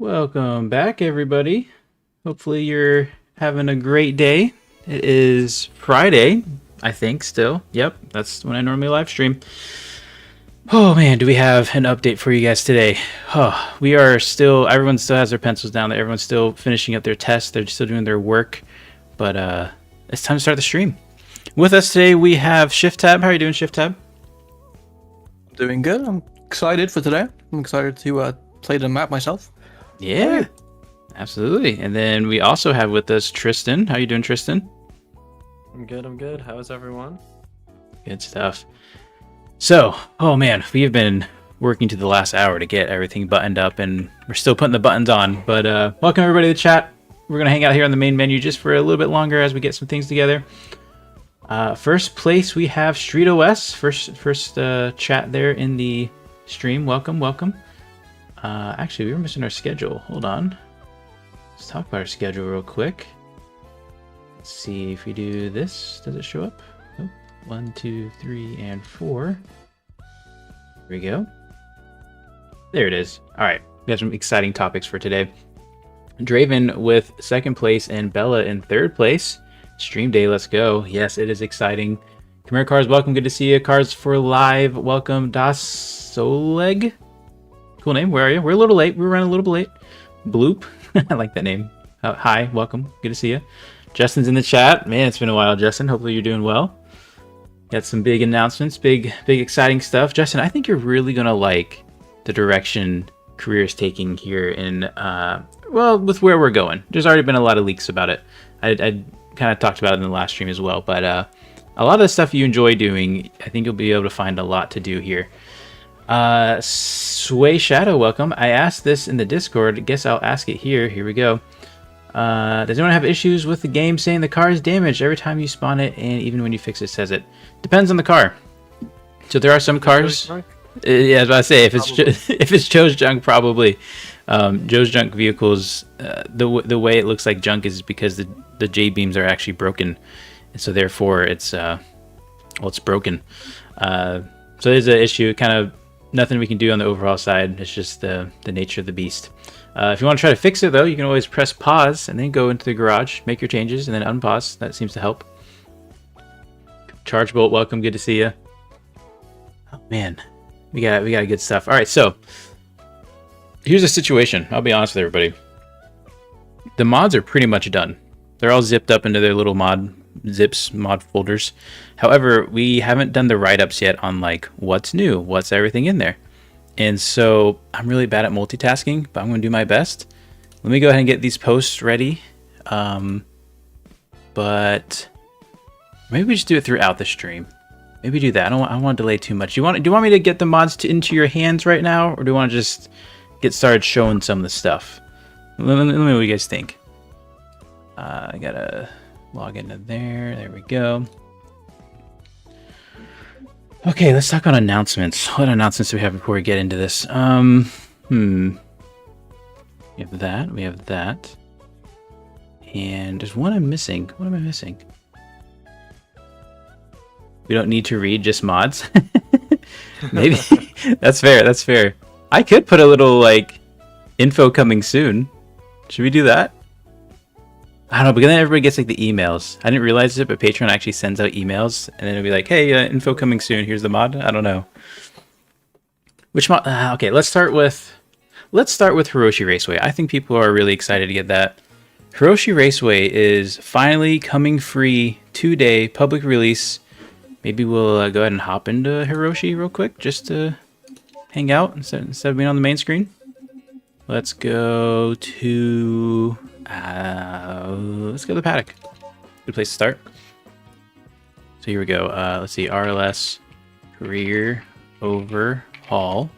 Welcome back, everybody. Hopefully you're having a great day. It is Friday, I think, still. Yep, that's when I normally live stream. Oh man, do we have an update for you guys today? Oh, we are still, everyone still has their pencils down there. Everyone's still finishing up their tests. They're still doing their work. But it's time to start the stream. With us today, we have Shift Tab. How are you doing, Shift Tab? Doing good. I'm excited for today. I'm excited to play the map myself. Yeah, absolutely. And then we also have with us Tristan. How are you doing, Tristan? I'm good. How is everyone? Good stuff. So, oh man, we've been working to the last hour to get everything buttoned up, and we're still putting the buttons on. But welcome everybody to the chat. We're gonna hang out here on the main menu just for a little bit longer as we get some things together. First place we have Street OS. First chat there in the stream. Welcome. Actually, we were missing our schedule. Hold on. Let's talk about our schedule real quick. Let's see if we do this. Does it show up? Oh, 1, 2, 3, and 4. Here we go. There it is. All right. We have some exciting topics for today. Draven with second place and Bella in third place. Stream day. Let's go. Yes, it is exciting. Come here, Cars. Welcome. Good to see you. Cars for live. Welcome. Das Soleg. Cool name. Where are you? We're a little late. We're running a little bit late. Bloop. I like that name. Hi. Welcome. Good to see you. Justin's in the chat. Man, it's been a while, Justin. Hopefully you're doing well. Got some big announcements. Big exciting stuff. Justin, I think you're really going to like the direction career is taking here in, well, with where we're going. There's already been a lot of leaks about it. I kind of talked about it in the last stream as well. But a lot of the stuff you enjoy doing, I think you'll be able to find a lot to do here. Sway Shadow, welcome. I asked this in the Discord. Guess I'll ask it here. Here we go. Does anyone have issues with the game saying the car is damaged every time you spawn it, and even when you fix it, says it? Depends on the car. So there are some cars. Yeah, I was about to say if it's Joe's junk, probably. Joe's junk vehicles. The way it looks like junk is because the J beams are actually broken, and so therefore it's it's broken. So there's an issue. Kind of. Nothing we can do on the overhaul side. It's just the nature of the beast. If you want to try to fix it, though, you can always press pause and then go into the garage, make your changes, and then unpause. That seems to help. Chargebolt, welcome. Good to see you. Oh, man. We got good stuff. All right, so here's the situation. I'll be honest with everybody. The mods are pretty much done. They're all zipped up into their little mod folders. However, we haven't done the write-ups yet on like what's new, what's everything in there. And so I'm really bad at multitasking, but I'm going to do my best. Let me go ahead and get these posts ready. But maybe we just do it throughout the stream. Maybe do that. I don't want to delay too much. Do you want me to get the mods into your hands right now, or do you want to just get started showing some of the stuff? Let me know what you guys think. I gotta log into there. There we go. Okay, let's talk about announcements. What announcements do we have before we get into this? We have that. We have that. And there's one I'm missing. What am I missing? We don't need to read, just mods. Maybe. That's fair. That's fair. I could put a little, like, info coming soon. Should we do that? I don't know, because then everybody gets like the emails. I didn't realize it, but Patreon actually sends out emails, and then it'll be like, "Hey, info coming soon. Here's the mod." I don't know. Which mod? Okay, let's start with Hiroshi Raceway. I think people are really excited to get that. Hiroshi Raceway is finally coming free today, public release. Maybe we'll go ahead and hop into Hiroshi real quick just to hang out instead of being on the main screen. Let's go to. Let's go to the paddock. Good place to start. So here we go. Let's see. RLS career overhaul.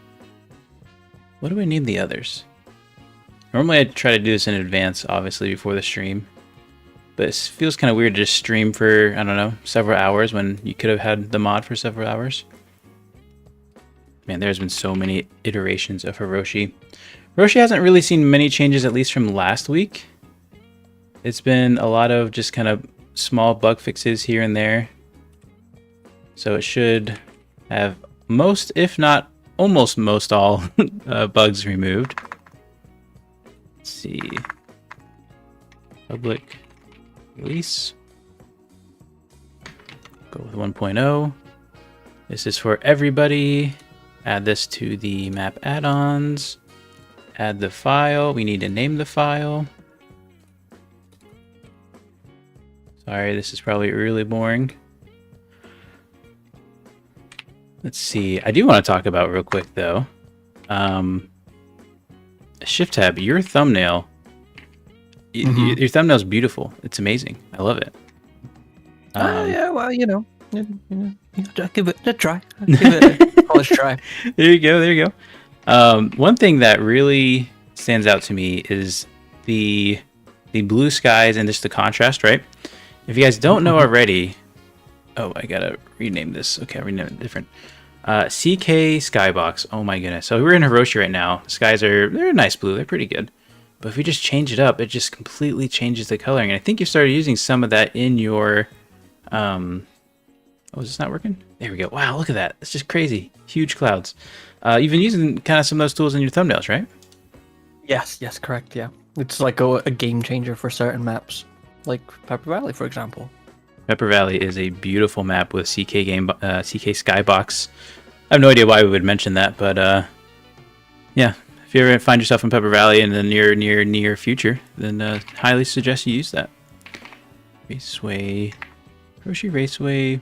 What do we name the others? Normally I try to do this in advance, obviously, before the stream. But it feels kind of weird to just stream for, I don't know, several hours when you could have had the mod for several hours. Man, there's been so many iterations of Hiroshi. Hiroshi hasn't really seen many changes, at least from last week. It's been a lot of just kind of small bug fixes here and there. So it should have most, if not almost most all bugs removed. Let's see. Public release. Go with 1.0. This is for everybody. Add this to the map add-ons. Add the file. We need to name the file. Sorry, this is probably really boring. Let's see. I do want to talk about real quick though. Shift tab. Your thumbnail. Your thumbnail's beautiful. It's amazing. I love it. Yeah, well, you know, give it a try. Give it a college try. There you go. There you go. One thing that really stands out to me is the blue skies and just the contrast, right? If you guys don't know already, oh, I gotta rename this. Okay, I'll rename it different. CK Skybox. Oh my goodness. So we're in Hiroshi right now. The skies they're a nice blue. They're pretty good. But if we just change it up, it just completely changes the coloring. And I think you started using some of that in your oh, is this not working? There we go. Wow, look at that. It's just crazy. Huge clouds. You've been using kind of some of those tools in your thumbnails, right? Yes, correct. Yeah, it's like a game changer for certain maps, like Pepper Valley, for example. Pepper Valley is a beautiful map with CK Skybox. I have no idea why we would mention that, but yeah, if you ever find yourself in Pepper Valley in the near future, then highly suggest you use that. Raceway, Hiroshi Raceway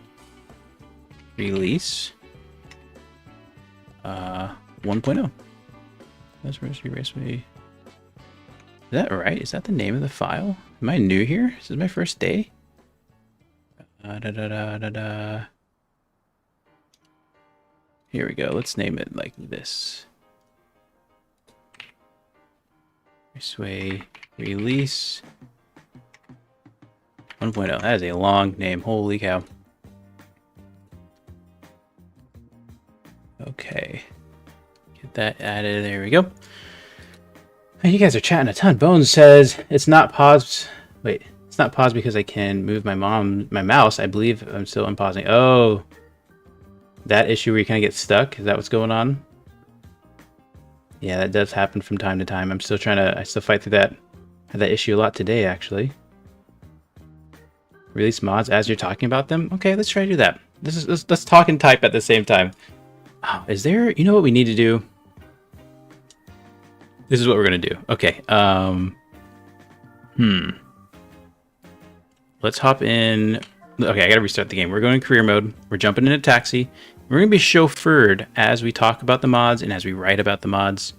release 1.0. That's Hiroshi Raceway. Is that right? Is that the name of the file? Am I new here? This is my first day. Here we go. Let's name it like this. Raceway release 1.0. That is a long name. Holy cow. Okay. Get that added. There we go. Hey, you guys are chatting a ton. Bones says it's not paused. Wait, it's not paused because I can move my mouse. I believe I'm still unpausing. Oh, that issue where you kind of get stuck. Is that what's going on? Yeah, that does happen from time to time. I still fight through that. Had that issue a lot today, actually. Release mods as you're talking about them. Okay, let's try to do that. Let's talk and type at the same time. Oh, is there? You know what we need to do? This is what we're gonna do. Okay. Let's hop in. Okay, I gotta restart the game. We're going in career mode. We're jumping into taxi. We're gonna be chauffeured as we talk about the mods and as we write about the mods.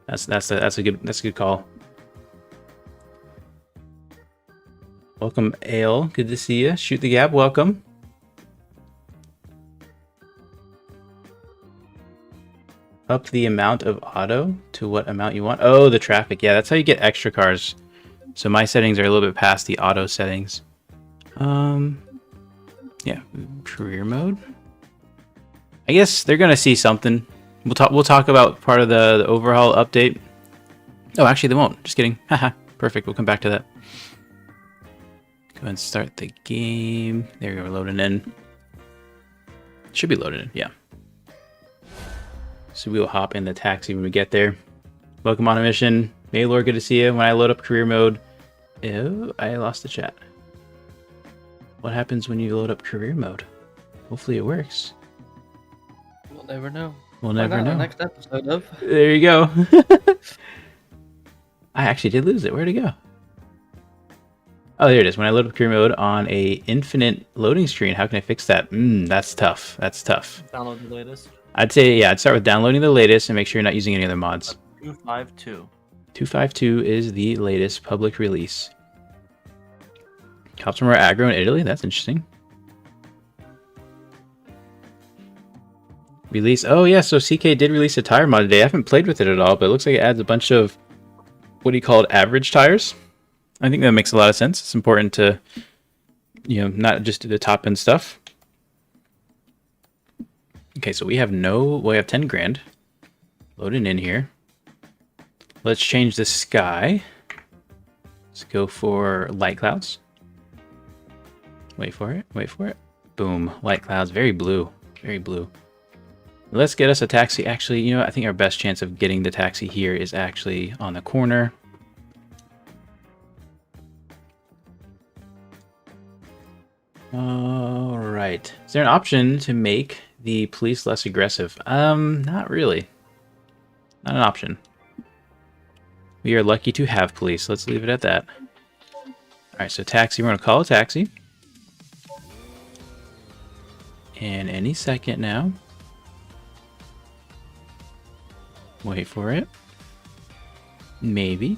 That's a good call. Welcome, Ale. Good to see you. Shoot the Gab. Welcome. Up the amount of auto to what amount you want. Oh, the traffic. Yeah, that's how you get extra cars. So my settings are a little bit past the auto settings. Yeah, career mode. I guess they're gonna see something. We'll talk about part of the overhaul update. Oh, actually they won't. Just kidding. Haha. Perfect. We'll come back to that. Go ahead and start the game. There we go. We're loading in. Should be loaded in. Yeah. So we will hop in the taxi when we get there. Welcome on a mission. Maylor, good to see you. When I load up career mode... Oh, I lost the chat. What happens when you load up career mode? Hopefully it works. We'll never know. We'll never know. Next episode of... There you go. I actually did lose it. Where'd it go? Oh, there it is. When I load up career mode on a infinite loading screen, how can I fix that? That's tough. That's tough. Download the latest. I'd say, yeah, I'd start with downloading the latest and make sure you're not using any other mods. 252. 252 is the latest public release. Cops from our aggro in Italy? That's interesting. Release. Oh, yeah, so CK did release a tire mod today. I haven't played with it at all, but it looks like it adds a bunch of, what do you call it, average tires? I think that makes a lot of sense. It's important to, not just do the top end stuff. Okay, so we have 10 grand loading in here. Let's change the sky. Let's go for light clouds. Wait for it. Boom, light clouds, very blue. Let's get us a taxi. Actually, I think our best chance of getting the taxi here is actually on the corner. All right. Is there an option to make the police less aggressive? Not really. Not an option. We are lucky to have police. Let's leave it at that. All right, so taxi. We're going to call a taxi. And any second now. Wait for it. Maybe.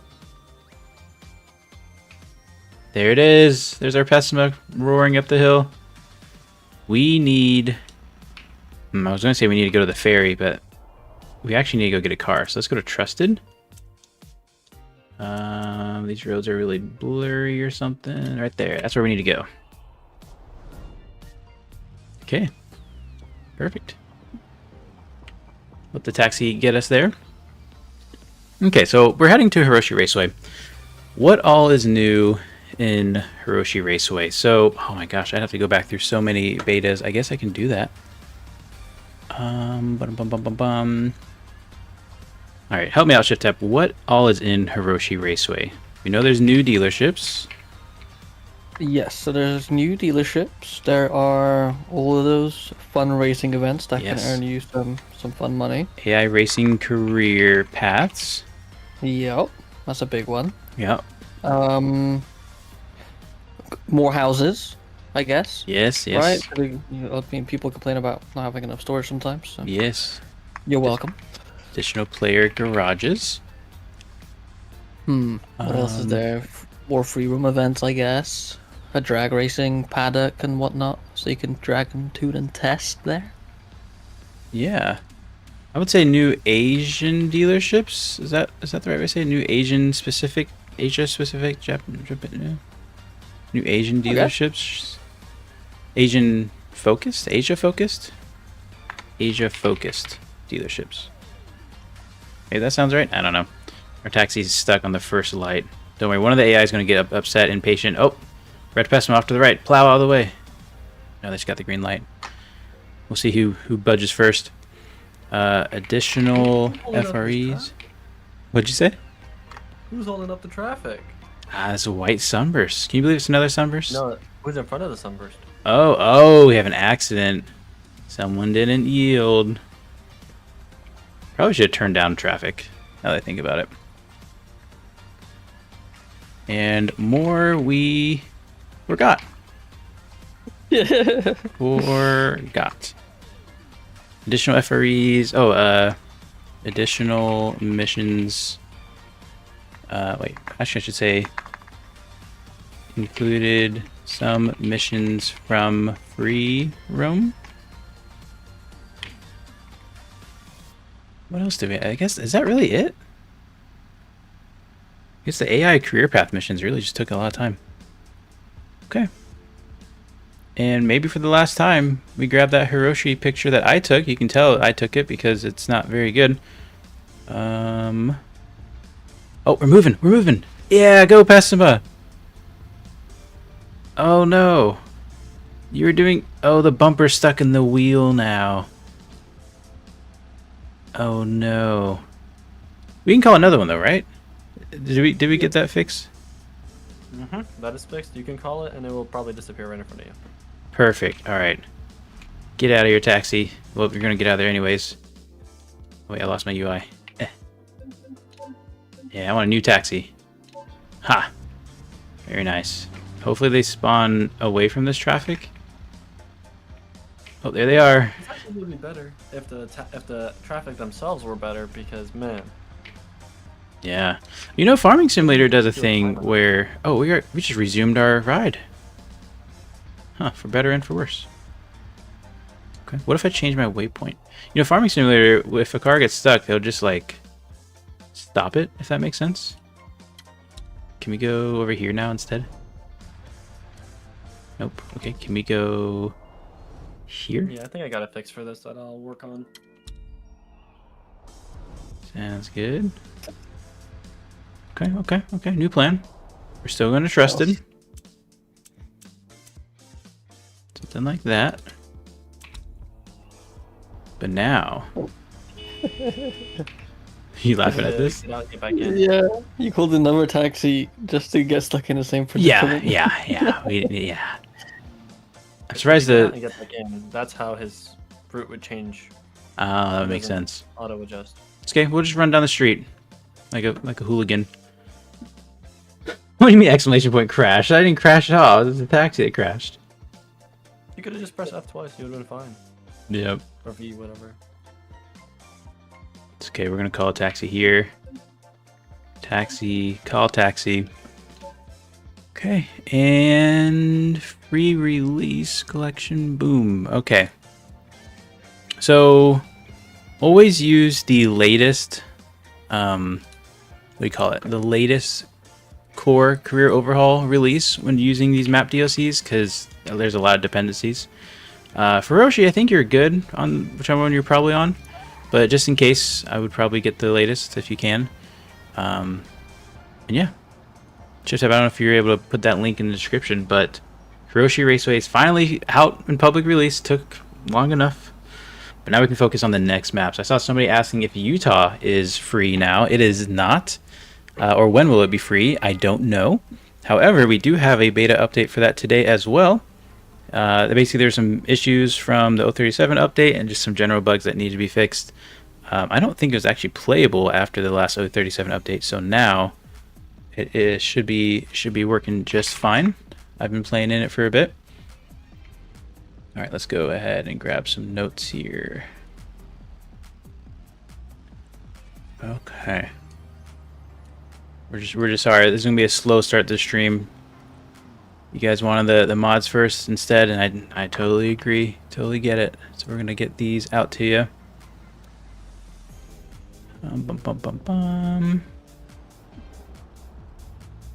There it is. There's our Pessima roaring up the hill. We need... I was going to say we need to go to the ferry, but we actually need to go get a car. So let's go to Trusted. These roads are really blurry or something. Right there. That's where we need to go. Okay. Perfect. Let the taxi get us there. Okay, so we're heading to Hiroshi Raceway. What all is new in Hiroshi Raceway? So, oh my gosh, I'd have to go back through so many betas. I guess I can do that. All right, help me out, Shift Tap. What all is in Hiroshi Raceway? We know there's new dealerships. Yes, so there's new dealerships. There are all of those fun racing events that Yes. can earn you some fun money. AI racing career paths. Yep, that's a big one. Yep. More houses, I guess. Yes, yes. Right? I mean, people complain about not having enough storage sometimes. So Yes. you're welcome. Additional player garages. What else is there? More free room events, I guess. A drag racing paddock and whatnot, so you can drag and tune and test there. Yeah. I would say new Asian dealerships. Is that the right way to say it? New Asian specific, Asia specific, Japan, new Asian dealerships. Asian focused, Asia focused dealerships. Hey, that sounds right. I don't know. Our taxi's stuck on the first light. Don't worry, one of the AI is going to get upset, impatient. Oh, red Pessima off to the right. Plow out of the way. No, they just got the green light. We'll see who budges first. Additional FREs. What'd you say? Who's holding up the traffic? It's a white sunburst. Can you believe it's another sunburst? No, who's in front of the sunburst? Oh, we have an accident. Someone didn't yield. Probably should have turned down traffic, now that I think about it. And more we forgot. Forgot. Additional FREs. Oh, additional missions. Wait, actually I should say included some missions from free roam. What else do we? I guess, is that really it? I guess the AI career path missions really just took a lot of time. Okay. And maybe for the last time, we grab that Hiroshi picture that I took. You can tell I took it because it's not very good. Oh, we're moving. We're moving. Yeah, go Pessima. Oh no. You were doing... Oh, the bumper's stuck in the wheel now. Oh no. We can call another one though, right? Did we get that fixed? That is fixed. You can call it and it will probably disappear right in front of you. Perfect. All right. Get out of your taxi. Well, you're gonna get out of there anyways. Oh, wait, I lost my UI. Yeah, I want a new taxi. Ha! Very nice. Hopefully they spawn away from this traffic. Oh, there they are. It actually would be better if the traffic themselves were better, because man. Yeah. You know, Farming Simulator does a thing where... Oh, we just resumed our ride. Huh, for better and for worse. Okay, what if I change my waypoint? You know, Farming Simulator, if a car gets stuck, they'll just, like, stop it, if that makes sense. Can we go over here now instead? Nope. Okay, can we go here? Yeah, I think I got a fix for this that I'll work on. Sounds good. Okay. New plan. We're still going to trust it. Something like that. But now... You laughing at this? Get back in. Yeah, you called another taxi just to get stuck in the same predicament. Yeah. I'm surprised If you the. can get that game, that's how his route would change. Ah, that It makes doesn't sense. Auto adjust. Okay, we'll just run down the street like a hooligan. What do you mean exclamation point crash? I didn't crash at all. It was a taxi that crashed. You could have just pressed F twice. You would have been fine. Yep. Or V, whatever. It's okay. We're gonna call a taxi here. Taxi. Call taxi. Okay. And free release collection. Boom. Okay. So always use the latest. What do you call it? The latest core career overhaul release when using these map DLCs, because there's a lot of dependencies. For Roshi, I think you're good on whichever one you're probably on, but just in case, I would probably get the latest if you can. And yeah, just I don't know if you're able to put that link in the description, but Hiroshi Raceway is finally out in public release. Took long enough, but now we can focus on the next maps. I saw somebody asking if Utah is free now. It is not. Or when will it be free? I don't know. However, we do have a beta update for that today as well. Basically, there's some issues from the 037 update and just some general bugs that need to be fixed. I don't think it was actually playable after the last 037 update, so now it should be working just fine. I've been playing in it for a bit. All right, let's go ahead and grab some notes here. Okay. We're just sorry. This is gonna be a slow start to the stream. You guys wanted the mods first instead, and I totally agree. Totally get it. So we're gonna get these out to you. Bum, bum, bum, bum.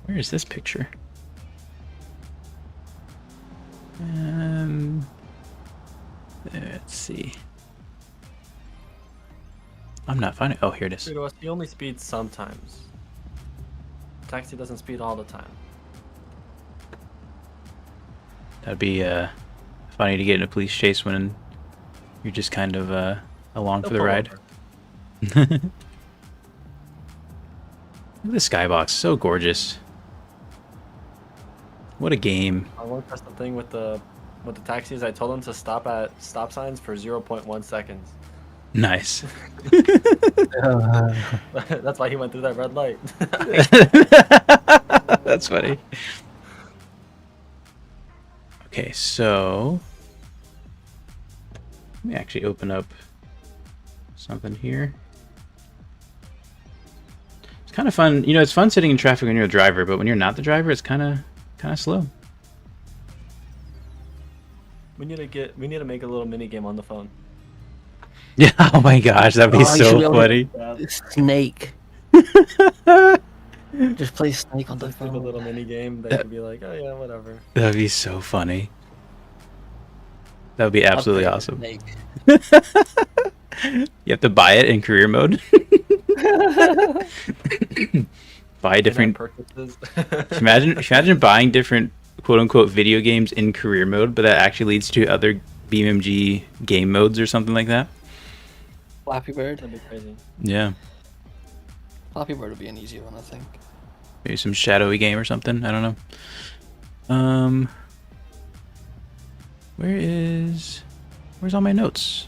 Where is this picture? Let's see. I'm not finding. Oh, here it is. He only speeds sometimes. Taxi doesn't speed all the time. That'd be funny to get in a police chase when you're just kind of along for the ride. Look at the skybox, so gorgeous. What a game. I want to press the thing with the taxis. I told them to stop at stop signs for 0.1 seconds. Nice. That's why he went through that red light. That's funny. Okay, so let me actually open up something here. It's kind of fun. You know, it's fun sitting in traffic when you're a driver, but when you're not the driver, it's kind of slow. We need to make a little mini game on the phone. Yeah. Oh my gosh, that'd be so funny. Snake. Just play Snake on the Let's do a phone. little mini game that could be like, oh yeah, whatever. That'd be so funny. That would be absolutely awesome. Snake. You have to buy it in career mode. Buy different purchases. Imagine buying different quote unquote video games in career mode, but that actually leads to other BeamNG game modes or something like that. Flappy Bird. That'd be crazy. Yeah. Flappy Bird would be an easy one, I think. Maybe some shadowy game or something. I don't know. Where's all my notes?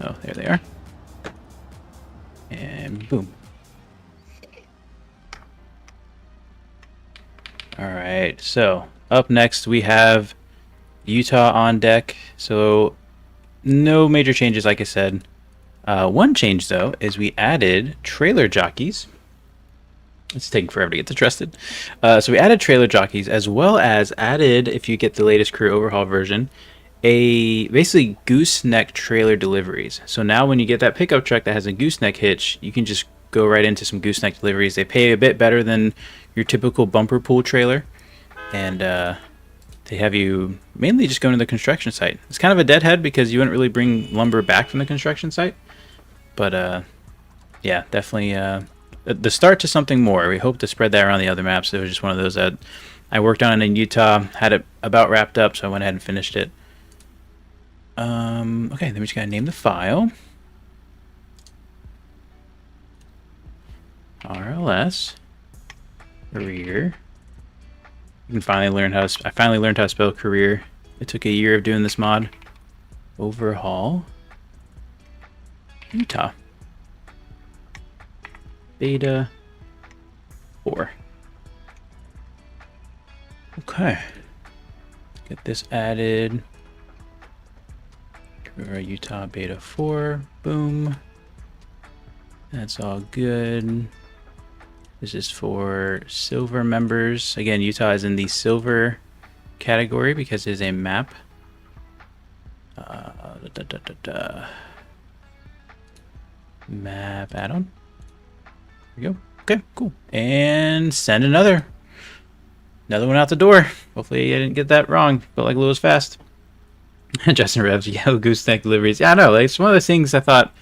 Oh, there they are. And boom. All right. So up next we have Utah on deck. So no major changes, like I said. One change though is we added trailer jockeys. It's taking forever to get to trusted. So we added trailer jockeys, as well as added, if you get the latest crew overhaul version, basically gooseneck trailer deliveries. So now when you get that pickup truck that has a gooseneck hitch, you can just go right into some gooseneck deliveries. They pay a bit better than your typical bumper pull trailer, and they have you mainly just going to the construction site. It's kind of a deadhead because you wouldn't really bring lumber back from the construction site, but yeah, definitely the start to something more. We hope to spread that around the other maps. It was just one of those that I worked on in Utah, had it about wrapped up, so I went ahead and finished it. Okay, then we just gotta name the file. RLS rear You can finally learn how to. I finally learned how to spell career. It took a year of doing this mod. Overhaul. Utah. Beta 4. Okay. Get this added. Utah Beta 4. Boom. That's all good. This is for silver members. Again, Utah is in the silver category because it is a map. Map add-on. There we go. Okay, cool. And send another one out the door. Hopefully I didn't get that wrong. Felt like Lewis fast. Justin Revs, yellow gooseneck deliveries. Yeah, I know. Like, it's one of those things I thought,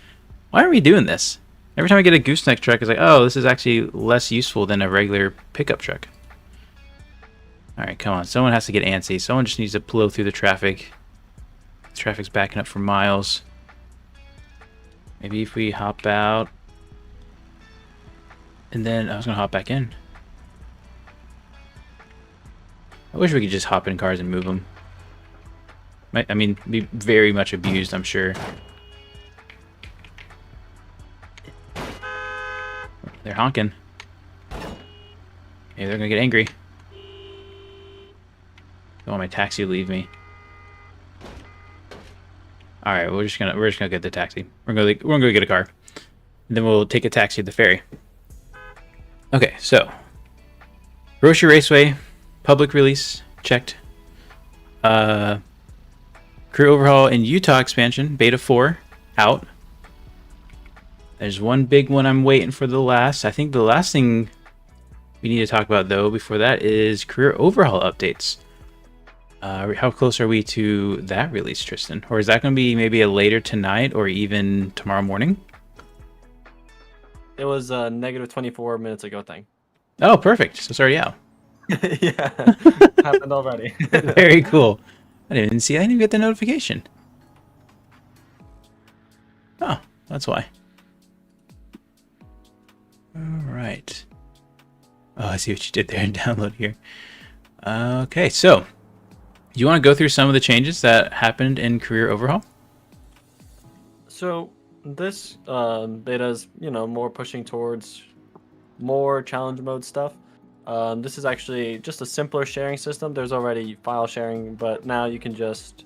why are we doing this? Every time I get a gooseneck truck, it's like, oh, this is actually less useful than a regular pickup truck. All right, come on. Someone has to get antsy. Someone just needs to blow through the traffic. The traffic's backing up for miles. Maybe if we hop out. And then I was going to hop back in. I wish we could just hop in cars and move them. I mean, be very much abused, I'm sure. They're honking. Maybe they're gonna get angry. Don't want my taxi to leave me. All right, we're just gonna get the taxi. We're gonna go get a car, and then we'll take a taxi to the ferry. Okay, so Grocery Raceway public release checked. Career Overhaul and Utah expansion beta 4 out. There's one big one I'm waiting for the last. I think the last thing we need to talk about though before that is Career Overhaul updates. How close are we to that release, Tristan? Or is that going to be maybe a later tonight or even tomorrow morning? It was a negative 24 minutes ago thing. Oh, perfect. So it's already out. Yeah, happened already. Very cool. I didn't even see. I didn't even get the notification. Oh, that's why. All right. Oh, I see what you did there in download here. Okay, so you want to go through some of the changes that happened in Career Overhaul? So this beta is, more pushing towards more challenge mode stuff. This is actually just a simpler sharing system. There's already file sharing, but now you can just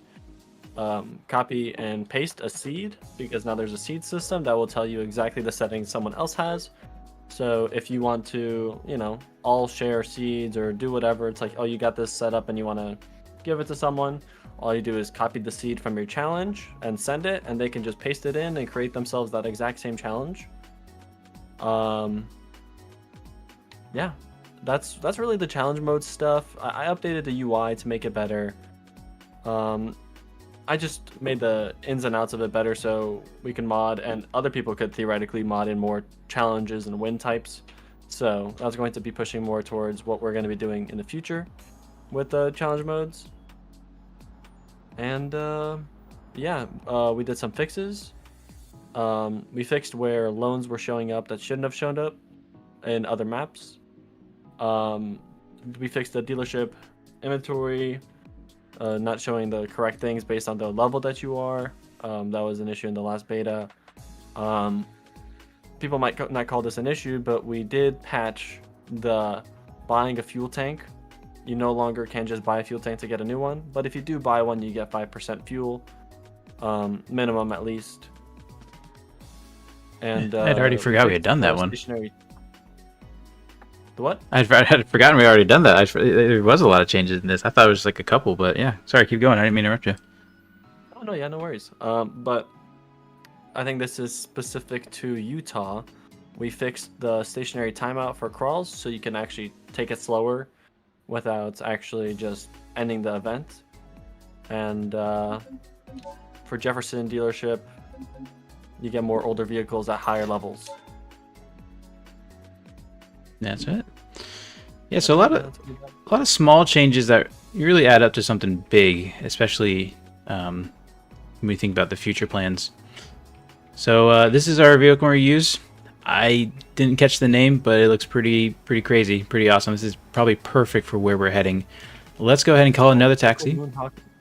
copy and paste a seed, because now there's a seed system that will tell you exactly the settings someone else has. So if you want to, all share seeds or do whatever, it's like, oh, you got this set up and you want to give it to someone. All you do is copy the seed from your challenge and send it, and they can just paste it in and create themselves that exact same challenge. Yeah. That's really the challenge mode stuff. I updated the UI to make it better. I just made the ins and outs of it better so we can mod, and other people could theoretically mod in more challenges and win types. So that's going to be pushing more towards what we're going to be doing in the future with the challenge modes. And yeah, we did some fixes. We fixed where loans were showing up that shouldn't have shown up in other maps. We fixed the dealership inventory not showing the correct things based on the level that you are. That was an issue in the last beta. People might not call this an issue, but we did patch the buying a fuel tank. You no longer can just buy a fuel tank to get a new one, but if you do buy one, you get 5% fuel, minimum at least. And I'd already forgot we had done that one. The what? I had forgotten we already done that. There was a lot of changes in this. I thought it was like a couple, but yeah. Sorry, keep going. I didn't mean to interrupt you. Oh no, yeah, no worries. But I think this is specific to Utah. We fixed the stationary timeout for crawls, so you can actually take it slower without actually just ending the event. And for Jefferson dealership, you get more older vehicles at higher levels. That's it. Yeah, so a lot of small changes that really add up to something big, especially when we think about the future plans. So this is our vehicle reviews. I didn't catch the name, but it looks pretty crazy, pretty awesome. This is probably perfect for where we're heading. Let's go ahead and call another taxi.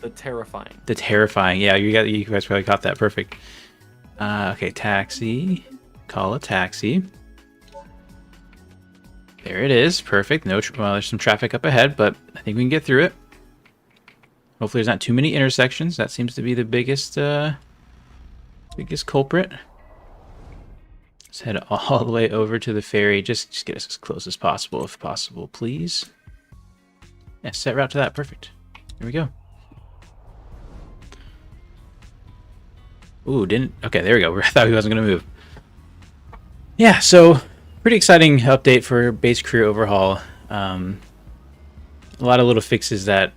The Terrifying. The Terrifying. Yeah, you guys probably caught that. Perfect. Okay, taxi. Call a taxi. There it is. Perfect. No, well, there's some traffic up ahead, but I think we can get through it. Hopefully there's not too many intersections. That seems to be the biggest culprit. Let's head all the way over to the ferry. Just get us as close as possible, if possible, please. Yeah, set route to that. Perfect. Here we go. Ooh, didn't... Okay, there we go. I thought he wasn't going to move. Yeah, so pretty exciting update for base crew overhaul. A lot of little fixes that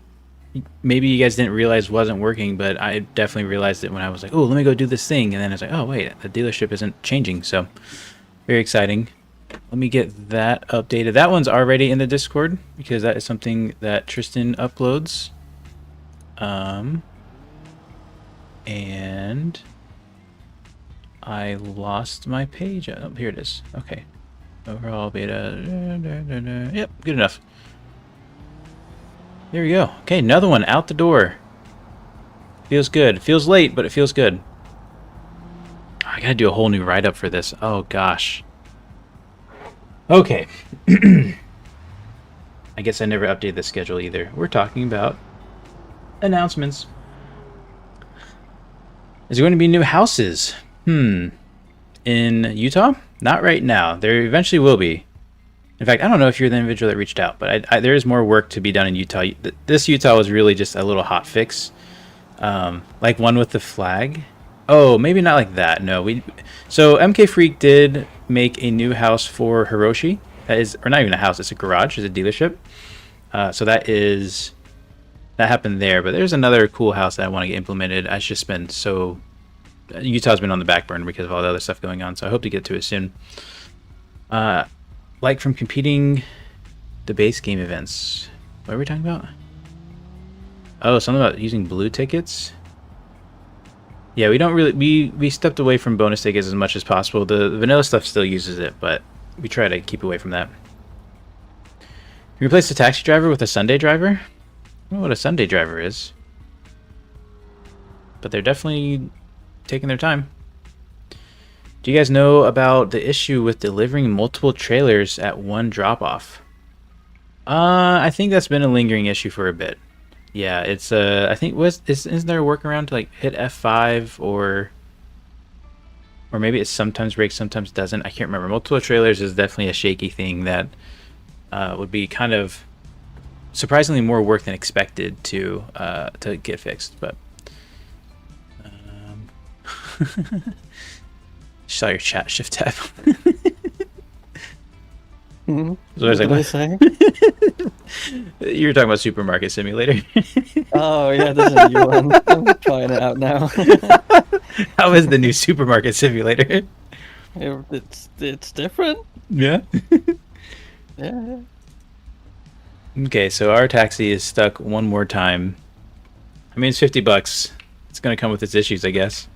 maybe you guys didn't realize wasn't working, but I definitely realized it when I was like, oh, let me go do this thing. And then I was like, oh, wait, the dealership isn't changing. So very exciting. Let me get that updated. That one's already in the Discord because that is something that Tristan uploads. And I lost my page. Oh, here it is. Okay. Overall beta. Yep, good enough. There we go. Okay, another one out the door. Feels good. Feels late, but it feels good. I gotta do a whole new write-up for this. Oh, gosh. Okay. I guess I never updated the schedule either. We're talking about announcements. Is there going to be new houses? In Utah? Not right now. There eventually will be. In fact, I don't know if you're the individual that reached out, but there is more work to be done in Utah. This Utah was really just a little hot fix. Like one with the flag. Oh, maybe not like that. No, so MK Freak did make a new house for Hiroshi. That is, or not even a house, it's a garage, it's a dealership. So that happened there, but there's another cool house that I want to get implemented. It's just been so... Utah's been on the back burner because of all the other stuff going on, so I hope to get to it soon. Like from competing the base game events. What are we talking about? Oh, something about using blue tickets? Yeah, we don't really... We stepped away from bonus tickets as much as possible. The vanilla stuff still uses it, but we try to keep away from that. Replace the taxi driver with a Sunday driver? I don't know what a Sunday driver is. But they're definitely taking their time. Do you guys know about the issue with delivering multiple trailers at one drop-off? I think that's been a lingering issue for a bit. Yeah, it's I think isn't there a workaround to like hit F5 or maybe it sometimes breaks, sometimes doesn't. I can't remember. Multiple trailers is definitely a shaky thing that would be kind of surprisingly more work than expected to get fixed, but saw your chat shift tab. So I was like, what did I say? You were talking about Supermarket Simulator. Oh yeah, this is you one. I'm trying it out now. How is the new Supermarket Simulator? It's different. Yeah. Yeah. Okay, so our taxi is stuck one more time. I mean, it's $50. It's gonna come with its issues, I guess.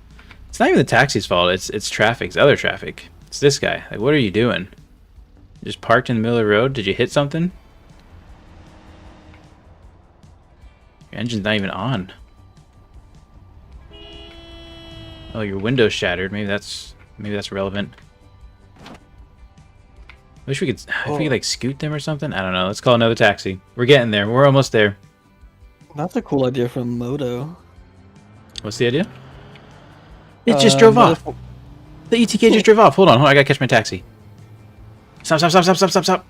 It's not even the taxi's fault. It's traffic. It's other traffic. It's this guy. Like, what are you doing? You just parked in the middle of the road? Did you hit something? Your engine's not even on. Oh, your window's shattered. Maybe that's relevant. Wish we could, if we could like scoot them or something. I don't know. Let's call another taxi. We're getting there. We're almost there. That's a cool idea from Moto. What's the idea? It just drove off. The ETK just drove off. Hold on, I gotta catch my taxi. Stop.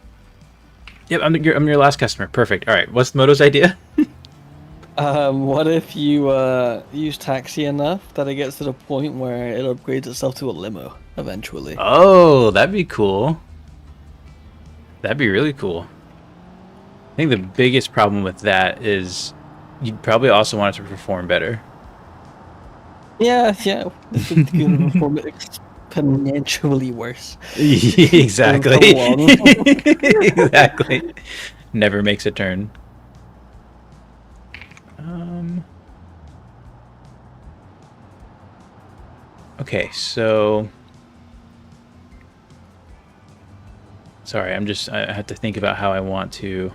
Yep, I'm your last customer. Perfect. All right. What's Moto's idea? What if you use taxi enough that it gets to the point where it upgrades itself to a limo eventually? Oh, that'd be cool. That'd be really cool. I think the biggest problem with that is you'd probably also want it to perform better. Yeah. This would perform exponentially worse. Exactly. Exactly. Never makes a turn. Okay, so Sorry, I have to think about how I want to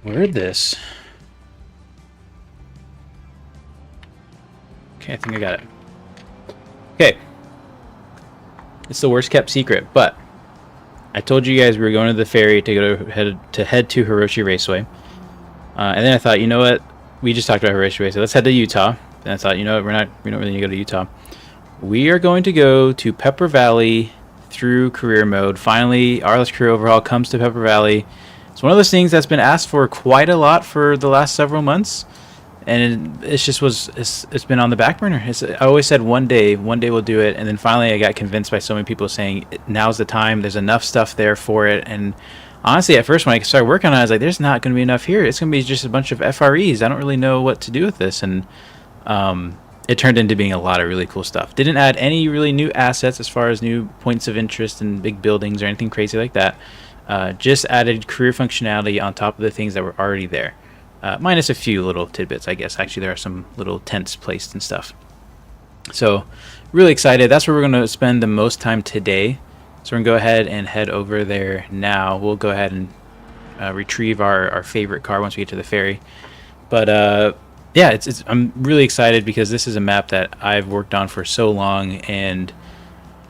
word this. Okay, I think I got it. Okay. It's the worst kept secret, but I told you guys we were going to the ferry to head to Hiroshi Raceway. And then I thought, you know what? We just talked about Hiroshi Raceway. Let's head to Utah. And I thought, you know what? We don't really need to go to Utah. We are going to go to Pepper Valley through career mode. Finally, RLS Career Overhaul comes to Pepper Valley. It's one of those things that's been asked for quite a lot for the last several months, and it's been on the back burner. I always said one day we'll do it, and then finally I got convinced by so many people saying now's the time. There's enough stuff there for it, and honestly, at first when I started working on it, I was like, there's not going to be enough here. It's going to be just a bunch of FREs. I don't really know what to do with this, and it turned into being a lot of really cool stuff. Didn't add any really new assets as far as new points of interest and big buildings or anything crazy like that. Just added career functionality on top of the things that were already there. Minus a few little tidbits, I guess. Actually, there are some little tents placed and stuff. So, really excited. That's where we're going to spend the most time today. So we're going to go ahead and head over there now. We'll go ahead and retrieve our favorite car once we get to the ferry. But yeah, I'm really excited because this is a map that I've worked on for so long, and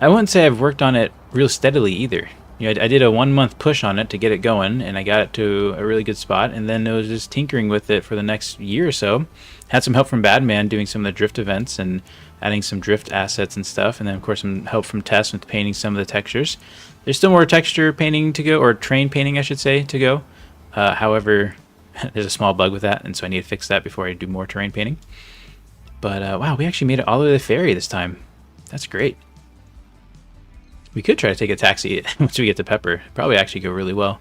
I wouldn't say I've worked on it real steadily either. You know, I did a 1 month push on it to get it going, and I got it to a really good spot, and then it was just tinkering with it for the next year or so. Had some help from Badman doing some of the drift events and adding some drift assets and stuff, and then of course some help from Tess with painting some of the textures. There's still more texture painting to go, or train painting I should say, to go. However, there's a small bug with that, and so I need to fix that before I do more terrain painting. But wow, we actually made it all the way to the ferry this time. That's great. We could try to take a taxi once we get to Pepper. Probably actually go really well.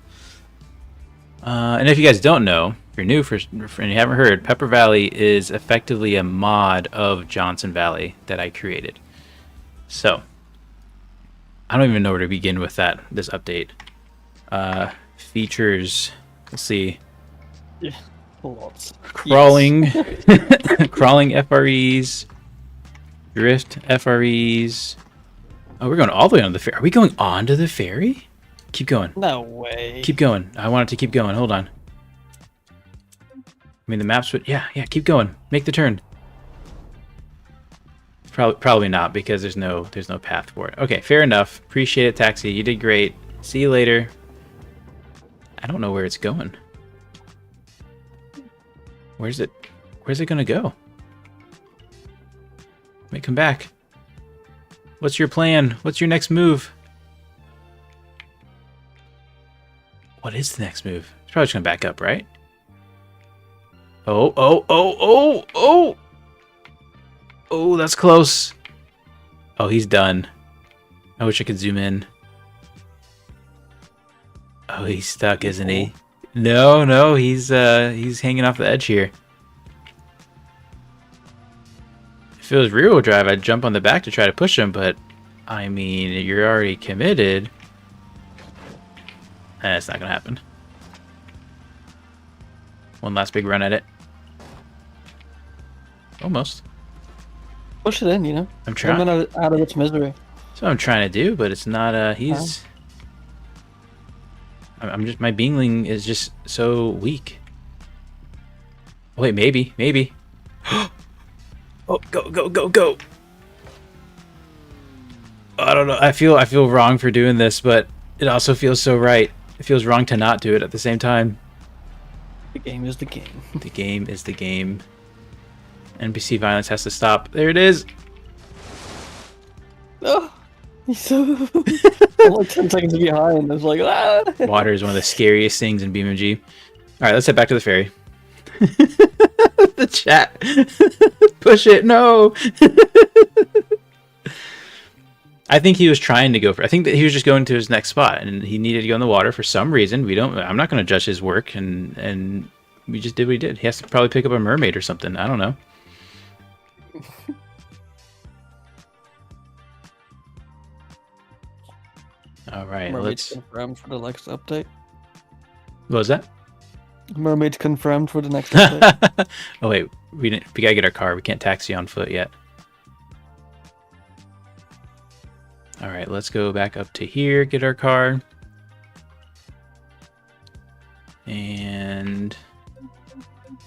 And if you guys don't know, if you're new and you haven't heard, Pepper Valley is effectively a mod of Johnson Valley that I created. So I don't even know where to begin with this update. Features. Let's see. Yeah, lots. Crawling, crawling FREs, drift FREs. Oh, we're going all the way on the ferry. Are we going onto the ferry? Keep going. No way. Keep going. I want it to keep going. Hold on. I mean, the maps would. Yeah, keep going. Make the turn. Probably not because there's no path for it. Okay, fair enough. Appreciate it, taxi. You did great. See you later. I don't know where it's going. Where's it gonna go? Wait, come back. What's your plan? What's your next move? What is the next move? It's probably just gonna back up, right? Oh, that's close. Oh, he's done. I wish I could zoom in. Oh, he's stuck, isn't he? No, he's hanging off the edge here. If it was rear-wheel drive, I'd jump on the back to try to push him, but I mean, you're already committed. That's not gonna happen. One last big run at it. Almost. Push it in, you know. I'm trying. Bring it out of its misery. That's what I'm trying to do, but it's not. He's. I'm just. My Beamling is just so weak. Oh, wait, maybe. Oh, go! I don't know. I feel wrong for doing this, but it also feels so right. It feels wrong to not do it at the same time. The game is the game. The game is the game. NPC violence has to stop. There it is. Oh, he's so like 10 seconds behind. It's like ah. Water is one of the scariest things in BeamNG. All right, let's head back to the ferry. The chat. Push it. No. I think he was trying to go for. I think that he was just going to his next spot, and he needed to go in the water for some reason. I'm not going to judge his work, and we just did what he did. He has to probably pick up a mermaid or something. I don't know. All right, Mermaid's confirmed for the next update. What was that? Mermaid's confirmed for the next update. Oh wait, we gotta get our car. We can't taxi on foot yet. All right, let's go back up to here, get our car. And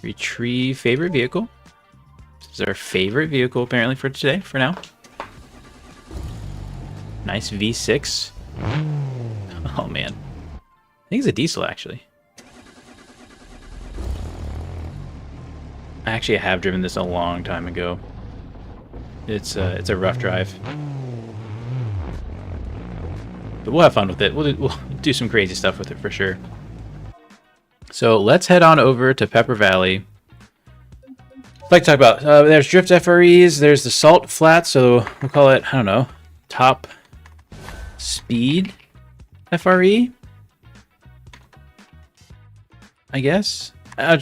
retrieve favorite vehicle. This is our favorite vehicle apparently for today, for now. Nice V6. Oh man. I think it's a diesel actually. Actually, I have driven this a long time ago. It's a rough drive. But we'll have fun with it. We'll do some crazy stuff with it for sure. So let's head on over to Pepper Valley. I'd like to talk about, there's drift FREs, there's the salt flats, so we'll call it, I don't know, top speed FRE, I guess. I'll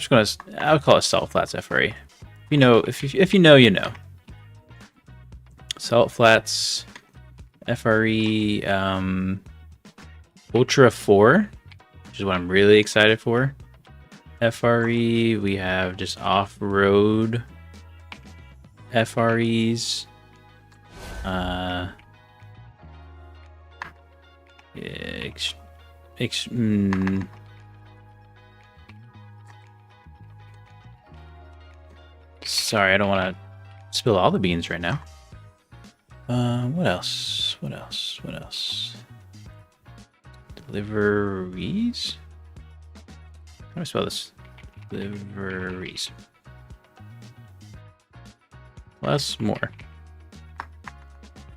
call it salt flats FRE. You know, if you know, you know. Salt flats FRE Ultra 4, which is what I'm really excited for. FRE, we have just off-road FREs. Sorry, I don't want to spill all the beans right now. What else? What else? What else? Deliveries? How do I spell this? Deliveries. Plus more.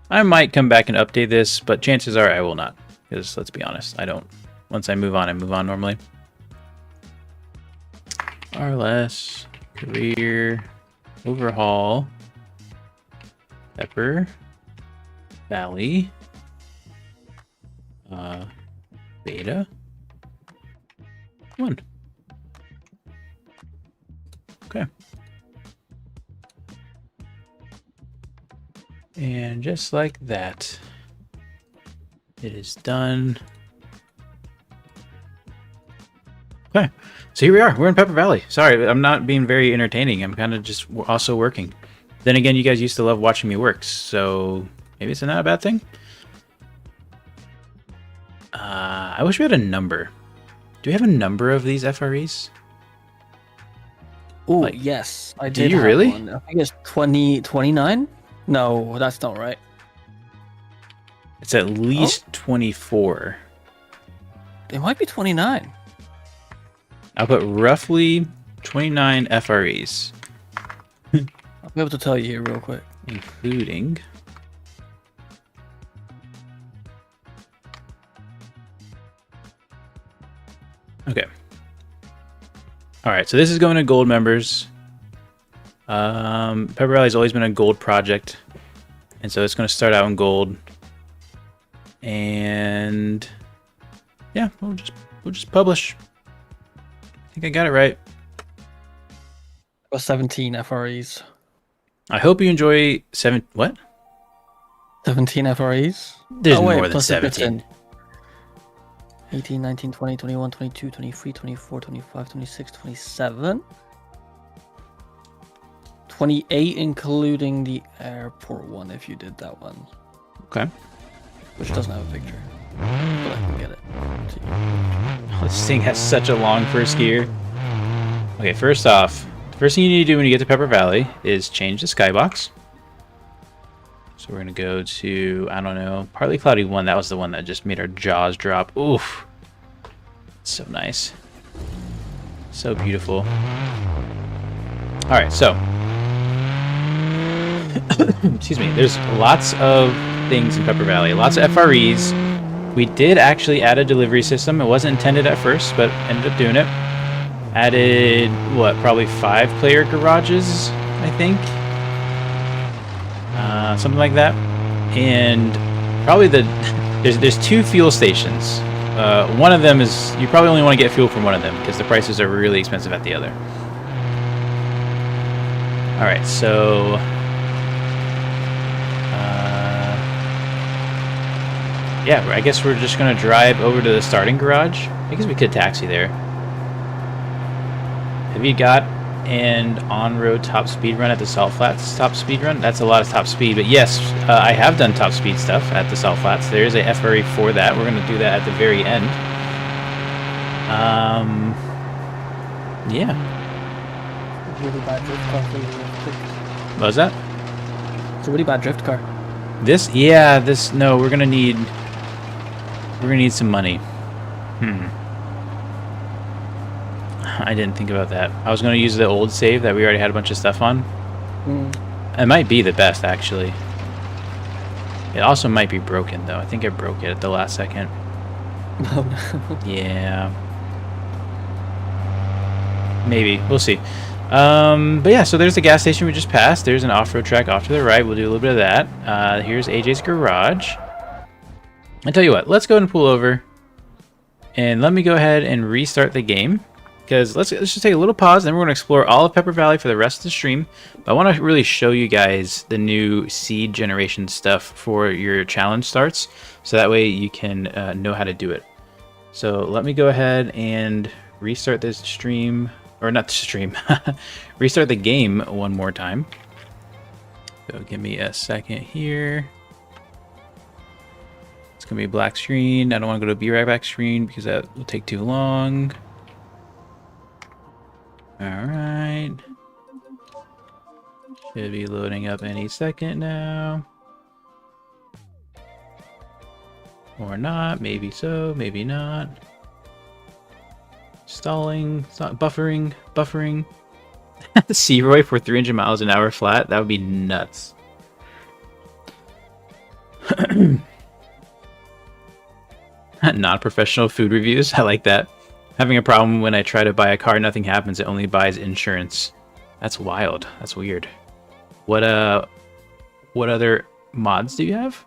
I might come back and update this, but chances are I will not. Because let's be honest, I don't. Once I move on normally. RLS, career, overhaul, Pepper, Valley, beta, 1. Okay. And just like that, it is done. Okay, so here we are. We're in Pepper Valley. Sorry, I'm not being very entertaining. I'm kind of just also working. Then again, you guys used to love watching me work, so maybe it's not a bad thing. I wish we had a number. Do we have a number of these FREs? Oh, Like, yes. I do did you have really? one. I think it's 29? No, that's not right. It's at least 24. It might be 29. I'll put roughly 29 FREs, I'll be able to tell you here real quick. including... Okay. Alright, so this is going to gold members. Pepper Valley's always been a gold project, and so it's going to start out in gold. And yeah, we'll just publish. I think I got it right. Got 17 FREs. I hope you enjoy 17 FREs? There's wait, more than plus the bits 17. in. 18, 19, 20, 21, 22, 23, 24, 25, 26, 27. 28 including the airport one if you did that one. Okay. Which doesn't have a picture. But I can get it to you. This thing has such a long first gear. Okay, first off, the first thing you need to do when you get to Pepper Valley is change the skybox. So we're going to go to, I don't know, Partly Cloudy 1. That was the one that just made our jaws drop. Oof. So nice. So beautiful. Alright, so. Excuse me. There's lots of things in Pepper Valley. Lots of FREs. We did actually add a delivery system. It wasn't intended at first, but ended up doing it. Added, what, probably 5-player garages, I think? Something like that. And probably there's 2 fuel stations. One of them is, you probably only want to get fuel from one of them because the prices are really expensive at the other. Alright, so yeah, I guess we're just gonna drive over to the starting garage. I guess we could taxi there. Have you got and on-road top speed run at the Salt Flats top speed run. That's a lot of top speed, but yes, I have done top speed stuff at the Salt Flats. There is a FRE for that. We're going to do that at the very end. Yeah. Really bad drift car for you. What was that? It's a really bad drift car. This? Yeah, this... No, we're going to need... We're going to need some money. I didn't think about that. I was going to use the old save that we already had a bunch of stuff on. It might be the best, actually. It also might be broken, though. I think I broke it at the last second. Oh, no. Yeah. Maybe. We'll see. But yeah, so there's the gas station we just passed. There's an off-road track off to the right. We'll do a little bit of that. Here's AJ's garage. I tell you what, let's go ahead and pull over. And let me go ahead and restart the game. Because let's just take a little pause, then we're going to explore all of Pepper Valley for the rest of the stream. But I want to really show you guys the new seed generation stuff for your challenge starts, so that way you can know how to do it. So let me go ahead and restart this stream, or not the stream, restart the game one more time. So give me a second here. It's going to be a black screen. I don't want to go to a be right back screen because that will take too long. Alright. Should be loading up any second now. Or not. Maybe so, maybe not. Stalling. Buffering. Buffering. C-Roy for 300 miles an hour flat. That would be nuts. Non-professional food reviews. I like that. Having a problem when I try to buy a car, nothing happens. It only buys insurance. That's wild. That's weird. What other mods do you have?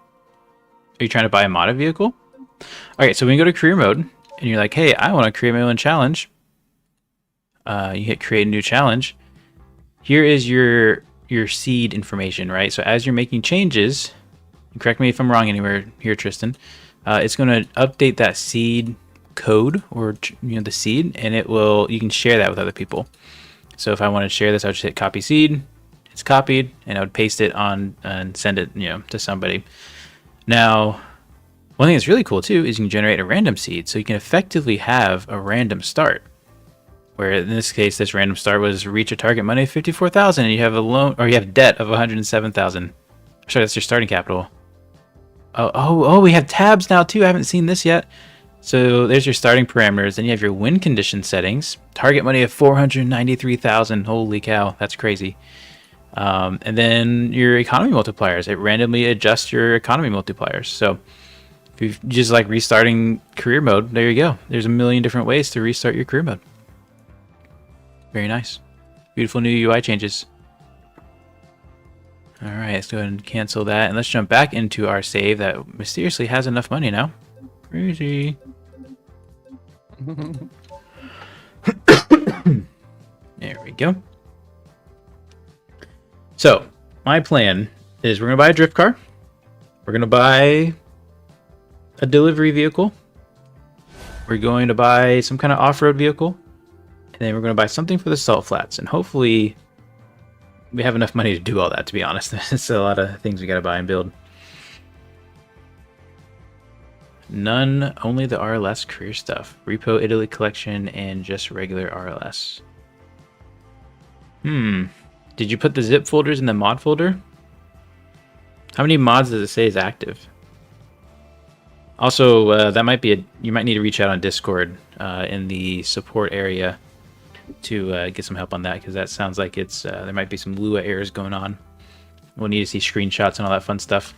Are you trying to buy a modded vehicle? Alright, so when you go to career mode, and you're like, hey, I want to create my own challenge. You hit create a new challenge. Here is your seed information, right? So as you're making changes, correct me if I'm wrong anywhere here, Tristan, it's going to update that seed code, or the seed, and you can share that with other people. So if I want to share this, I would just hit copy seed. It's copied, and I would paste it on and send it to somebody. Now one thing that's really cool too is you can generate a random seed, so you can effectively have a random start, where in this case this random start was reach a target money of 54,000 and you have a loan, or you have debt of 107,000. Sorry, that's your starting capital. Oh, we have tabs now too. I haven't seen this yet. So there's your starting parameters. Then you have your win condition settings. Target money of 493,000. Holy cow, that's crazy. And then your economy multipliers. It randomly adjusts your economy multipliers. So if you just like restarting career mode, there you go. There's a million different ways to restart your career mode. Very nice. Beautiful new UI changes. All right, let's go ahead and cancel that. And let's jump back into our save that mysteriously has enough money now. Crazy. There we go. So my plan is we're gonna buy a drift car, we're gonna buy a delivery vehicle, we're going to buy some kind of off-road vehicle, and then we're going to buy something for the Salt Flats, and hopefully we have enough money to do all that, to be honest. It's a lot of things we gotta buy and build. None, only the RLS career stuff. Repo, Italy collection, and just regular RLS. Did you put the zip folders in the mod folder? How many mods does it say is active? Also, that might be you might need to reach out on Discord in the support area to get some help on that, because that sounds like it's there might be some Lua errors going on. We'll need to see screenshots and all that fun stuff.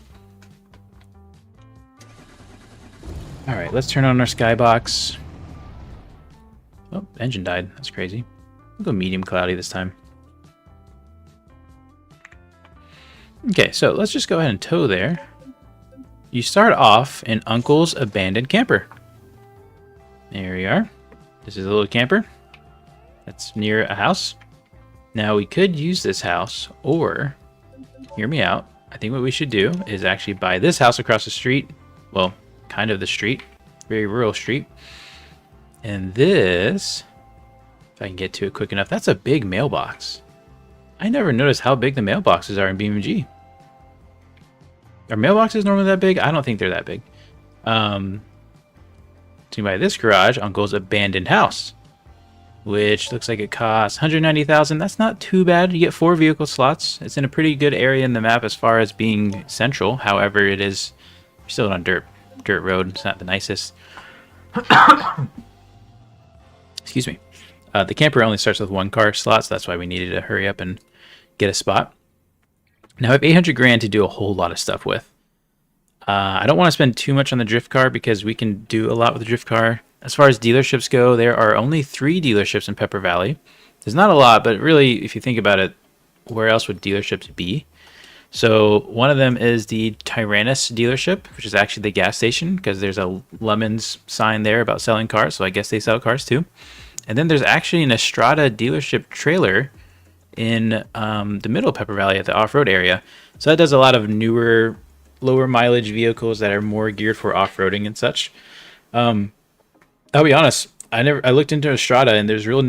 All right, let's turn on our skybox. Oh, engine died. That's crazy. We'll go medium cloudy this time. Okay, so let's just go ahead and tow there. You start off in Uncle's abandoned camper. There we are. This is a little camper that's near a house. Now we could use this house, or hear me out. I think what we should do is actually buy this house across the street. Well, kind of the street, very rural street. And this If I can get to it quick enough. That's a big mailbox. I never noticed how big the mailboxes are in BeamNG. Are mailboxes normally that big? I don't think they're that big. So by this garage, Uncle's abandoned house, which looks like it costs 190,000. That's not too bad. You get 4 vehicle slots. It's in a pretty good area in the map as far as being central. However, it is still on dirt road. It's not the nicest. Excuse me. The camper only starts with 1 car slot, so that's why we needed to hurry up and get a spot. Now I have 800 grand to do a whole lot of stuff with. I don't want to spend too much on the drift car because we can do a lot with the drift car. As far as dealerships go, there are only 3 dealerships in Pepper Valley. There's not a lot, but really, if you think about it, where else would dealerships be? So one of them is the Tyrannus dealership, which is actually the gas station because there's a Lemons sign there about selling cars, so I guess they sell cars too. And then there's actually an Estrada dealership trailer in the middle of Pepper Valley at the off-road area. So that does a lot of newer, lower mileage vehicles that are more geared for off-roading and such. I'll be honest, I looked into Estrada and there's really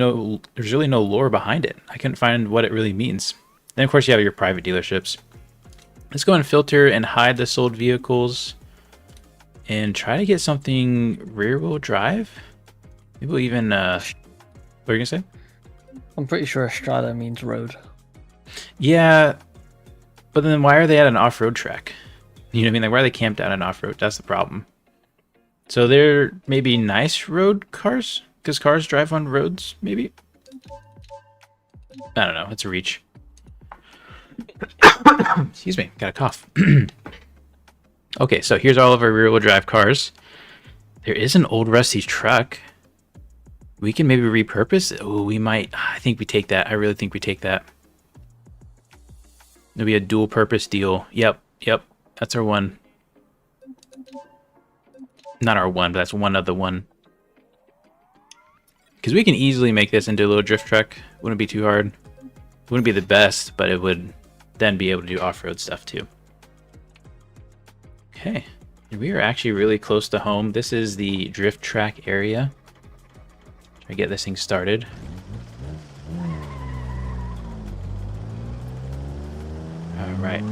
no lore behind it. I couldn't find what it really means. Then of course you have your private dealerships. Let's go and filter and hide the sold vehicles and try to get something rear-wheel drive. Maybe we'll even what are you gonna say? I'm pretty sure Estrada means road. Yeah, but then why are they at an off-road track? You know what I mean? Like, why are they camped out on off-road? That's the problem. So they're maybe nice road cars? Because cars drive on roads, maybe? I don't know. It's a reach. Excuse me. Got a cough. Okay, so here's all of our rear-wheel drive cars. There is an old rusty truck. We can maybe repurpose it. Oh, we might. I think we take that. I really think we take that. It'll be a dual purpose deal. Yep. That's our one. Not our one, but that's one of the one. Because we can easily make this into a little drift truck. Wouldn't be too hard. Wouldn't be the best, but it would then be able to do off-road stuff too. Okay. We are actually really close to home. This is the drift track area. Try to get this thing started. Alright.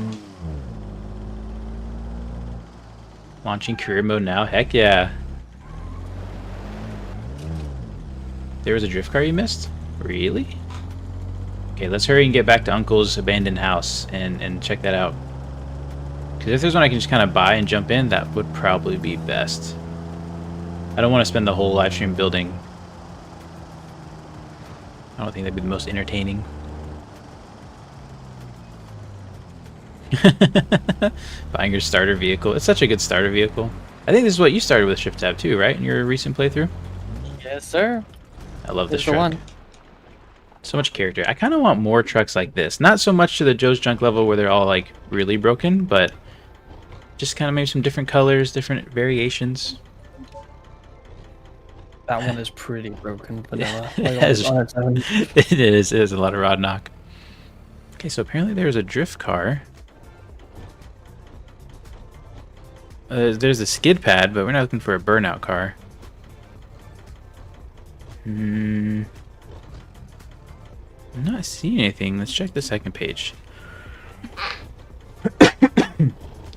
Launching career mode now. Heck yeah. There was a drift car you missed? Really? Okay, let's hurry and get back to Uncle's abandoned house and check that out. Because if there's one I can just kind of buy and jump in, that would probably be best. I don't want to spend the whole live stream building. I don't think that'd be the most entertaining. Buying your starter vehicle. It's such a good starter vehicle. I think this is what you started with Shift Tab too, right? In your recent playthrough? Yes, sir. I love this It's the truck. one. So much character. I kind of want more trucks like this. Not so much to the Joe's Junk level where they're all like really broken, but just kind of maybe some different colors, different variations. That one is pretty broken, vanilla. It Like is. on its own. It is a lot of rod knock. Okay, so apparently there's a drift car. There's a skid pad, but we're not looking for a burnout car. I'm not seeing anything. Let's check the second page.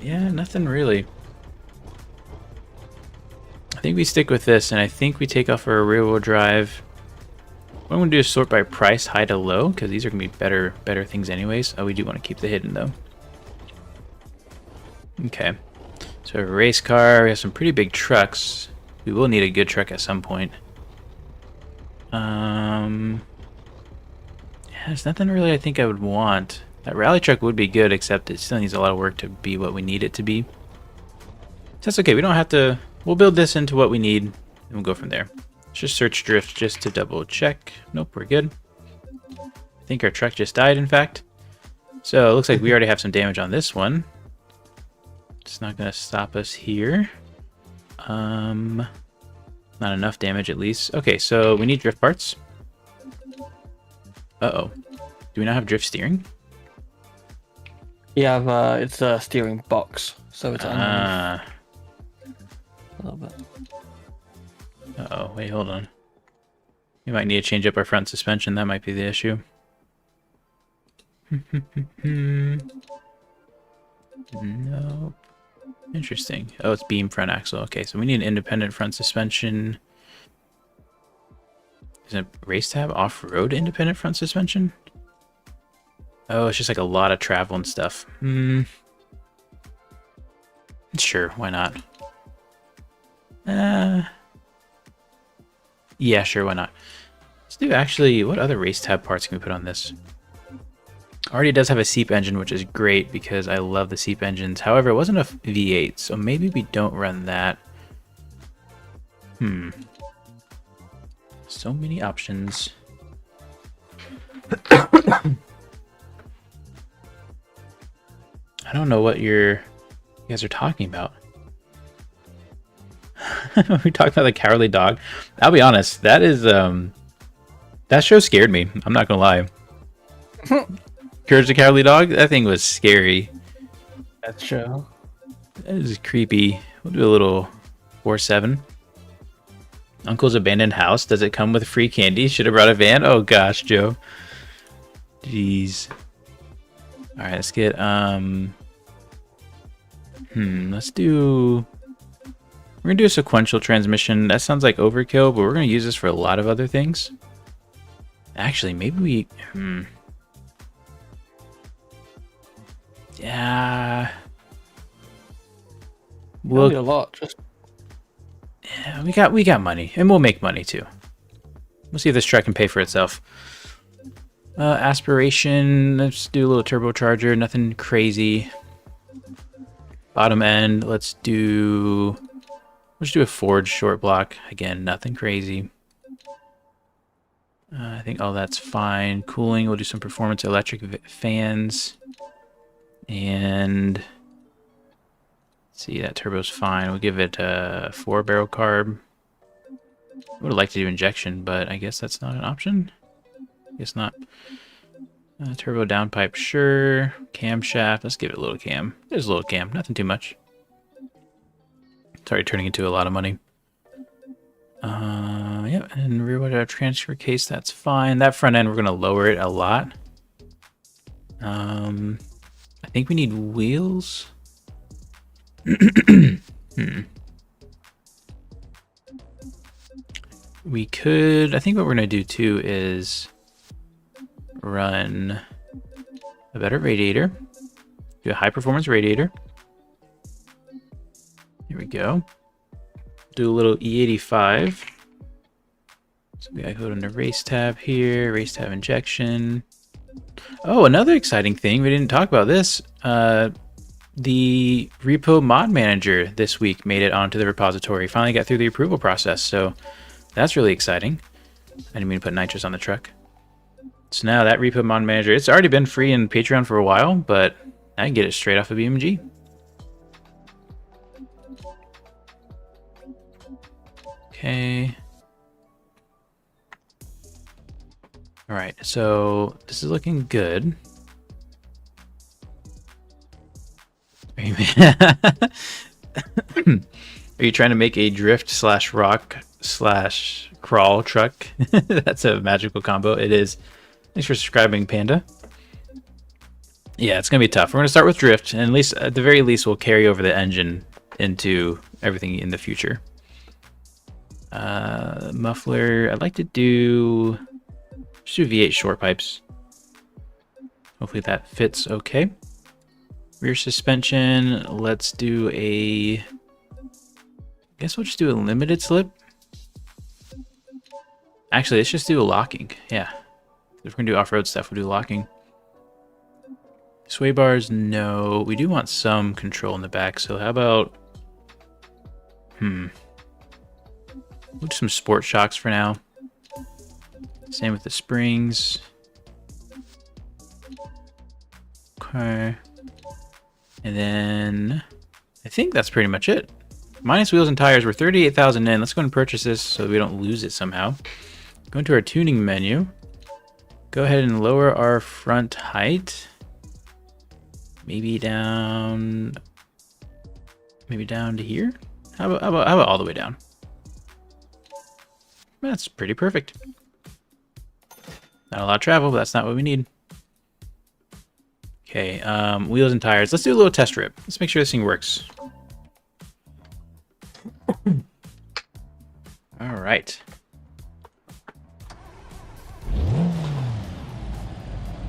Yeah, nothing really. I think we stick with this, and I think we take off our rear-wheel drive. What I'm going to do is sort by price, high to low, because these are going to be better things anyways. Oh, we do want to keep the hidden, though. Okay. So a race car. We have some pretty big trucks. We will need a good truck at some point. Yeah, there's nothing really I think I would want. That rally truck would be good, except it still needs a lot of work to be what we need it to be. That's okay. We don't have to. We'll build this into what we need, and we'll go from there. Let's just search drift just to double check. Nope, we're good. I think our truck just died, in fact. So it looks like we already have some damage on this one. It's not going to stop us here. Not enough damage, at least. Okay, so we need drift parts. Uh-oh. Do we not have drift steering? You have it's a steering box, so it's underneath a little bit. Uh-oh, wait, hold on. We might need to change up our front suspension. That might be the issue. Nope. Interesting. Oh, it's beam front axle. Okay, so we need an independent front suspension. Is it race tab off-road independent front suspension? Oh, it's just like a lot of travel and stuff. Sure, why not? Yeah, sure, why not? Let's do actually, what other race tab parts can we put on this? Already does have a SEEP engine, which is great because I love the SEEP engines. However, it wasn't a V8, so maybe we don't run that. So many options. I don't know what you guys are talking about. We talked about the Cowardly Dog. I'll be honest, that is that show scared me. I'm not gonna lie. Courage the Cowardly Dog. That thing was scary. That show. That is creepy. We'll do a little 4-7. Uncle's abandoned house. Does it come with free candy? Should have brought a van. Oh gosh, Joe. Jeez. All right, let's get let's do. We're gonna do a sequential transmission. That sounds like overkill, but we're gonna use this for a lot of other things. Actually, maybe we. Yeah. We'll be a lot. Just yeah, we got money, and we'll make money too. We'll see if this truck can pay for itself. Aspiration. Let's do a little turbocharger. Nothing crazy. Bottom end. Let's do a forged short block. Again, nothing crazy. I think all that's fine. Cooling. We'll do some performance electric fans. And let's see, that turbo's fine. We'll give it a 4-barrel carb. I would have liked to do injection, but I guess that's not an option. Guess not. Turbo downpipe, sure. Camshaft, let's give it a little cam. There's a little cam, nothing too much. It's already turning into a lot of money. Yeah, and rear wheel drive transfer case, that's fine. That front end, we're gonna lower it a lot. I think we need wheels. We could, I think what we're gonna do too is run a better radiator. Do a high performance radiator. Here we go. Do a little E85. So we gotta go to the race tab here, race tab injection. Oh, another exciting thing, we didn't talk about this. The repo mod manager this week made it onto the repository. Finally got through the approval process, so that's really exciting. I didn't mean to put nitrous on the truck. So now that repo mod manager, it's already been free in Patreon for a while, but I can get it straight off of BeamNG. Okay. All right, so this is looking good. Are you trying to make a drift slash rock slash crawl truck? That's a magical combo. It is. Thanks for subscribing, Panda. Yeah, it's gonna be tough. We're gonna start with drift, and at the very least, we'll carry over the engine into everything in the future. Muffler. I'd like to do. Just do V8 short pipes. Hopefully that fits okay. Rear suspension. Let's do a. I guess we'll just do a limited slip. Actually, let's just do a locking. Yeah. If we're gonna do off-road stuff, we'll do locking. Sway bars, no. We do want some control in the back, so how about... We'll do some sport shocks for now. Same with the springs. Okay. And then... I think that's pretty much it. Minus wheels and tires, we're 38,000 in. Let's go and purchase this so we don't lose it somehow. Go into our tuning menu. Go ahead and lower our front height. Maybe down to here. How about all the way down? That's pretty perfect. Not a lot of travel, but that's not what we need. Okay, wheels and tires. Let's do a little test rip. Let's make sure this thing works. All right.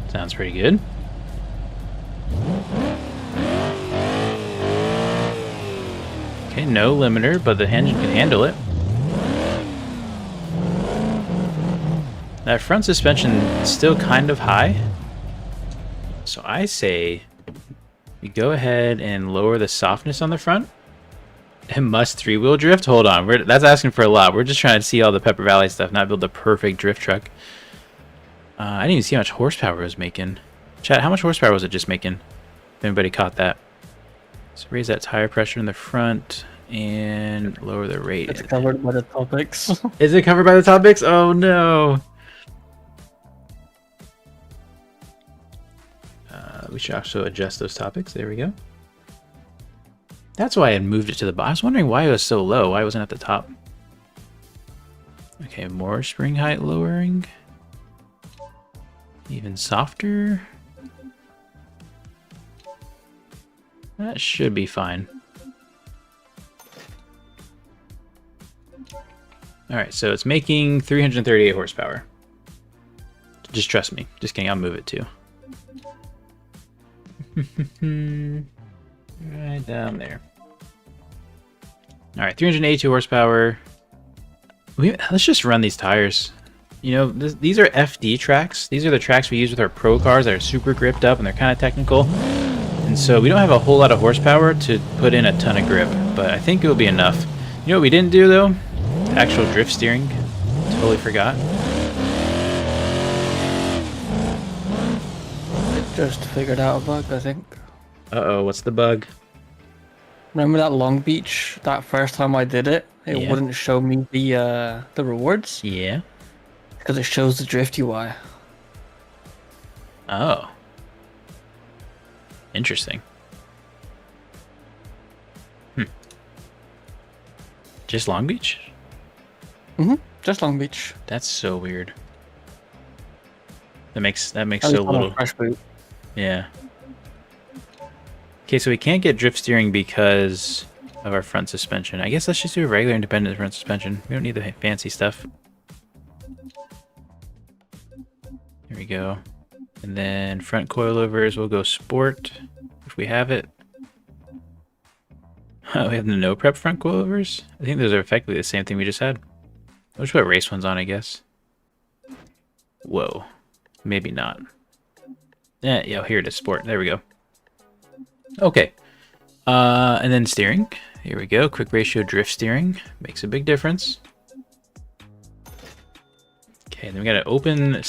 Sounds pretty good. Okay, no limiter, but the engine can handle it. That front suspension is still kind of high. So I say we go ahead and lower the softness on the front. It must three-wheel drift? Hold on, that's asking for a lot. We're just trying to see all the Pepper Valley stuff, not build the perfect drift truck. I didn't even see how much horsepower it was making. Chat, how much horsepower was it just making? If anybody caught that. So raise that tire pressure in the front and lower the rate. It's covered by the topics. Is it covered by the topics? Oh no. We should also adjust those topics. There we go. That's why I had moved it to the bottom. I was wondering why it was so low. Why it wasn't at the top. Okay, more spring height lowering. Even softer. That should be fine. Alright, so it's making 338 horsepower. Just trust me. Just kidding, I'll move it too. Right down there. Alright, 382 horsepower. Let's just run these tires. You know, these are FD tracks. These are the tracks we use with our pro cars that are super gripped up and they're kind of technical. And so we don't have a whole lot of horsepower to put in a ton of grip, but I think it'll be enough. You know what we didn't do though? Actual drift steering. Totally forgot. Just figured out a bug, I think. Uh-oh, what's the bug? Remember that Long Beach? That first time I did it, it Yeah. wouldn't show me the rewards Yeah. because it shows the drift UI. Oh. Interesting. Just Long Beach? Just Long Beach. That's so weird. That makes At so least on a little. fresh boot. Yeah. Okay, so we can't get drift steering because of our front suspension. I guess let's just do a regular independent front suspension. We don't need the fancy stuff. There we go. And then front coilovers, we'll go sport if we have it. Oh, we have the no prep front coilovers? I think those are effectively the same thing we just had. We'll just put race ones on, I guess. Whoa. Maybe not. Yeah, here it is, sport. There we go. Okay. And then steering. Here we go. Quick ratio drift steering. Makes a big difference. Okay, then we got an open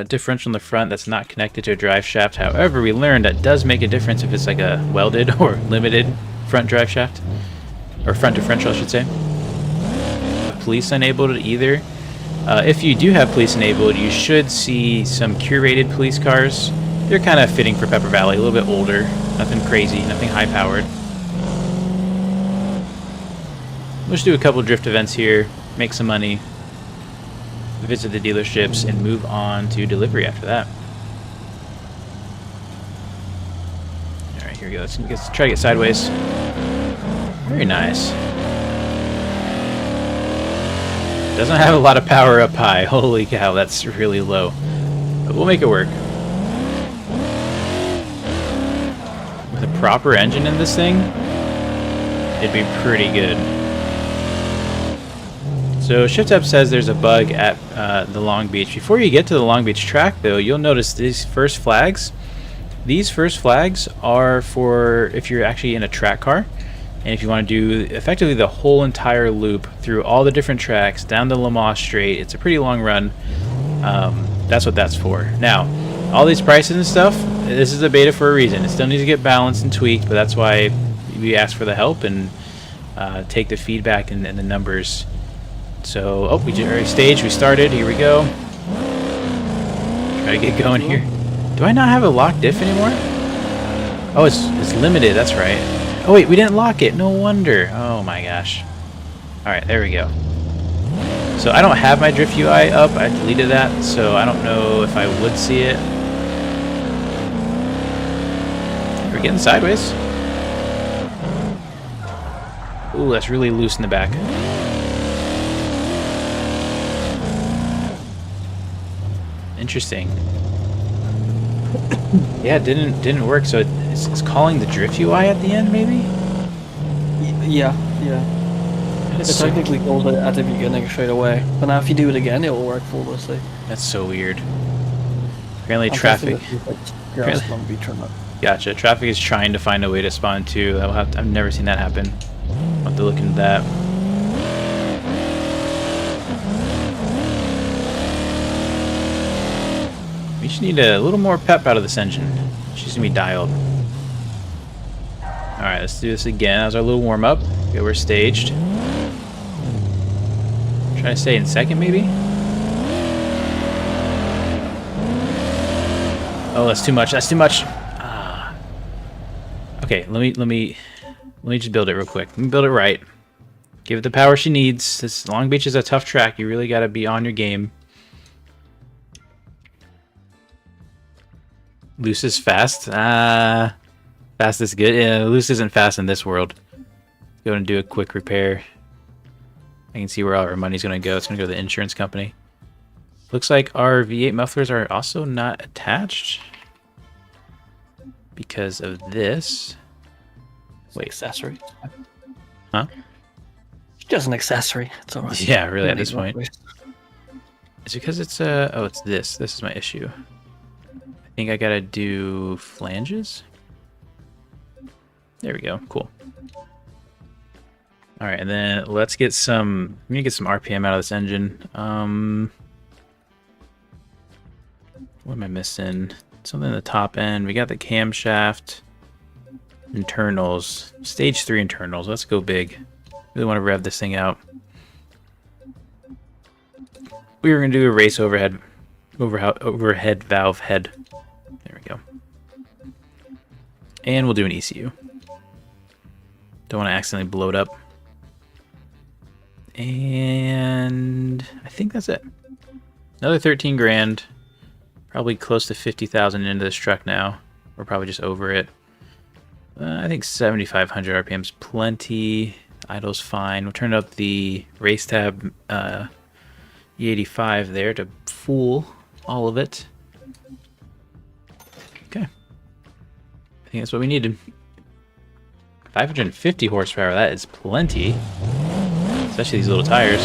differential in the front that's not connected to a drive shaft. However, we learned that does make a difference if it's like a welded or limited front drive shaft. Or front differential, I should say. Police enabled either. If you do have police enabled, you should see some curated police cars. They're kind of fitting for Pepper Valley, a little bit older, nothing crazy, nothing high-powered. Let's do a couple drift events here, make some money, visit the dealerships, and move on to delivery after that. Alright, here we go. Let's try to get sideways. Very nice. Doesn't have a lot of power up high. Holy cow, that's really low. But we'll make it work. With a proper engine in this thing, it'd be pretty good. So ShiftUp says there's a bug at the Long Beach. Before you get to the Long Beach track, though, you'll notice these first flags. These first flags are for if you're actually in a track car. And if you want to do effectively the whole entire loop through all the different tracks down the Lamar Straight, it's a pretty long run. That's what that's for. Now, all these prices and stuff, this is a beta for a reason. It still needs to get balanced and tweaked, but that's why we ask for the help and take the feedback and the numbers. So, oh, we already staged, we started, here we go. Try to get going here. Do I not have a lock diff anymore? Oh, it's limited, that's right. Oh wait, we didn't lock it. No wonder. Oh my gosh. Alright, there we go. So I don't have my drift UI up. I deleted that, so I don't know if I would see it. We're getting sideways. Ooh, that's really loose in the back. Interesting. Yeah, it didn't work. So it's calling the drift UI at the end, maybe. Yeah. It technically calls it at the beginning straight away, but now if you do it again, it will work flawlessly. That's so weird. Apparently, traffic. Gotcha. Traffic is trying to find a way to spawn too. I've never seen that happen. I'll have to look into that. We just need a little more pep out of this engine. She's gonna be dialed. Alright, let's do this again. That was our little warm-up. Okay, we're staged. Try to stay in second, maybe? Oh, that's too much. That's too much. Ah. Okay, let me just build it real quick. Let me build it right. Give it the power she needs. This Long Beach is a tough track. You really gotta be on your game. Loose is fast. Fast is good. Yeah, loose isn't fast in this world. Go and do a quick repair. I can see where all our money's gonna go. It's gonna go to the insurance company. Looks like our V8 mufflers are also not attached because of this. Wait, accessory. Huh? It's just an accessory. It's alright. Yeah, really at this point. It's because it's oh, it's this. This is my issue. I think I gotta do flanges. There we go. Cool. All right, and then let's get some. Let me get some RPM out of this engine. What am I missing? Something in the top end. We got the camshaft. Internals. Stage 3 internals. Let's go big. Really want to rev this thing out. We were gonna do a race overhead valve head. There we go. And we'll do an ECU. Don't want to accidentally blow it up. And I think that's it. Another 13 grand. Probably close to 50,000 into this truck now. We're probably just over it. I think 7,500 RPM's plenty. Idle's fine. We'll turn up the race tab E85 there to fool all of it. Okay. I think that's what we needed. 550 horsepower, that is plenty. Especially these little tires.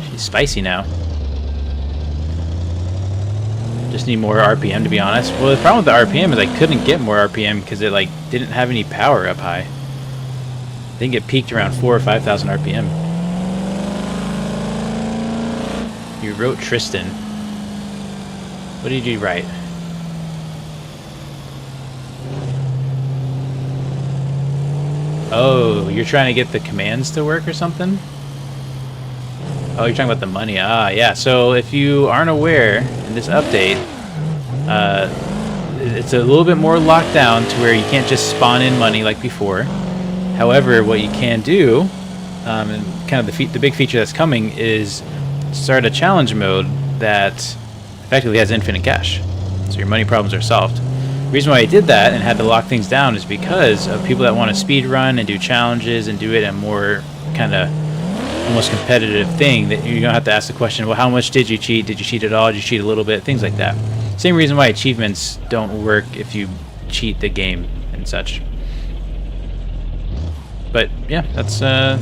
She's spicy now. Just need more RPM, to be honest. Well, the problem with the RPM is I couldn't get more RPM because it like didn't have any power up high. I think it peaked around 4,000 or 5,000 RPM. You wrote Tristan. What did you write? Oh, you're trying to get the commands to work or something? Oh, you're talking about the money. Ah, yeah. So if you aren't aware, in this update, it's a little bit more locked down to where you can't just spawn in money like before. However, what you can do, and kind of the big feature that's coming, is start a challenge mode that effectively has infinite cash. So your money problems are solved. The reason why I did that and had to lock things down is because of people that want to speed run and do challenges and do it in a more kind of almost competitive thing, that you don't have to ask the question, well, how much did you cheat? Did you cheat at all? Did you cheat a little bit? Things like that. Same reason why achievements don't work if you cheat the game and such. But yeah, that's a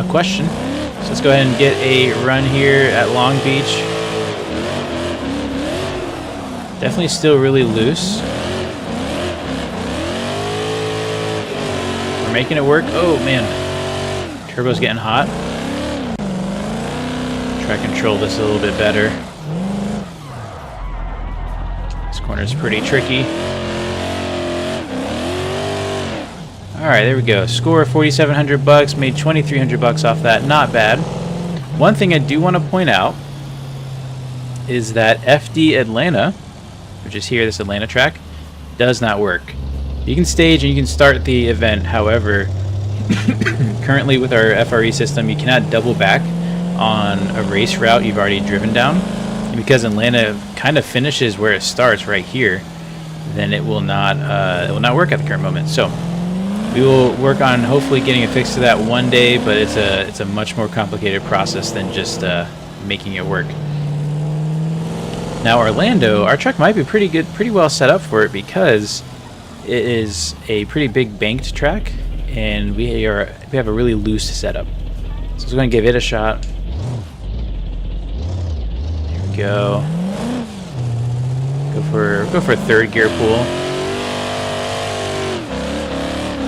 question. So let's go ahead and get a run here at Long Beach. Definitely still really loose. We're making it work. Oh man, turbo's getting hot. Try to control this a little bit better. This corner's pretty tricky. Alright, there we go. Score $4,700, made $2,300 off that. Not bad. One thing I do want to point out is that FD Atlanta, which is here, this Atlanta track, does not work. You can stage and you can start the event, however, Currently with our FRE system, you cannot double back on a race route you've already driven down. And because Atlanta kind of finishes where it starts right here, then it will not work at the current moment. So we will work on hopefully getting a fix to that one day, but it's a much more complicated process than just making it work. Now Orlando, our truck might be pretty well set up for it because it is a pretty big banked track, and we have a really loose setup. So we're going to give it a shot. Here we go. Go for a third gear pull.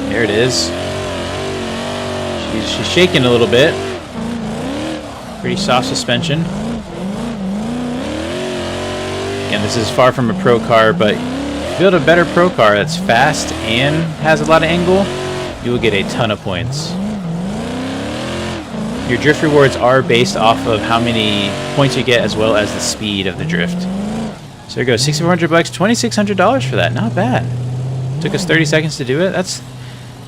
There it is. She's shaking a little bit. Pretty soft suspension. Again, this is far from a pro car, but if you build a better pro car that's fast and has a lot of angle, you will get a ton of points. Your drift rewards are based off of how many points you get as well as the speed of the drift. So there goes, $6,400, $2,600 for that. Not bad. Took us 30 seconds to do it.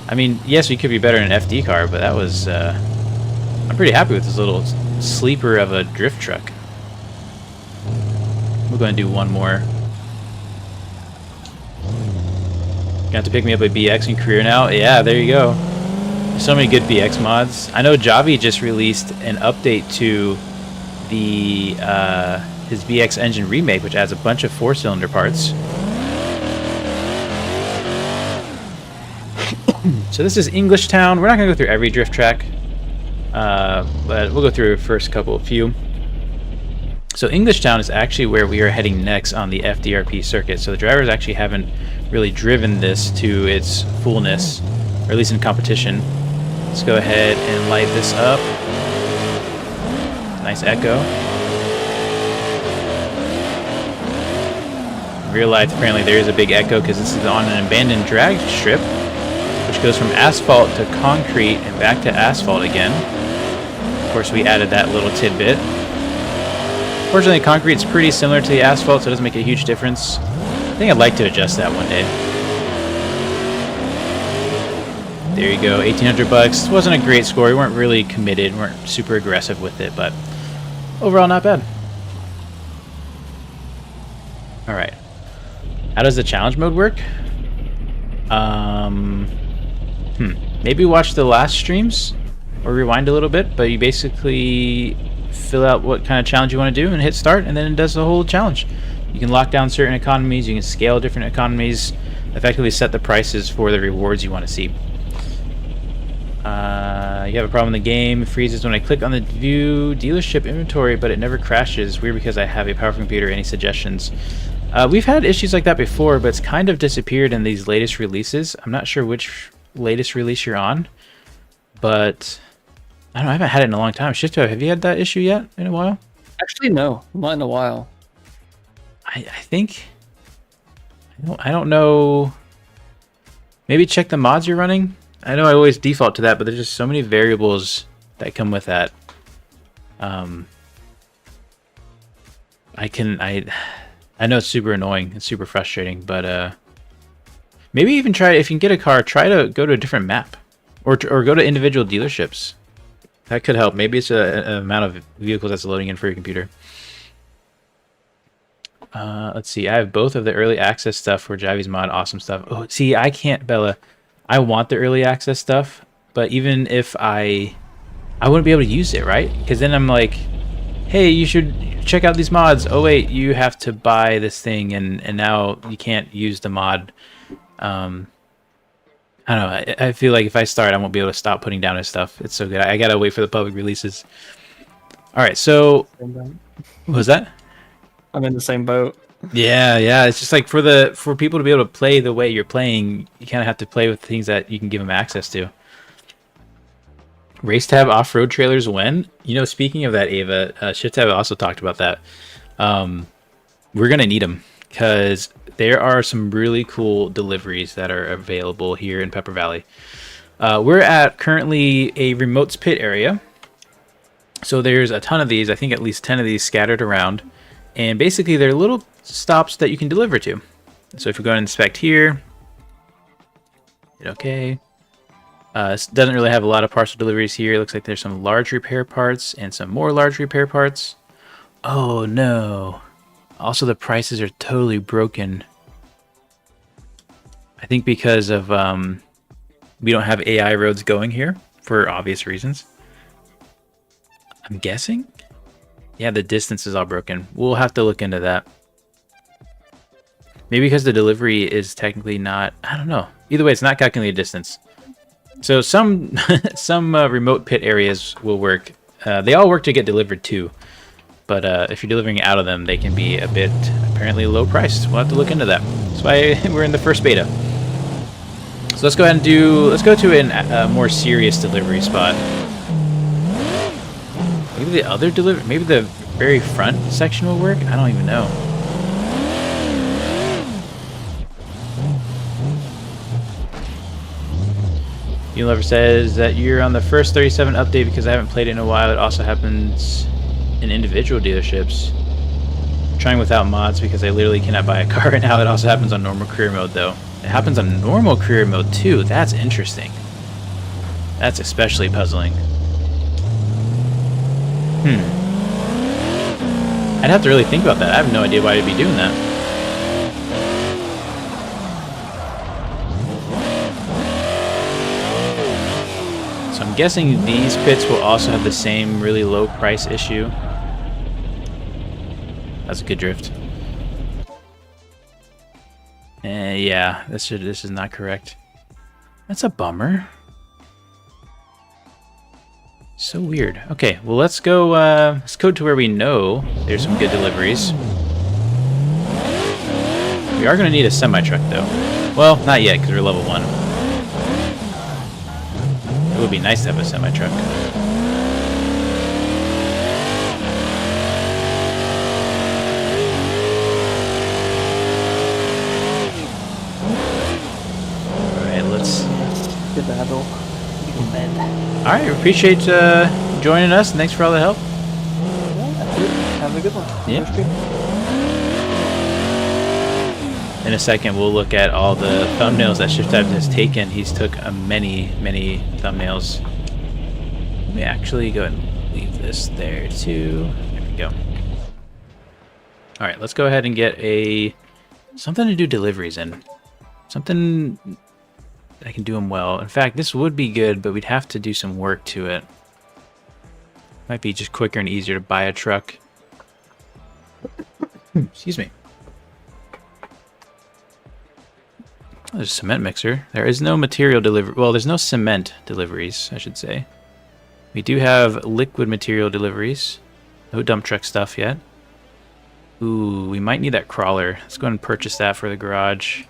I mean, yes, we could be better in an FD car, but that was, I'm pretty happy with this little sleeper of a drift truck. We're going to do one more. Gonna have to pick me up a BX in career now. Yeah, there you go. There's so many good BX mods. I know Javi just released an update to the his BX engine remake, which adds a bunch of 4-cylinder parts. So this is English Town. We're not gonna go through every drift track, but we'll go through the first few. So English Town is actually where we are heading next on the FDRP circuit. So the drivers actually haven't really driven this to its fullness, or at least in competition. Let's go ahead and light this up. Nice echo. In real life, apparently there is a big echo because this is on an abandoned drag strip, which goes from asphalt to concrete and back to asphalt again. Of course, we added that little tidbit. Fortunately, concrete's pretty similar to the asphalt, so it doesn't make a huge difference. I think I'd like to adjust that one day. There you go, $1,800. Wasn't a great score. We weren't really committed, weren't super aggressive with it, but overall not bad. All right. How does the challenge mode work? Maybe watch the last streams or rewind a little bit, but you basically fill out what kind of challenge you want to do and hit start, and then it does the whole challenge. You can lock down certain economies, you can scale different economies, effectively set the prices for the rewards you want to see. You have a problem in the game, it freezes when I click on the view dealership inventory, but it never crashes. Weird because I have a powerful computer. Any suggestions? We've had issues like that before, but it's kind of disappeared in these latest releases. I'm not sure which latest release you're on, but I don't know, I haven't had it in a long time. Shifto, have you had that issue yet in a while? Actually, no, not in a while. I think I don't know. Maybe check the mods you're running. I know I always default to that, but there's just so many variables that come with that. I know it's super annoying, it's super frustrating, but maybe even try, if you can get a car, try to go to a different map, or go to individual dealerships. That could help. Maybe it's an amount of vehicles that's loading in for your computer. Let's see. I have both of the early access stuff for Javi's mod. Awesome stuff. Oh, see, I can't, Bella. I want the early access stuff, but even if I wouldn't be able to use it, right? Because then I'm like, hey, you should check out these mods. Oh wait, you have to buy this thing, and now you can't use the mod. I don't know. I feel like if I start, I won't be able to stop putting down his stuff. It's so good. I gotta wait for the public releases. All right, so what was that? I'm in the same boat. Yeah. It's just like for people to be able to play the way you're playing, you kind of have to play with things that you can give them access to. Race tab off-road trailers when? You know, speaking of that, Ava, Shift tab also talked about that. We're gonna need them because there are some really cool deliveries that are available here in Pepper Valley. We're at currently a remotes pit area. So there's a ton of these, I think at least 10 of these scattered around. And basically they're little stops that you can deliver to. So if we go and inspect here, hit OK. This doesn't really have a lot of parcel deliveries here. It looks like there's some large repair parts and some more large repair parts. Oh no. Also, the prices are totally broken. I think because of we don't have AI roads going here for obvious reasons. I'm guessing? Yeah, the distance is all broken. We'll have to look into that. Maybe because the delivery is technically not... I don't know. Either way, it's not calculating distance. So some remote pit areas will work. They all work to get delivered too. But if you're delivering out of them, they can be a bit apparently low priced. We'll have to look into that. That's why we're in the first beta. So let's go ahead and let's go to a more serious delivery spot. Maybe the other delivery, maybe the very front section will work? I don't even know. Lover says that you're on the first 37 update because I haven't played it in a while. It also happens in individual dealerships. I'm trying without mods because I literally cannot buy a car right now. It also happens on normal career mode though. It happens on normal career mode too. That's interesting. That's especially puzzling. I'd have to really think about that. I have no idea why I'd be doing that. So I'm guessing these pits will also have the same really low price issue. That's a good drift. Yeah, this is not correct. That's a bummer. So weird. Okay, well let's go to where we know there's some good deliveries. We are gonna need a semi-truck though. Well, not yet, because we're level 1. It would be nice to have a semi-truck. Alright, let's... Good battle. Alright, appreciate joining us, and thanks for all the help. Yeah, have a good one. Yeah. In a second, we'll look at all the thumbnails that ShiftTab has taken. He's took many thumbnails. Let me actually go ahead and leave this there too. There we go. Alright, let's go ahead and get something to do deliveries in. Something that I can do them well. In fact, this would be good, but we'd have to do some work to it. Might be just quicker and easier to buy a truck. Excuse me. Oh, there's a cement mixer. There is no material delivery. Well, there's no cement deliveries, I should say. We do have liquid material deliveries. No dump truck stuff yet. Ooh, we might need that crawler. Let's go ahead and purchase that for the garage.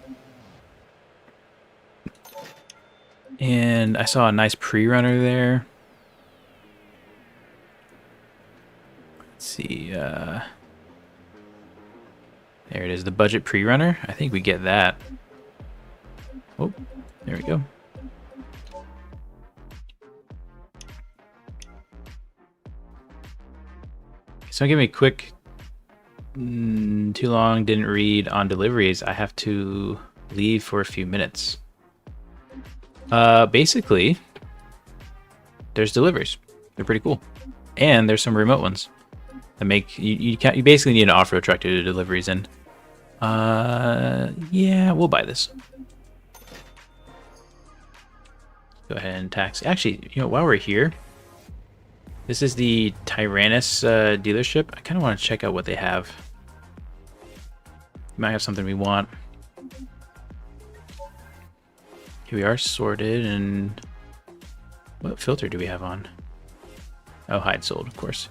And I saw a nice pre-runner there. Let's see. There it is, the budget pre-runner. I think we get that. Oh, there we go. So give me a quick, too long, didn't read on deliveries. I have to leave for a few minutes. Basically, there's deliveries. They're pretty cool. And there's some remote ones that make, you basically need an off-road truck to do deliveries in. Yeah, we'll buy this. Go ahead and taxi. Actually, you know, while we're here, this is the Tyrannus dealership. I kind of want to check out what they have. Might have something we want. Here we are, sorted, and what filter do we have on? Oh, hide sold, of course.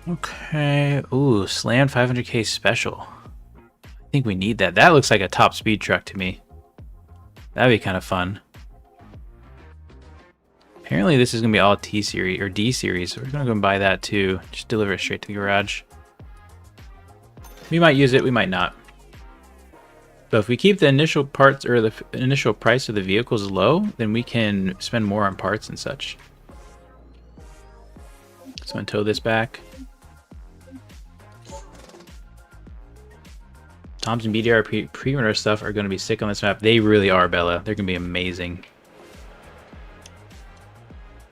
Okay. Ooh, Slam 500k special. I think we need that. That looks like a top speed truck to me. That'd be kind of fun. Apparently this is going to be all T series or D series, so we're going to go and buy that too. Just deliver it straight to the garage. We might use it, we might not. So if we keep the initial parts or the initial price of the vehicles low, then we can spend more on parts and such. So I'm going to tow this back. Toms and BDR pre-runner stuff are going to be sick on this map. They really are, Bella. They're going to be amazing.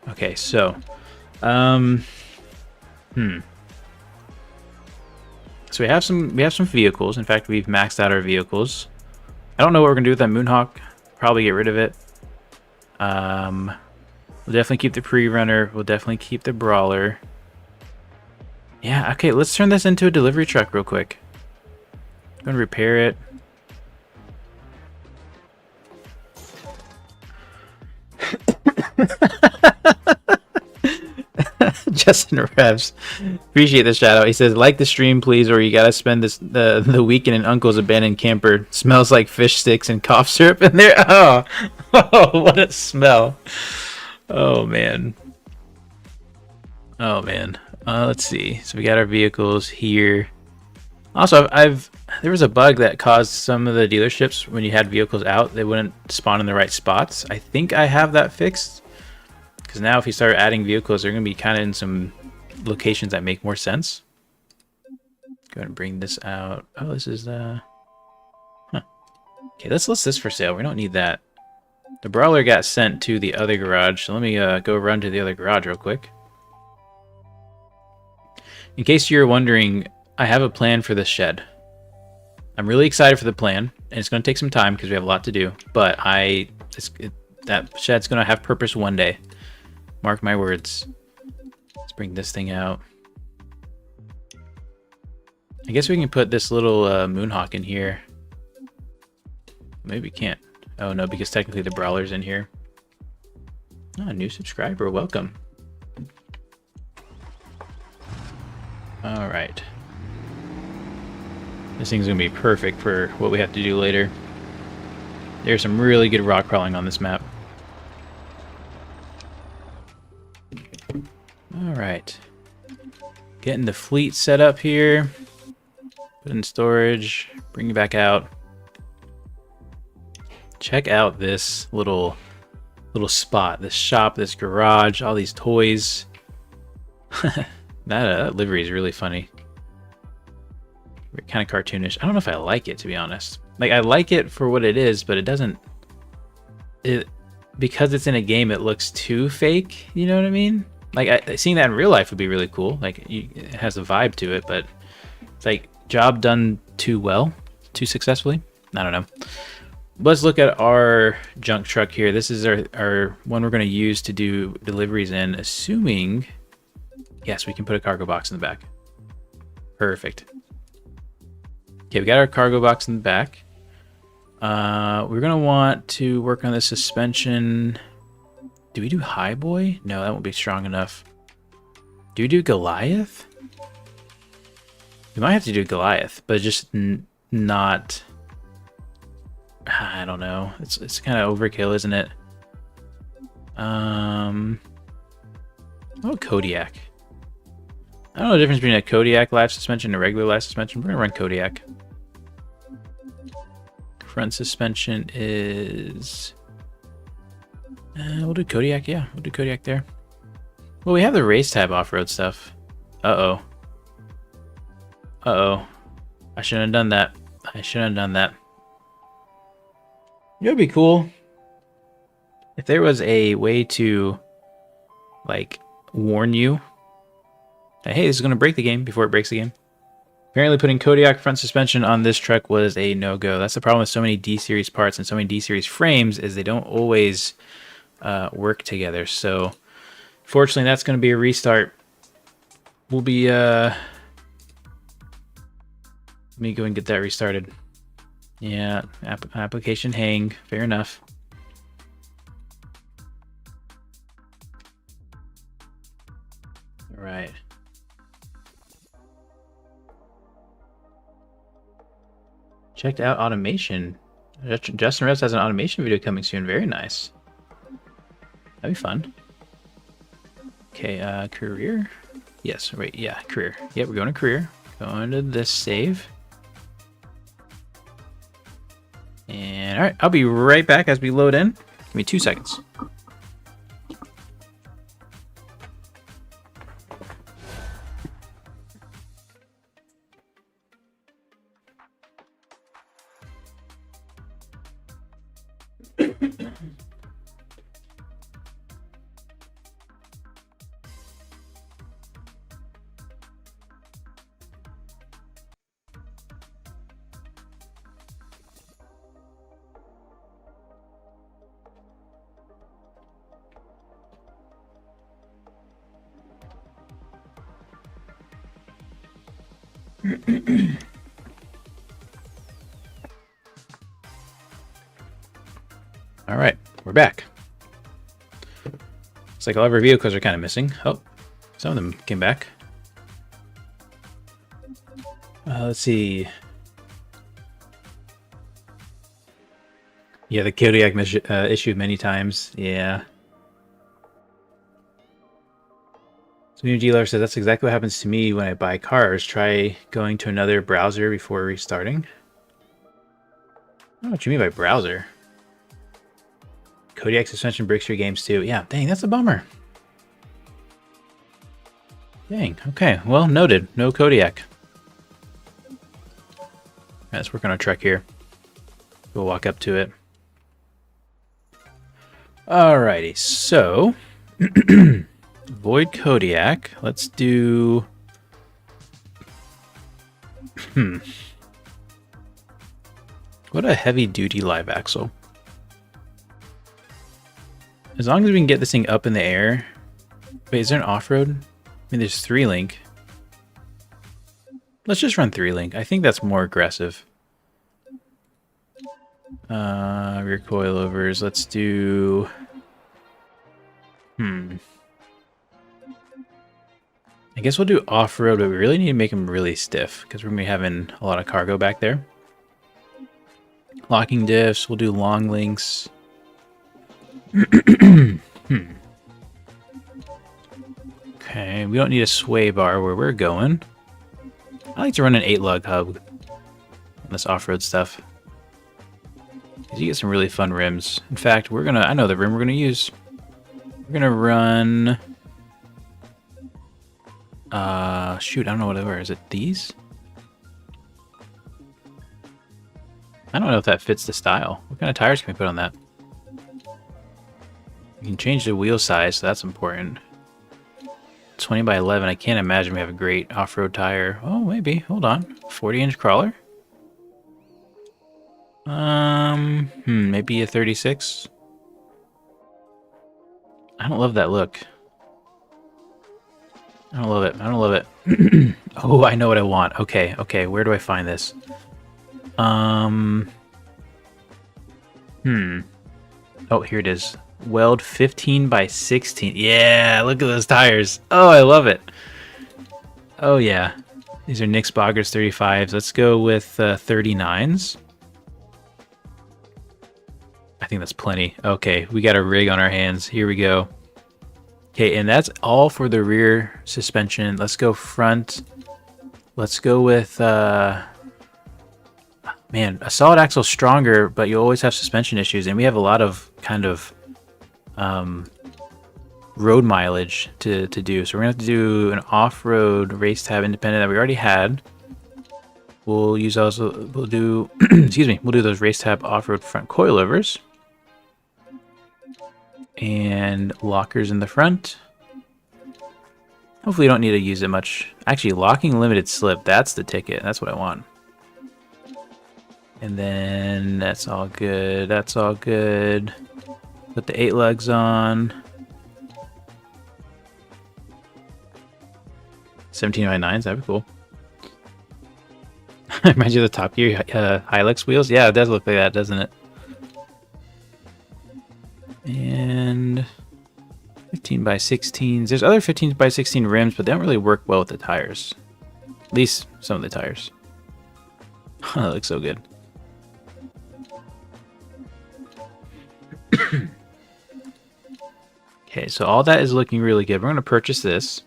Okay, so, so we have some vehicles. In fact, we've maxed out our vehicles. I don't know what we're gonna do with that Moonhawk. Probably get rid of it. We'll definitely keep the pre-runner. We'll definitely keep the brawler. Yeah, okay, let's turn this into a delivery truck real quick. I'm gonna repair it. Justin Revs, appreciate the shout out. He says, like the stream, please, or you gotta spend the weekend in Uncle's abandoned camper. Smells like fish sticks and cough syrup in there. Oh, oh, what a smell. Oh man. Oh man. Let's see. So we got our vehicles here. Also, there was a bug that caused some of the dealerships when you had vehicles out, they wouldn't spawn in the right spots. I think I have that fixed. Because now if you start adding vehicles, they're going to be kind of in some locations that make more sense. Go ahead and bring this out. Oh, this is Huh. Okay, let's list this for sale. We don't need that. The brawler got sent to the other garage, so let me go run to the other garage real quick. In case you're wondering, I have a plan for this shed. I'm really excited for the plan, and it's going to take some time because we have a lot to do, but that shed's going to have purpose one day. Mark my words. Let's bring this thing out. I guess we can put this little Moonhawk in here. Maybe we can't. Oh no, because technically the brawler's in here. Oh, a new subscriber, welcome. Alright. This thing's gonna be perfect for what we have to do later. There's some really good rock crawling on this map. Alright. Getting the fleet set up here. Put in storage. Bring it back out. Check out this little spot. This shop, this garage, all these toys. That livery is really funny. Kind of cartoonish. I don't know if I like it, to be honest. Like, I like it for what it is, but it doesn't... because it's in a game, it looks too fake. You know what I mean? Like, seeing that in real life would be really cool. Like, it has a vibe to it, but it's like, job done too well, too successfully. I don't know. Let's look at our junk truck here. This is our one we're going to use to do deliveries in, assuming... Yes, we can put a cargo box in the back. Perfect. Okay, we got our cargo box in the back. We're going to want to work on the suspension... Do we do High Boy? No, that won't be strong enough. Do we do Goliath? We might have to do Goliath, but just not... I don't know. It's kind of overkill, isn't it? Oh, Kodiak. I don't know the difference between a Kodiak live suspension and a regular live suspension. We're going to run Kodiak. Front suspension is... we'll do Kodiak, yeah. We'll do Kodiak there. Well, we have the race tab off-road stuff. Uh-oh. Uh-oh. I shouldn't have done that. I shouldn't have done that. It would be cool if there was a way to, like, warn you that, hey, this is going to break the game before it breaks the game. Apparently putting Kodiak front suspension on this truck was a no-go. That's the problem with so many D-Series parts and so many D-Series frames, is they don't always work together. So, fortunately, that's going to be a restart. We'll be... Let me go and get that restarted. Yeah, application hang. Fair enough. All right. Checked out automation. Justin Rest has an automation video coming soon. Very nice. That'd be fun. Okay, career. Yes, wait, yeah, career. Yep, we're going to career. Going to this save. And all right, I'll be right back as we load in. Give me 2 seconds. All right, we're back. Looks like all of our vehicles are kind of missing. Oh, some of them came back. Let's see. Yeah, the Kodiak issued many times. Yeah. So BeamNG RLS says that's exactly what happens to me when I buy cars. Try going to another browser before restarting. I don't know what you mean by browser. Kodiak suspension breaks your games too. Yeah, dang, that's a bummer. Dang, okay, well, noted. No Kodiak. Let's work on our truck here. We'll walk up to it. Alrighty, so avoid Kodiak. Let's do what a heavy duty live axle. As long as we can get this thing up in the air. Wait, is there an off-road? I mean, there's 3-link. Let's just run 3-link. I think that's more aggressive. Rear coilovers. Let's do... I guess we'll do off-road, but we really need to make them really stiff because we're going to be having a lot of cargo back there. Locking diffs. We'll do long links. Okay, we don't need a sway bar where we're going. I like to run an 8-lug hub on this off-road stuff. Because you get some really fun rims. In fact, I know the rim we're gonna use. We're gonna run shoot, I don't know what they were. Is it these? I don't know if that fits the style. What kind of tires can we put on that? You can change the wheel size, so that's important. 20 by 11. I can't imagine we have a great off-road tire. Oh, maybe. Hold on. 40-inch crawler? Maybe a 36. I don't love that look. I don't love it. I don't love it. Oh, I know what I want. Okay, okay. Where do I find this? Oh, here it is. Weld 15 by 16. Yeah, look at those tires. Oh, I love it. Oh, yeah. These are Nick's Boggers 35s. Let's go with 39s. I think that's plenty. Okay, we got a rig on our hands. Here we go. Okay, and that's all for the rear suspension. Let's go front. Let's go with... man, a solid axle's stronger, but you always have suspension issues, and we have a lot of kind of road mileage to do. So we're gonna have to do an off-road race tab independent that we already had. We'll use those. We'll do excuse me. We'll do those race tab off-road front coilovers and lockers in the front. Hopefully you don't need to use it much. Actually, locking limited slip, that's the ticket. That's what I want. And then that's all good. That's all good. Put the 8 lugs on. 17 by 9s, that'd be cool. Reminds you of the Top Gear Hilux wheels? Yeah, it does look like that, doesn't it? And 15 by 16s. There's other 15 by 16 rims, but they don't really work well with the tires. At least some of the tires. That looks so good. Okay, so all that is looking really good. We're going to purchase this.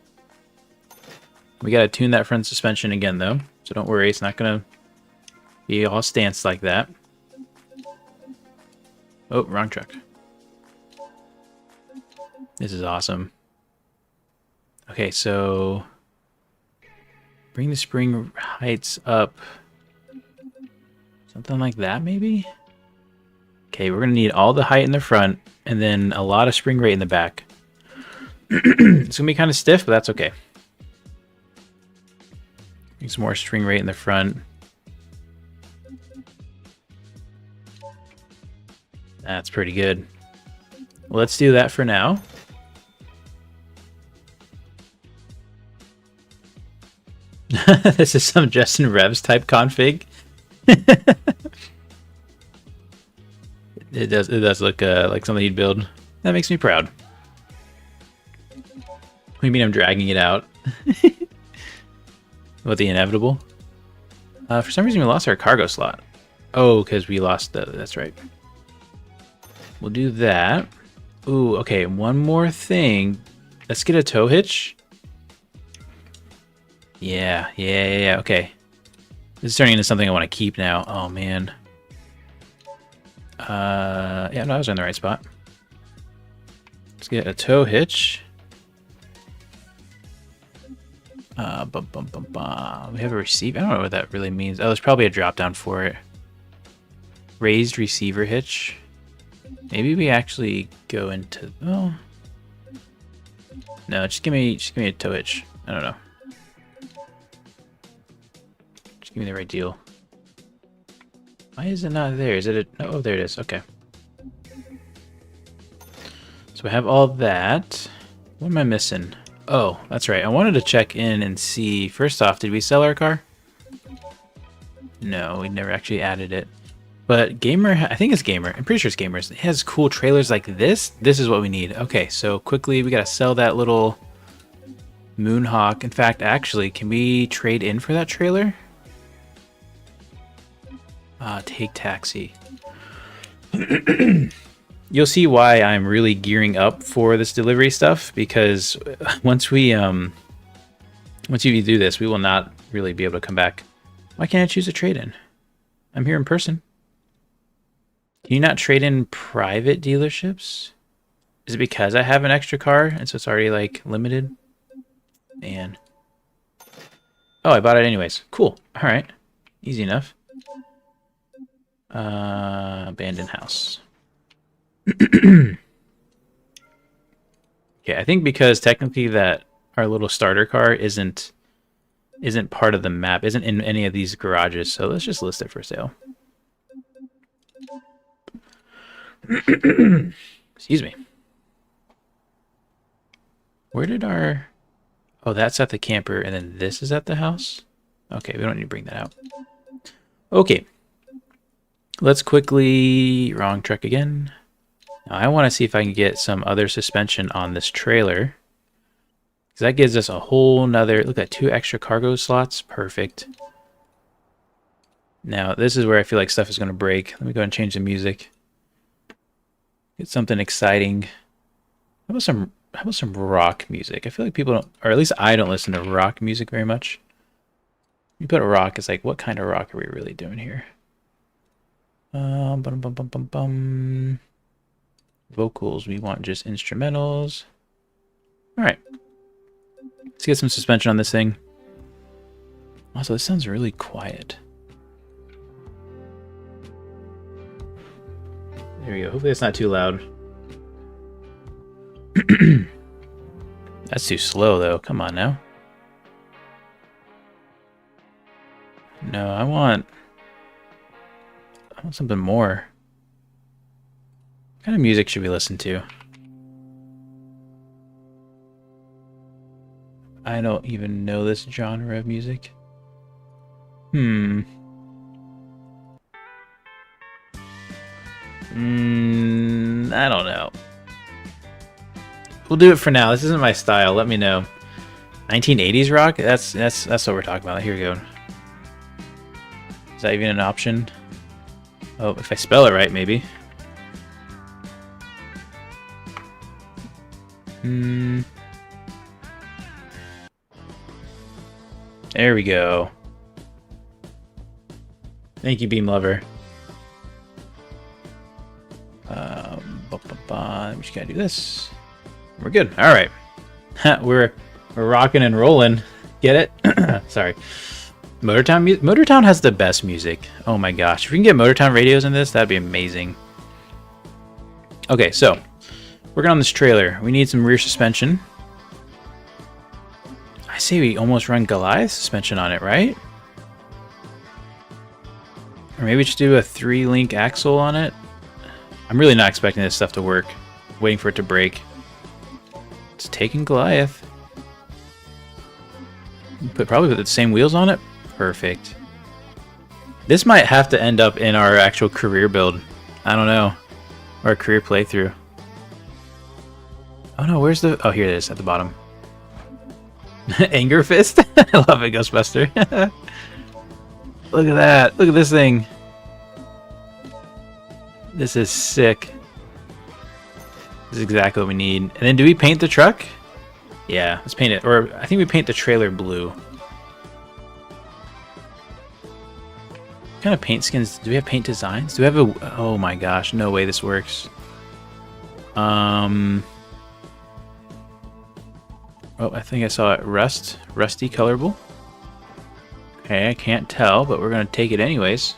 We got to tune that front suspension again, though. So don't worry, it's not going to be all stance like that. Oh, wrong truck. This is awesome. Okay, so bring the spring heights up. Something like that, maybe? Okay, we're going to need all the height in the front and then a lot of spring rate in the back. It's going to be kind of stiff, but that's okay. Need some more spring rate in the front. That's pretty good. Well, let's do that for now. This is some Justin Revs type config. It does look like something you'd build. That makes me proud. What do you mean I'm dragging it out? What, the inevitable? For some reason we lost our cargo slot. Oh, because we lost the... That's right. We'll do that. Ooh, okay, one more thing. Let's get a tow hitch. Yeah, okay. This is turning into something I want to keep now. Oh, man. Yeah, no, I was in the right spot. Let's get a tow hitch. We have a receiver. I don't know what that really means. Oh, there's probably a drop down for it. Raised receiver hitch. Maybe we actually go into... Oh. No, just give me a tow hitch. I don't know. Just give me the right deal. Why is it not there? Is it a... Oh, there it is. Okay. So we have all that. What am I missing? Oh, that's right. I wanted to check in and see... First off, did we sell our car? No, we never actually added it. But Gamer... I think it's Gamer. I'm pretty sure it's Gamers. It has cool trailers like this. This is what we need. Okay, so quickly, we gotta sell that little Moonhawk. In fact, actually, can we trade in for that trailer? Take taxi. You'll see why I'm really gearing up for this delivery stuff, because once you do this, we will not really be able to come back. Why can't I choose a trade-in? I'm here in person. Can you not trade in private dealerships? Is it because I have an extra car and so it's already like limited? Man. Oh, I bought it anyways. Cool. All right. Easy enough. Abandoned house. Okay, I think because technically that our little starter car isn't part of the map, isn't in any of these garages, so let's just list it for sale. Excuse me. Where did our... Oh, that's at the camper, and then this is at the house? Okay, we don't need to bring that out. Okay. Let's quickly... Wrong truck again. Now, I want to see if I can get some other suspension on this trailer. Because that gives us a whole nother... Look at 2 extra cargo slots. Perfect. Now, this is where I feel like stuff is going to break. Let me go ahead and change the music. Get something exciting. How about some rock music? I feel like people don't... Or at least I don't listen to rock music very much. You put a rock, it's like, what kind of rock are we really doing here? Vocals, we want just instrumentals. Alright. Let's get some suspension on this thing. Also, this sounds really quiet. There we go. Hopefully it's not too loud. That's too slow, though. Come on now. No, I want something more. What kind of music should we listen to? I don't even know this genre of music. I don't know. We'll do it for now. This isn't my style. Let me know. 1980s rock? That's what we're talking about. Here we go. Is that even an option? Oh, if I spell it right, maybe. There we go. Thank you, Beam Lover. We just gotta do this. We're good. All right. we're rocking and rolling. Get it? Sorry. Motortown has the best music. Oh my gosh. If we can get Motortown radios in this, that'd be amazing. Okay, so working on this trailer. We need some rear suspension. I say we almost run Goliath suspension on it, right? Or maybe just do a 3-link axle on it. I'm really not expecting this stuff to work. Waiting for it to break. It's taking Goliath. Probably put the same wheels on it. Perfect. This might have to end up in our actual career build. I don't know. Or a career playthrough. Oh no, where's the... Oh, here it is at the bottom. Anger Fist? I love it, Ghostbuster. Look at that. Look at this thing. This is sick. This is exactly what we need. And then do we paint the truck? Yeah, let's paint it. Or I think we paint the trailer blue. What kind of paint skins? Do we have paint designs? Do we have a... Oh my gosh, no way this works. Oh, I think I saw it. Rusty colorable. Okay, I can't tell, but we're going to take it anyways.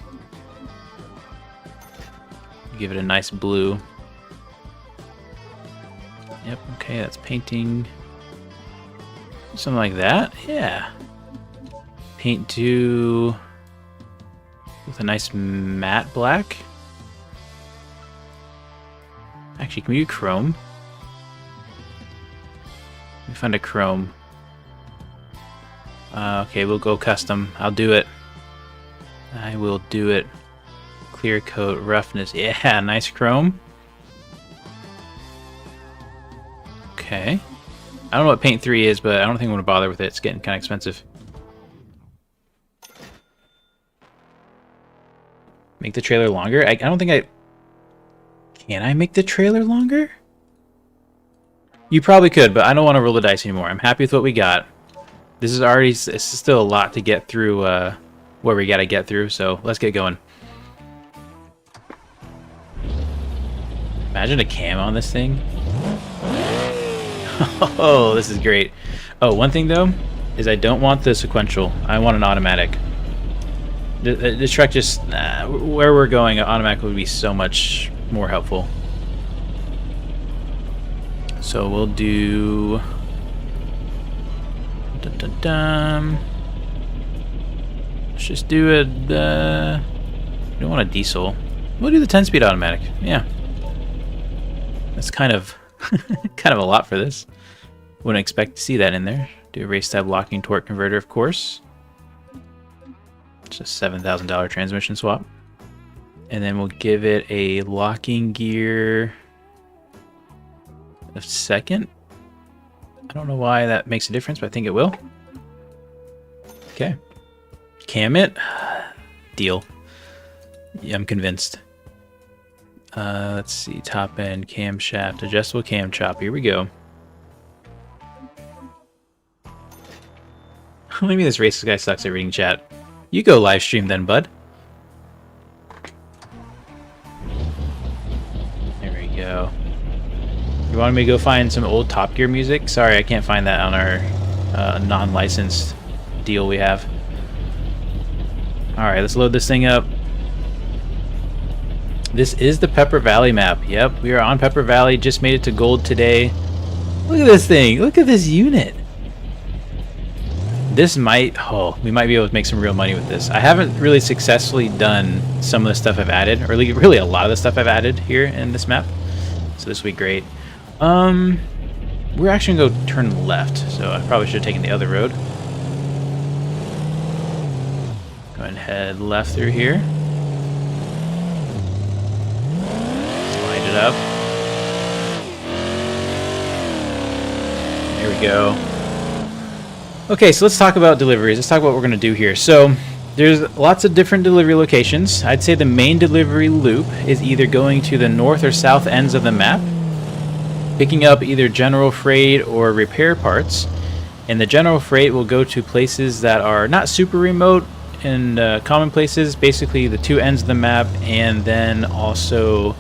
Give it a nice blue. Yep, okay, that's painting. Something like that? Yeah. Paint to... with a nice matte black. Actually, can we do chrome? Let me find a chrome. Okay, we'll go custom. I'll do it. I will do it. Clear coat, roughness. Yeah, nice chrome. Okay. I don't know what Paint 3 is, but I don't think I'm going to bother with it. It's getting kind of expensive. Make the trailer longer? I don't think I... Can I make the trailer longer? You probably could, but I don't want to roll the dice anymore. I'm happy with what we got. This is already... It's still a lot to get through where we got to get through, so let's get going. Imagine a cam on this thing. Oh, this is great. Oh, one thing though is I don't want the sequential. I want an automatic. The truck just where we're going, automatic would be so much more helpful. So we'll do. Let's just do it. We don't want a diesel. We'll do the 10-speed automatic. Yeah, that's kind of kind of a lot for this. Wouldn't expect to see that in there. Do a race tab locking torque converter, of course. It's a $7,000 transmission swap. And then we'll give it a locking gear of second. I don't know why that makes a difference, but I think it will. Okay. Cam it. Deal. Yeah, I'm convinced. Let's see. Top end camshaft. Adjustable cam chop. Here we go. Maybe this racist guy sucks at reading chat. You go live stream then, bud. There we go. You wanted me to go find some old Top Gear music? Sorry, I can't find that on our non-licensed deal we have. Alright, let's load this thing up. This is the Pepper Valley map. Yep, we are on Pepper Valley. Just made it to gold today. Look at this thing. Look at this unit. This might... Oh, we might be able to make some real money with this. I haven't really successfully done some of the stuff I've added, or really a lot of the stuff I've added here in this map. So this will be great. We're actually going to go turn left, so I probably should have taken the other road. Go ahead and head left through here. Slide it up. There we go. Okay, so let's talk about deliveries. Let's talk about what we're going to do here. So there's lots of different delivery locations. I'd say the main delivery loop is either going to the north or south ends of the map, picking up either general freight or repair parts. And the general freight will go to places that are not super remote and common places, basically the two ends of the map, and then also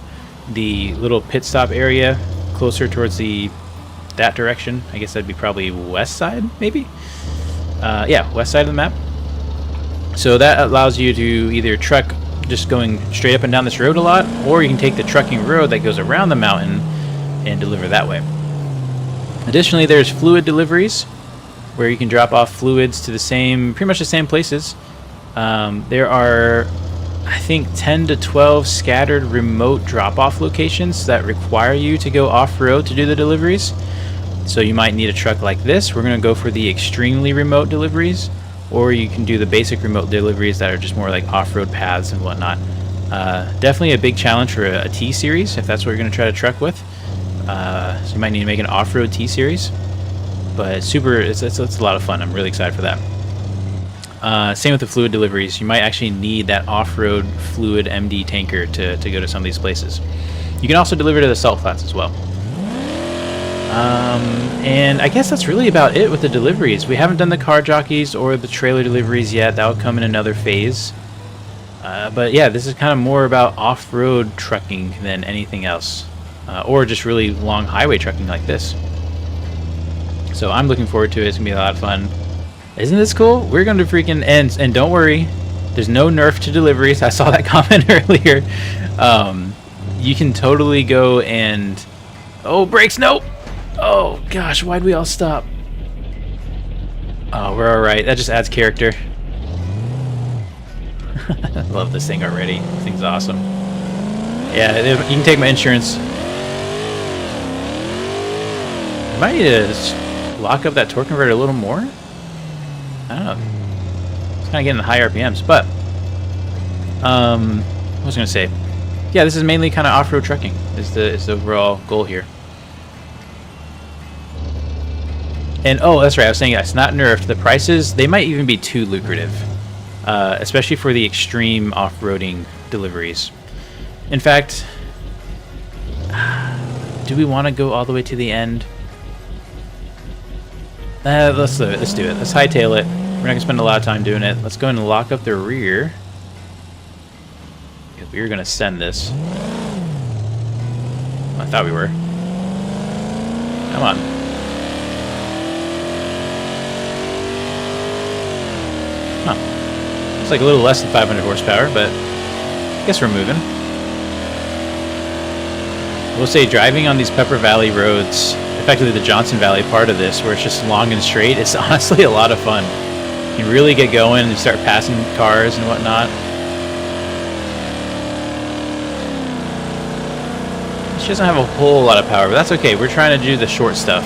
the little pit stop area closer towards that direction. I guess that'd be probably west side, maybe? Yeah, west side of the map. So that allows you to either truck just going straight up and down this road a lot, or you can take the trucking road that goes around the mountain and deliver that way. Additionally, there's fluid deliveries where you can drop off fluids to pretty much the same places. There are, I think, 10 to 12 scattered remote drop-off locations that require you to go off-road to do the deliveries. So you might need a truck like this. We're going to go for the extremely remote deliveries, or you can do the basic remote deliveries that are just more like off-road paths and whatnot. Definitely a big challenge for a T-Series if that's what you're going to try to truck with. So you might need to make an off-road T-Series. But it's a lot of fun. I'm really excited for that. Same with the fluid deliveries. You might actually need that off-road fluid MD tanker to go to some of these places. You can also deliver to the salt flats as well. And I guess that's really about it with the deliveries. We haven't done the car jockeys or the trailer deliveries yet. That will come in another phase. But yeah, this is kind of more about off-road trucking than anything else. Or just really long highway trucking like this. So I'm looking forward to it. It's going to be a lot of fun. Isn't this cool? We're going to freaking end. And don't worry, there's no nerf to deliveries. I saw that comment earlier. You can totally go and... Oh, brakes, nope! Oh, gosh, why'd we all stop? Oh, we're alright. That just adds character. I love this thing already. This thing's awesome. Yeah, you can take my insurance. I might need to lock up that torque converter a little more. I don't know. It's kind of getting the high RPMs, but... what was I going to say? Yeah, this is mainly kind of off-road trucking. Is the overall goal here. And oh, that's right. I was saying it's not nerfed. The prices, they might even be too lucrative, especially for the extreme off-roading deliveries. In fact, do we want to go all the way to the end? Let's do it. Let's do it. Let's hightail it. We're not gonna spend a lot of time doing it. Let's go and lock up the rear. We're gonna send this. I thought we were. Come on. Huh. It's like a little less than 500 horsepower, but I guess we're moving. We'll say driving on these Pepper Valley roads, effectively the Johnson Valley part of this, where it's just long and straight, it's honestly a lot of fun. You really get going and start passing cars and whatnot. She doesn't have a whole lot of power, but that's okay. We're trying to do the short stuff.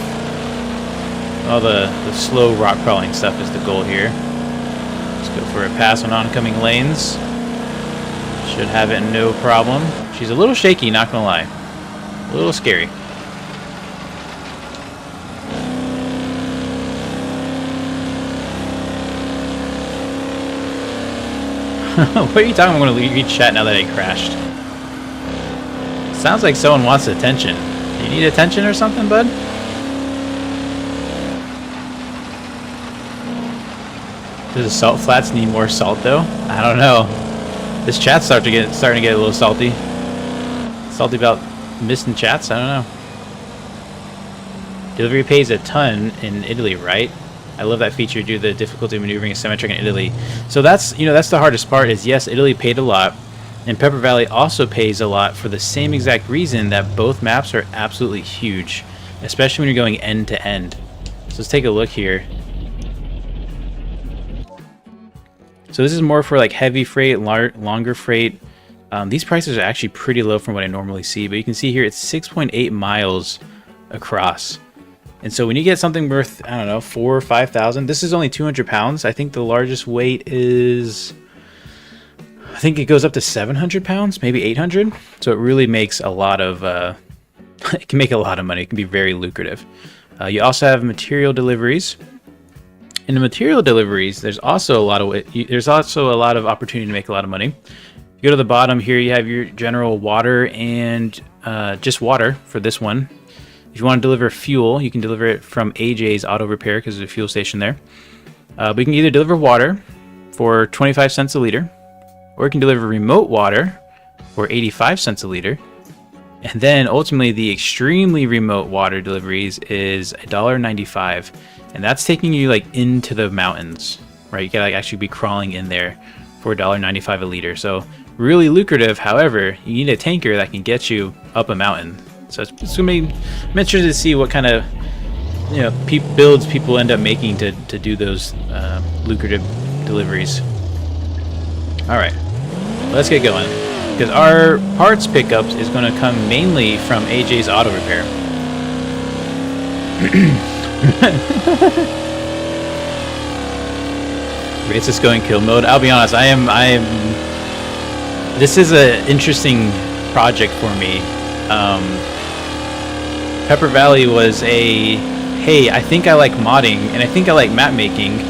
All the slow rock crawling stuff is the goal here. Let's go for a pass on oncoming lanes. Should have it no problem. She's a little shaky, not gonna lie. A little scary. What are you talking about? I'm going to read chat now that I crashed. Sounds like someone wants attention. Do you need attention or something, bud? Does the salt flats need more salt, though? I don't know. This chat's starting to get a little salty. Salty about missing chats? I don't know. Delivery pays a ton in Italy, right? I love that feature due to the difficulty of maneuvering a semi-truck in Italy. So that's, that's the hardest part is, yes, Italy paid a lot, and Pepper Valley also pays a lot for the same exact reason that both maps are absolutely huge, especially when you're going end to end. So let's take a look here. So this is more for like heavy freight, longer freight. These prices are actually pretty low from what I normally see, but you can see here it's 6.8 miles across. And so when you get something worth, I don't know, 4,000 or 5,000, this is only 200 pounds. I think the largest weight is, I think it goes up to 700 pounds, maybe 800. So it really makes a lot of, it can make a lot of money. It can be very lucrative. You also have material deliveries. In the material deliveries, there's also a lot of opportunity to make a lot of money. You go to the bottom here, you have your general water and just water for this one. If you want to deliver fuel, you can deliver it from AJ's Auto Repair because there's a fuel station there. But you can either deliver water for 25 cents a liter, or you can deliver remote water for 85 cents a liter. And then ultimately the extremely remote water deliveries is $1.95. And that's taking you like into the mountains, right? You gotta like actually be crawling in there for $1.95 a liter. So really lucrative. However, you need a tanker that can get you up a mountain. So it's gonna be, I'm interested to see what kind of builds people end up making to do those lucrative deliveries. All right, let's get going because our parts pickups is going to come mainly from AJ's Auto Repair. Raceless going kill mode. I'll be honest, I am this is an interesting project for me. Pepper Valley was a, hey, I think I like modding and I think I like map making.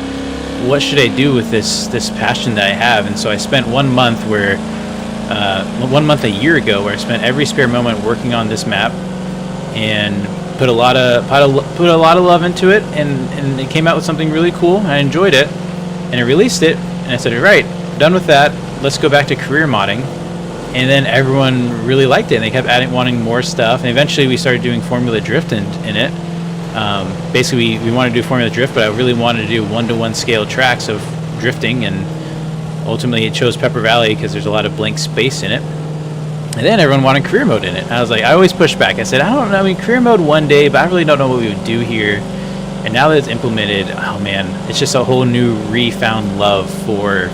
What should I do with this passion that I have? And so I spent 1 month where 1 month a year ago where I spent every spare moment working on this map and put a lot of love into it, and it came out with something really cool. I enjoyed it, and I released it, and I said, all right, done with that. Let's go back to career modding. And then everyone really liked it, and they kept wanting more stuff. And eventually, we started doing Formula Drift in it. Basically, we wanted to do Formula Drift, but I really wanted to do 1-to-1 scale tracks of drifting, and ultimately, it chose Pepper Valley because there's a lot of blank space in it. And then everyone wanted career mode in it. I was like, I always push back. I said, I don't know. I mean, career mode one day, but I really don't know what we would do here. And now that it's implemented, oh man, it's just a whole new refound love for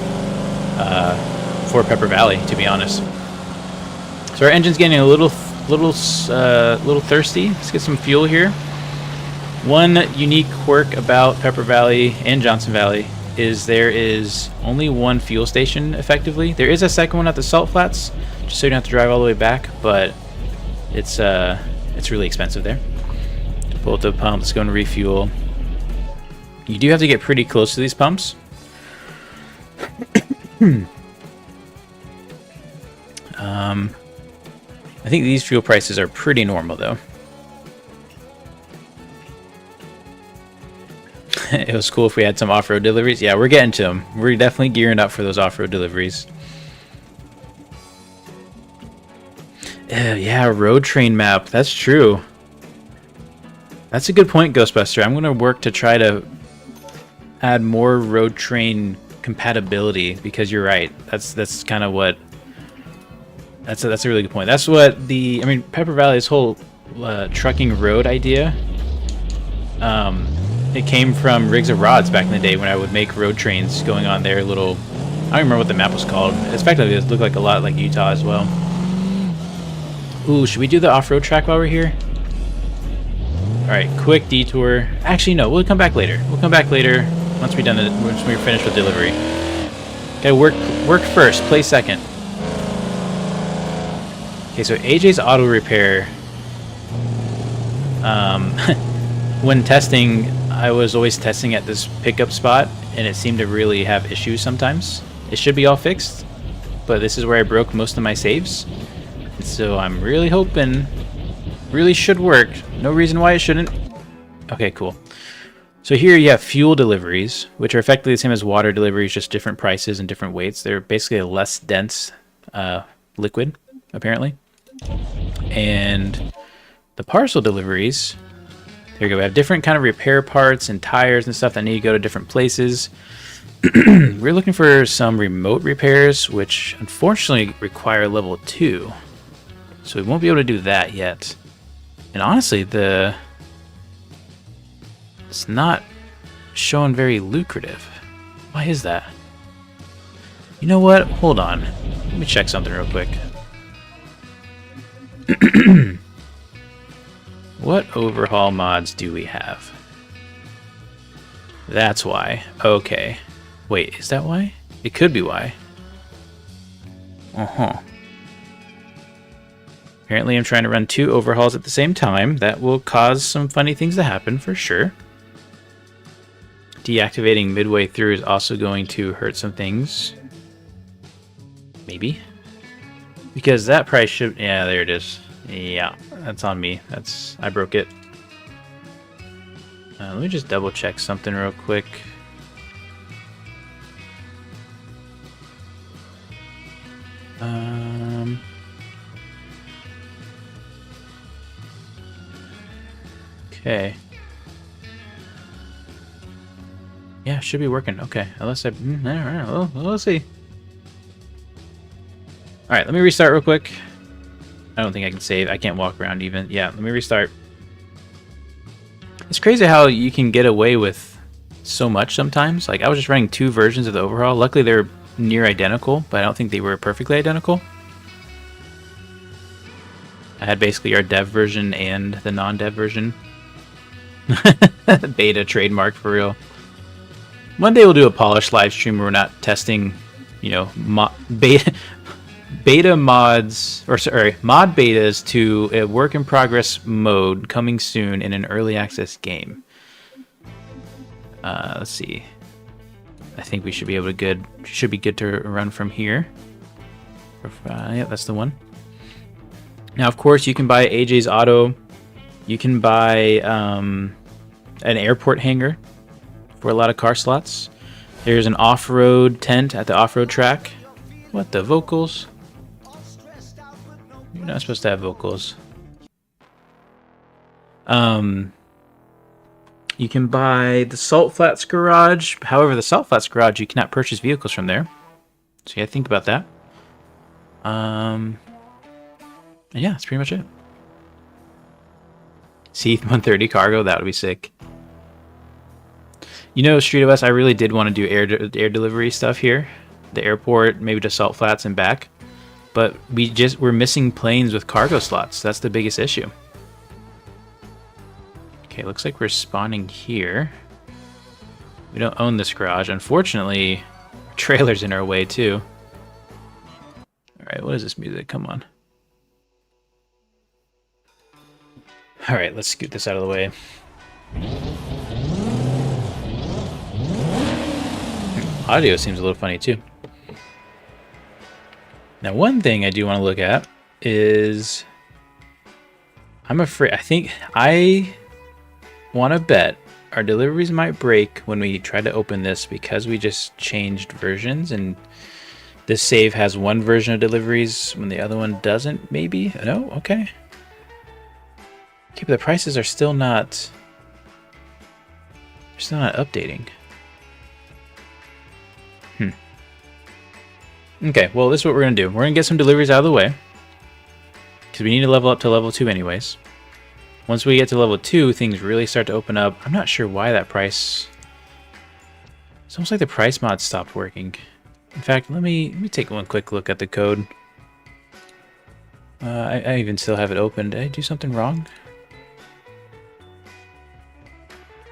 Pepper Valley, to be honest. So our engine's getting a little thirsty. Let's get some fuel here. One unique quirk about Pepper Valley and Johnson Valley is there is only one fuel station effectively. There is a second one at the Salt Flats, just so you don't have to drive all the way back, but it's really expensive there. Pull up the pump, let's go and refuel. You do have to get pretty close to these pumps. I think these fuel prices are pretty normal though. It was cool if we had some off-road deliveries. Yeah, we're getting to them. We're definitely gearing up for those off-road deliveries. Yeah, road train map. That's true. That's a good point, Ghostbuster. I'm going to work to try to add more road train compatibility, because you're right. That's kind of what... That's a really good point. That's what Pepper Valley's whole trucking road idea... it came from Rigs of Rods back in the day when I would make road trains going on their little... I don't remember what the map was called. Effectively, it looked like a lot like Utah as well. Ooh, should we do the off-road track while we're here? Alright, quick detour. Actually, no, we'll come back later. We'll come back later once we're finished with delivery. Okay, work first, play second. Okay, so AJ's auto repair. When testing, I was always testing at this pickup spot, and it seemed to really have issues sometimes. It should be all fixed, but this is where I broke most of my saves. So I'm really hoping, really should work. No reason why it shouldn't. Okay, cool. So here you have fuel deliveries, which are effectively the same as water deliveries, just different prices and different weights. They're basically a less dense liquid, apparently. And the parcel deliveries, there you go. We have different kind of repair parts and tires and stuff that need to go to different places. We're looking for some remote repairs, which unfortunately require level 2. So we won't be able to do that yet. And honestly, it's not showing very lucrative. Why is that? You know what? Hold on. Let me check something real quick. What overhaul mods do we have? That's why. Okay. Wait, is that why? It could be why. Uh-huh. Apparently I'm trying to run 2 overhauls at the same time. That will cause some funny things to happen for sure. Deactivating midway through is also going to hurt some things. Maybe. Because that price should... Yeah, there it is. Yeah, that's on me. I broke it. Let me just double check something real quick. Okay. Yeah, should be working. Okay, unless I... Well, we'll see. Alright, let me restart real quick. I don't think I can save. I can't walk around even. Yeah, let me restart. It's crazy how you can get away with so much sometimes. Like, I was just running 2 versions of the overhaul. Luckily, they're near identical, but I don't think they were perfectly identical. I had basically our dev version and the non-dev version. Beta trademark for real. One day we'll do a polished live stream where we're not testing, you know, beta mods, or sorry, mod betas to a work in progress mode coming soon in an early access game. Let's see. I think we should be able to should be good to run from here. Yeah, that's the one. Now, of course, you can buy AJ's Auto. You can buy an airport hangar for a lot of car slots. There's an off-road tent at the off-road track. What the vocals? You're not supposed to have vocals. You can buy the Salt Flats Garage. However, the Salt Flats Garage, you cannot purchase vehicles from there. So you gotta think about that. And yeah, that's pretty much it. Seath 130 cargo, that would be sick. You know, Street of Us, I really did want to do air delivery stuff here. The airport, maybe to Salt Flats and back. But we're missing planes with cargo slots. That's the biggest issue. Okay, looks like we're spawning here. We don't own this garage. Unfortunately, our trailer's in our way too. Alright, what is this music? Come on. Alright, let's scoot this out of the way. Audio seems a little funny too. Now, one thing I do want to look at is... I'm afraid... I want to bet our deliveries might break when we try to open this because we just changed versions and this save has one version of deliveries when the other one doesn't, maybe? No? Okay. Okay, but the prices are still not... They're still not updating. Okay, well, this is what we're going to do. We're going to get some deliveries out of the way. Because we need to level up to level 2 anyways. Once we get to level 2, things really start to open up. I'm not sure why that price... It's almost like the price mod stopped working. In fact, let me take one quick look at the code. I even still have it open. Did I do something wrong?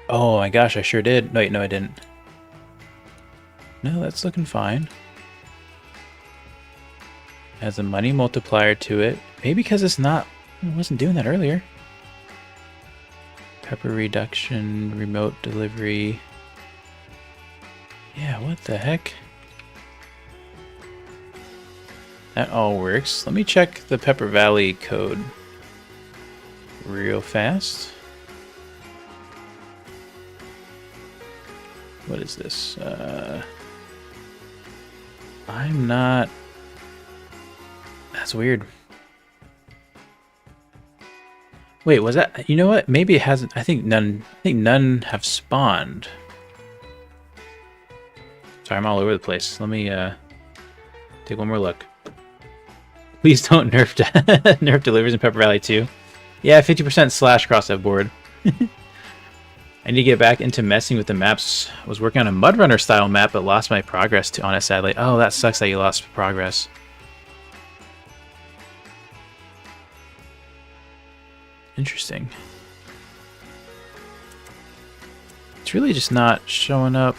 Oh my gosh, I sure did. No, wait, no, I didn't. No, that's looking fine. Has a money multiplier to it. Maybe because it wasn't doing that earlier. Pepper reduction, remote delivery. Yeah, what the heck? That all works. Let me check the Pepper Valley code real fast. What is this? I'm not... That's weird. Wait, was that... You know what? Maybe it hasn't... I think none have spawned. Sorry, I'm all over the place. Let me take one more look. Please don't nerf nerf deliveries in Pepper Valley 2. Yeah, 50% slash cross that board. I need to get back into messing with the maps. I was working on a Mudrunner style map, but lost my progress on it, sadly. Oh, that sucks that you lost progress. Interesting. It's really just not showing up.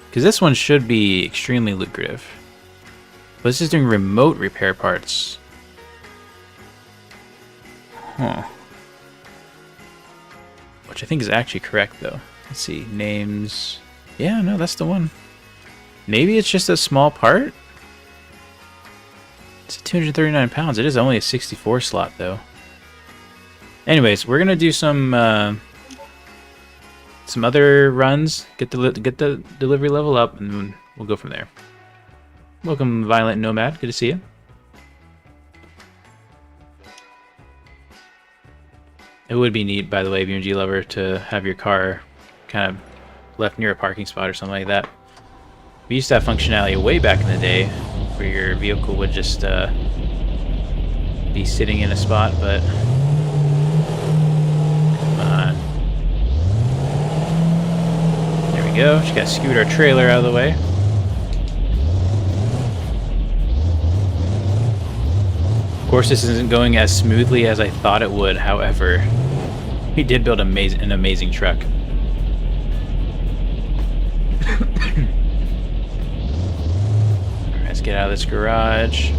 Because this one should be extremely lucrative. But this is doing remote repair parts. Huh. Which I think is actually correct, though. Let's see. Names. Yeah, no, that's the one. Maybe it's just a small part? It's 239 pounds. It is only a 64 slot, though. Anyways, we're gonna do some other runs, get the delivery level up, and we'll go from there. Welcome, Violent Nomad. Good to see you. It would be neat, by the way, BeamNG lover, to have your car kind of left near a parking spot or something like that. We used to have functionality way back in the day where your vehicle would just be sitting in a spot, but... There we go. Just gotta scoot our trailer out of the way. Of course, this isn't going as smoothly as I thought it would. However, We did build an amazing truck. Alright, let's get out of this garage.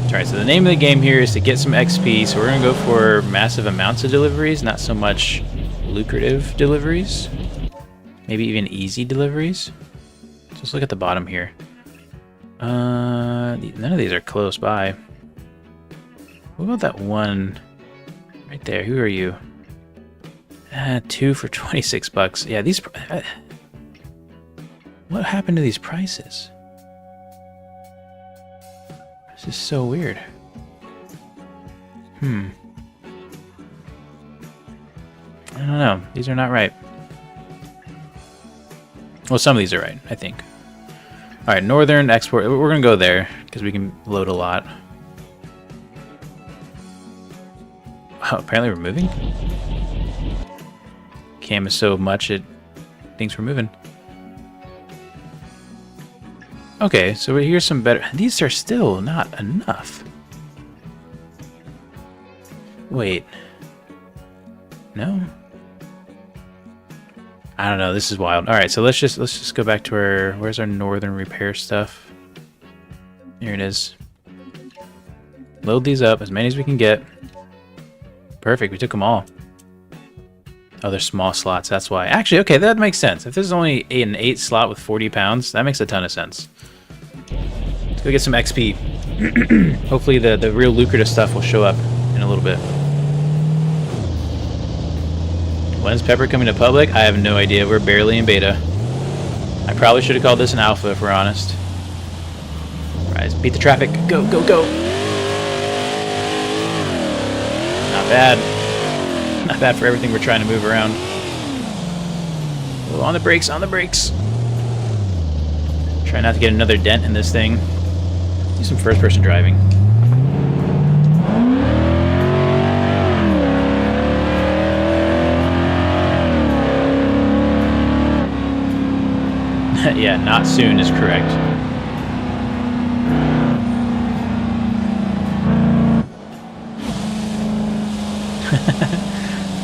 Alright, so the name of the game here is to get some XP, so we're going to go for massive amounts of deliveries, not so much lucrative deliveries. Maybe even easy deliveries. Just look at the bottom here. None of these are close by. What about that one right there? Who are you? 2 for 26 bucks. Yeah, these... what happened to these prices? This is so weird. I don't know. These are not right. Well, some of these are right, I think. Alright, northern export. We're going to go there because we can load a lot. Oh, apparently we're moving? Cam is so much it thinks we're moving. Okay, so here's some better... These are still not enough. Wait. No? I don't know, this is wild. Alright, so let's just go back to our... Where's our northern repair stuff? Here it is. Load these up, as many as we can get. Perfect, we took them all. Oh, they're small slots, that's why. Actually, okay, that makes sense. If this is only an 8 slot with 40 pounds, that makes a ton of sense. Let's go get some XP. Hopefully the real lucrative stuff will show up in a little bit. When's Pepper coming to public? I have no idea. We're barely in beta. I probably should have called this an alpha if we're honest. Alright, let's beat the traffic. Go, go, go! Not bad. Not bad for everything we're trying to move around. Oh, on the brakes, on the brakes. Try not to get another dent in this thing. Do some first-person driving. Yeah, not soon is correct.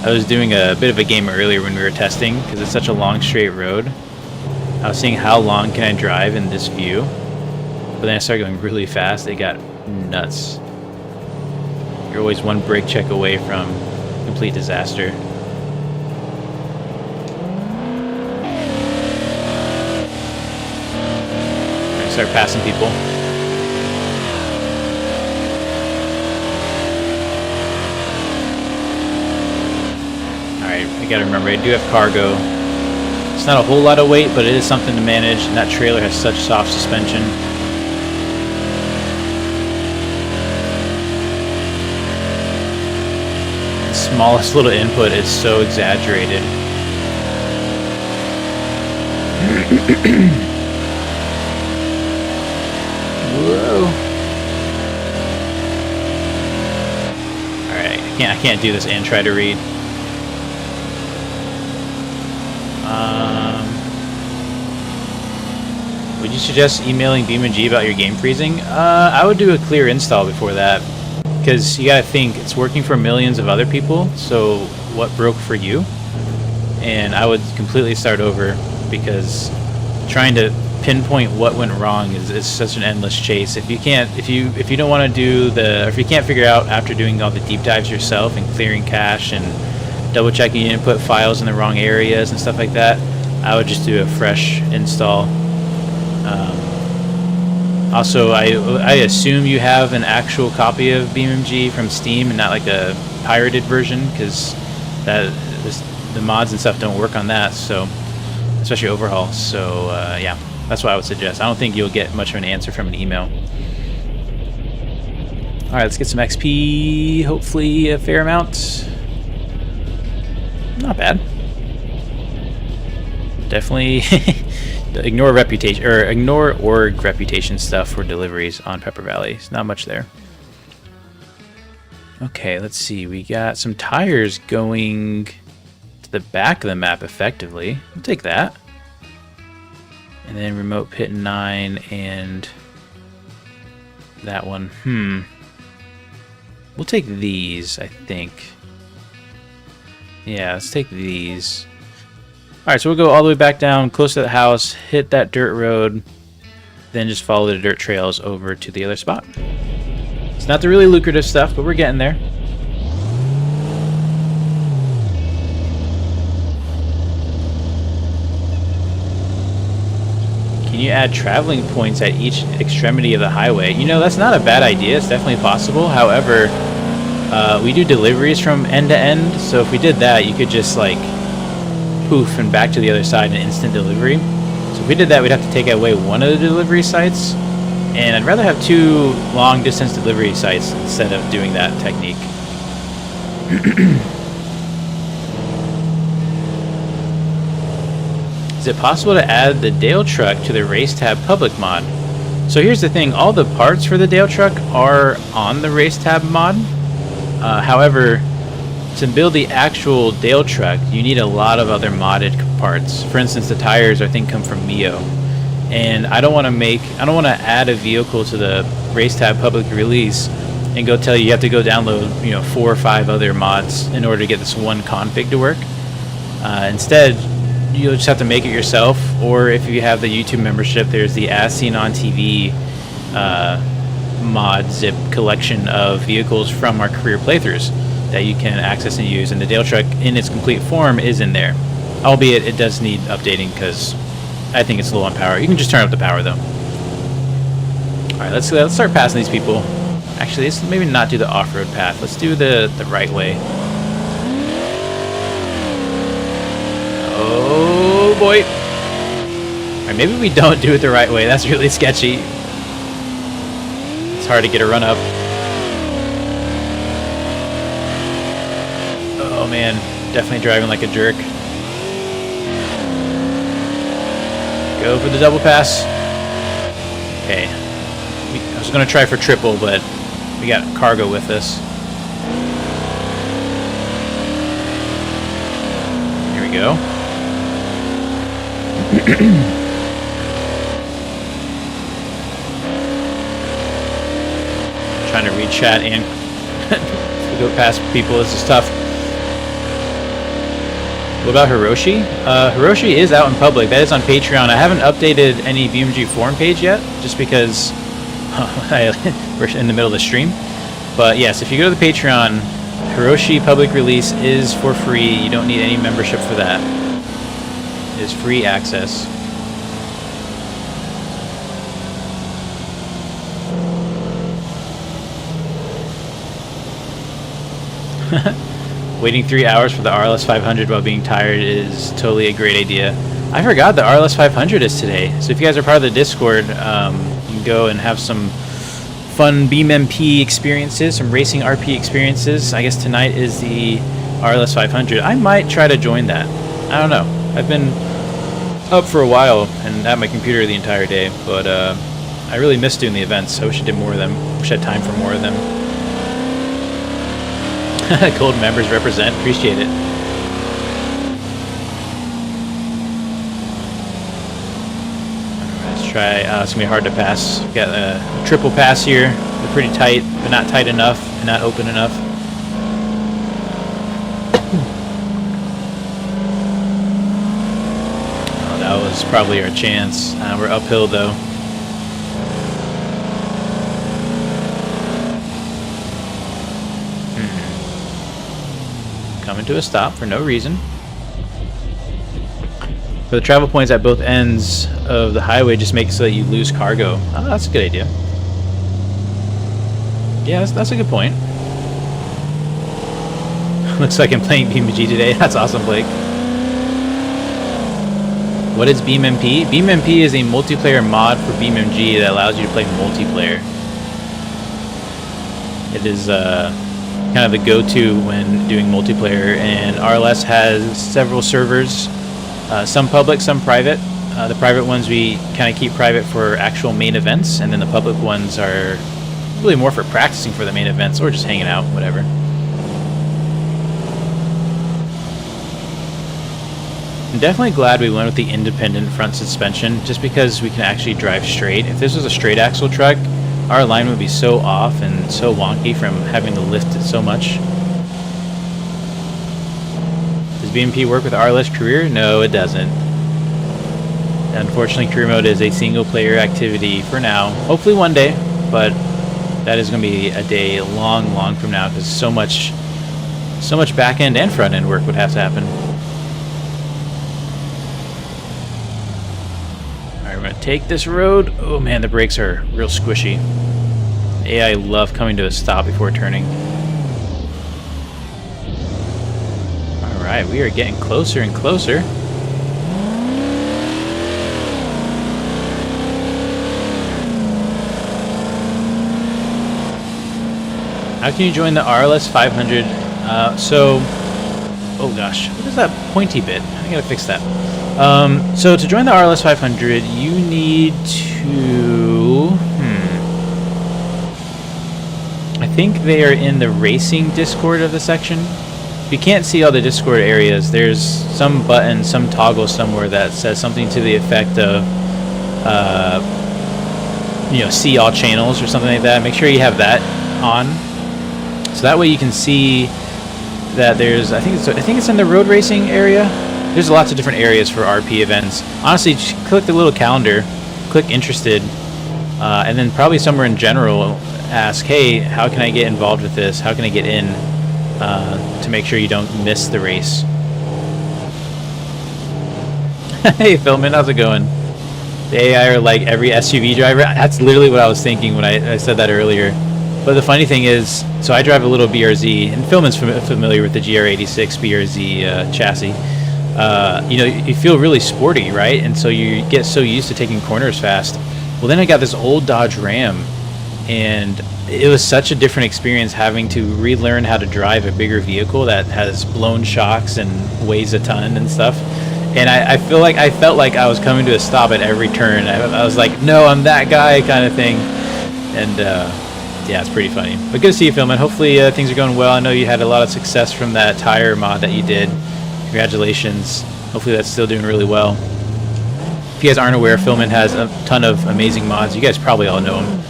I was doing a bit of a game earlier when we were testing, because it's such a long straight road. I was seeing how long can I drive in this view, but then I started going really fast. It got nuts. You're always one brake check away from complete disaster. Start passing people. Alright, I gotta remember, I do have cargo. It's not a whole lot of weight, but it is something to manage, and that trailer has such soft suspension. The smallest little input is so exaggerated. Whoa. Alright, I can't do this and try to read. Would you suggest emailing BeamNG about your game freezing? I would do a clear install before that. Because you gotta think, it's working for millions of other people, so what broke for you? And I would completely start over, because trying to pinpoint what went wrong is such an endless chase. If you don't want to do or if you can't figure out after doing all the deep dives yourself and clearing cache and double checking you didn't put files in the wrong areas and stuff like that, I would just do a fresh install. Also, I assume you have an actual copy of BeamNG from Steam and not like a pirated version, because the mods and stuff don't work on that, so especially Overhaul. So yeah. That's what I would suggest. I don't think you'll get much of an answer from an email. Alright, let's get some XP. Hopefully a fair amount. Not bad. Definitely ignore reputation, or ignore org reputation stuff for deliveries on Pepper Valley. It's not much there. Okay, let's see. We got some tires going to the back of the map effectively. I'll take that. And then remote pit 9 and that one. We'll take these, I think. Yeah, let's take these. Alright, so we'll go all the way back down, close to the house, hit that dirt road, then just follow the dirt trails over to the other spot. It's not the really lucrative stuff, but we're getting there. Can you add traveling points at each extremity of the highway? You know, that's not a bad idea. It's definitely possible. However, we do deliveries from end to end, so if we did that, you could just like poof and back to the other side in instant delivery. So if we did that, we'd have to take away one of the delivery sites, and I'd rather have 2 long distance delivery sites instead of doing that technique. Is it possible to add the Dale truck to the Race Tab public mod? So here's the thing, all the parts for the Dale truck are on the Race Tab mod. However, to build the actual Dale truck, you need a lot of other modded parts. For instance, the tires I think come from Mio. And I don't want to add a vehicle to the Race Tab public release and go tell you you have to go download, you know, 4 or 5 other mods in order to get this one config to work. Instead, you'll just have to make it yourself, or if you have the YouTube membership, there's the As Seen on TV mod zip collection of vehicles from our career playthroughs that you can access and use, and the Dale truck in its complete form is in there, albeit it does need updating because I think it's low on power. You can just turn up the power though. Alright, let's start passing these people. Actually, let's maybe not do the off-road path. Let's do the right way. Oh boy. Alright, maybe we don't do it the right way. That's really sketchy. It's hard to get a run up. Oh man, definitely driving like a jerk. Go for the double pass. Okay. I was going to try for triple, but we got cargo with us. Here we go. Trying to read chat and go past people. This is tough. What about Hiroshi? Hiroshi is out in public. That is on Patreon. I haven't updated any BeamNG forum page yet, just because we're in the middle of the stream. But yes, if you go to the Patreon, Hiroshi public release is for free. You don't need any membership for that. It is free access. Waiting 3 hours for the RLS 500 while being tired is totally a great idea. I forgot the RLS 500 is today. So if you guys are part of the Discord, you can go and have some fun BeamMP experiences, some racing RP experiences. I guess tonight is the RLS 500. I might try to join that. I don't know. I've been up for a while and at my computer the entire day, but I really miss doing the events. I wish I did more of them. Wish I had time for more of them. Gold members represent. Appreciate it. Let's try. It's gonna be hard to pass. We've got a triple pass here. They're pretty tight, but not tight enough and not open enough. Oh, that was probably our chance. We're uphill though. Coming to a stop for no reason. For the travel points at both ends of the highway, just make it so that you lose cargo. Oh, that's a good idea. Yeah, that's a good point. Looks like I'm playing BeamNG today. That's awesome, Blake. What is BeamMP? BeamMP is a multiplayer mod for BeamNG that allows you to play multiplayer. It is kind of the go-to when doing multiplayer, and RLS has several servers, some public, some private. The private ones we kind of keep private for actual main events, and then the public ones are really more for practicing for the main events or just hanging out, whatever. I'm definitely glad we went with the independent front suspension, just because we can actually drive straight. If this was a straight axle truck, our alignment would be so off and so wonky from having to lift it so much. Does BMP work with RLS career? No, it doesn't. Unfortunately, career mode is a single player activity for now. Hopefully one day, but that is going to be a day long from now, because so much back end and front end work would have to happen. Alright, we're going to take this road. Oh man, the brakes are real squishy. AI love coming to a stop before turning. Alright, we are getting closer and closer. How can you join the RLS 500? Oh gosh, what is that pointy bit? I gotta fix that. So to join the RLS 500, you need to... I think they are in the racing Discord of the section. If you can't see all the Discord areas, there's some button, some toggle somewhere that says something to the effect of, you know, see all channels or something like that. Make sure you have that on. So that way you can see that there's, I think it's in the road racing area. There's lots of different areas for RP events. Honestly, just click the little calendar, click interested, and then probably somewhere in general ask, hey, how can I get involved with this? How can I get in to make sure you don't miss the race? Hey, Philman, how's it going? The AI are like every SUV driver. That's literally what I was thinking when I said that earlier. But the funny thing is, so I drive a little BRZ, and Philman's familiar with the GR86 BRZ chassis. You know, you feel really sporty, right? And so you get so used to taking corners fast. Well, then I got this old Dodge Ram, and it was such a different experience having to relearn how to drive a bigger vehicle that has blown shocks and weighs a ton and stuff. And I felt like I was coming to a stop at every turn. I was like, no, I'm that guy kind of thing. And yeah, it's pretty funny. But good to see you, Philman. Hopefully things are going well. I know you had a lot of success from that tire mod that you did. Congratulations. Hopefully that's still doing really well. If you guys aren't aware, Philman has a ton of amazing mods. You guys probably all know him.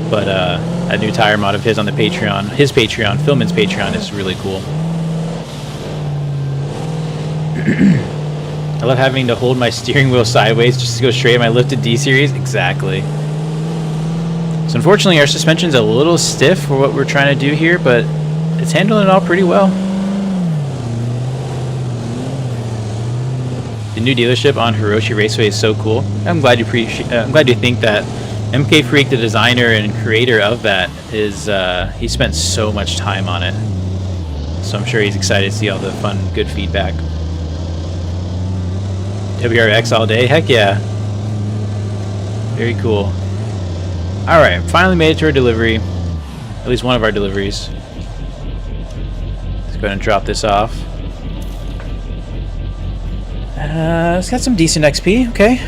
But that new tire mod of his on the Patreon, Philman's Patreon, is really cool. I love having to hold my steering wheel sideways just to go straight at my lifted D series. Exactly. So unfortunately, our suspension's a little stiff for what we're trying to do here, but it's handling it all pretty well. The new dealership on Hiroshi Raceway is so cool. I'm glad you think that. MK Freak, the designer and creator of that, is he spent so much time on it. So I'm sure he's excited to see all the fun, good feedback. WRX all day? Heck yeah. Very cool. Alright, finally made it to our delivery. At least one of our deliveries. Let's go ahead and drop this off. It's got some decent XP, okay.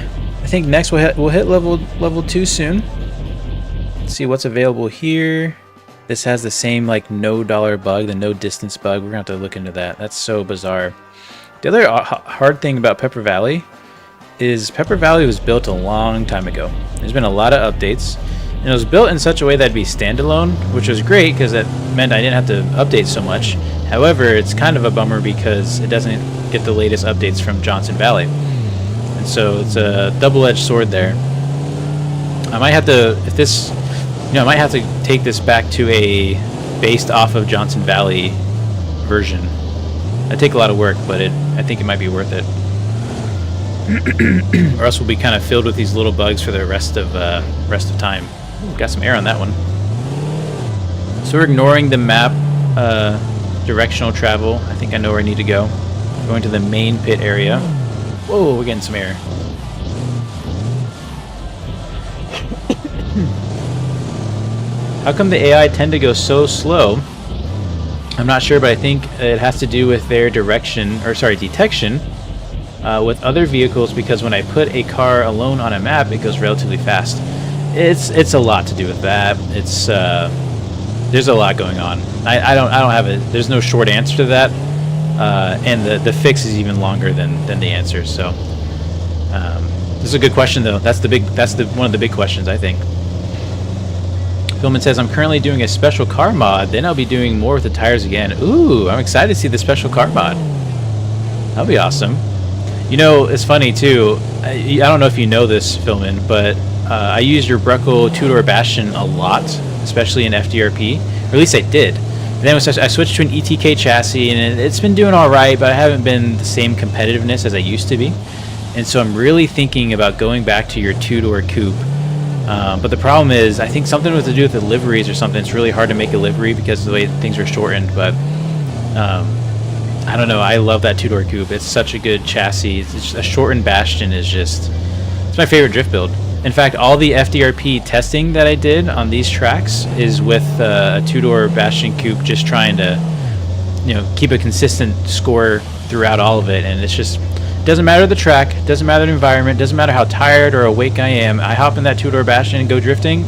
I think next we'll hit level 2 soon. Let's see what's available here. This has the same like no dollar bug, the no distance bug. We're gonna have to look into that. That's so bizarre. The other hard thing about Pepper Valley is Pepper Valley was built a long time ago. There's been a lot of updates, and it was built in such a way that'd be standalone, which was great because it meant I didn't have to update so much. However, it's kind of a bummer because it doesn't get the latest updates from Johnson Valley. And so it's a double-edged sword there. I might have to, I might have to take this back to a based off of Johnson Valley version. It'd take a lot of work, but I think it might be worth it. Or else we'll be kind of filled with these little bugs for the rest of time. Ooh, got some air on that one. So we're ignoring the map directional travel. I think I know where I need to go. Going to the main pit area. Whoa, we're getting some air. How come the AI tend to go so slow? I'm not sure, but I think it has to do with their detection with other vehicles, because when I put a car alone on a map, it goes relatively fast. It's a lot to do with that. It's there's a lot going on. I don't have there's no short answer to that. And the fix is even longer than the answer. So this is a good question, though. That's one of the big questions, I think. Philman says, I'm currently doing a special car mod, then I'll be doing more with the tires again. Ooh, I'm excited to see the special car mod. That'll be awesome. You know, it's funny too. I don't know if you know this, Philman, but I use your Bruckle two-door Bastion a lot, especially in FDRP, or at least I did. And then I switched to an ETK chassis, and it's been doing all right, but I haven't been the same competitiveness as I used to be. And so I'm really thinking about going back to your two-door coupe. But the problem is, I think something with to do with the liveries or something. It's really hard to make a livery because of the way things are shortened. But I don't know. I love that two-door coupe. It's such a good chassis. It's just, a shortened Bastion is just, it's my favorite drift build. In fact, all the FDRP testing that I did on these tracks is with a two-door Bastion coupe, just trying to, you know, keep a consistent score throughout all of it. And it's just, doesn't matter the track, doesn't matter the environment, doesn't matter how tired or awake I am. I hop in that two-door Bastion and go drifting.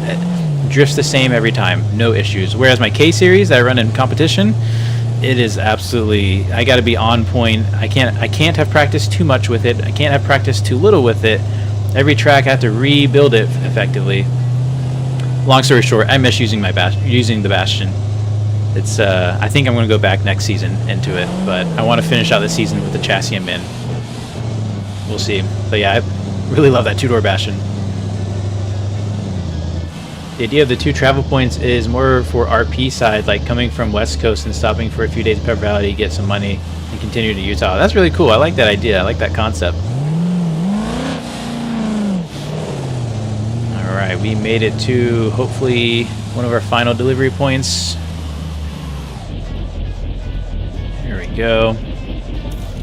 It drifts the same every time, no issues. Whereas my K series that I run in competition, it is absolutely, I got to be on point. I can't have practiced too much with it. I can't have practiced too little with it. Every track I have to rebuild it effectively. Long story short, I miss using using the Bastion. It's I think I'm going to go back next season into it, but I want to finish out the season with the chassis I'm in. We'll see. But yeah, I really love that two-door Bastion. The idea of the two travel points is more for RP side, like coming from West Coast and stopping for a few days in Pepper Valley to get some money and continue to Utah. That's really cool. I like that idea. I like that concept. Alright, we made it to hopefully one of our final delivery points. Here we go.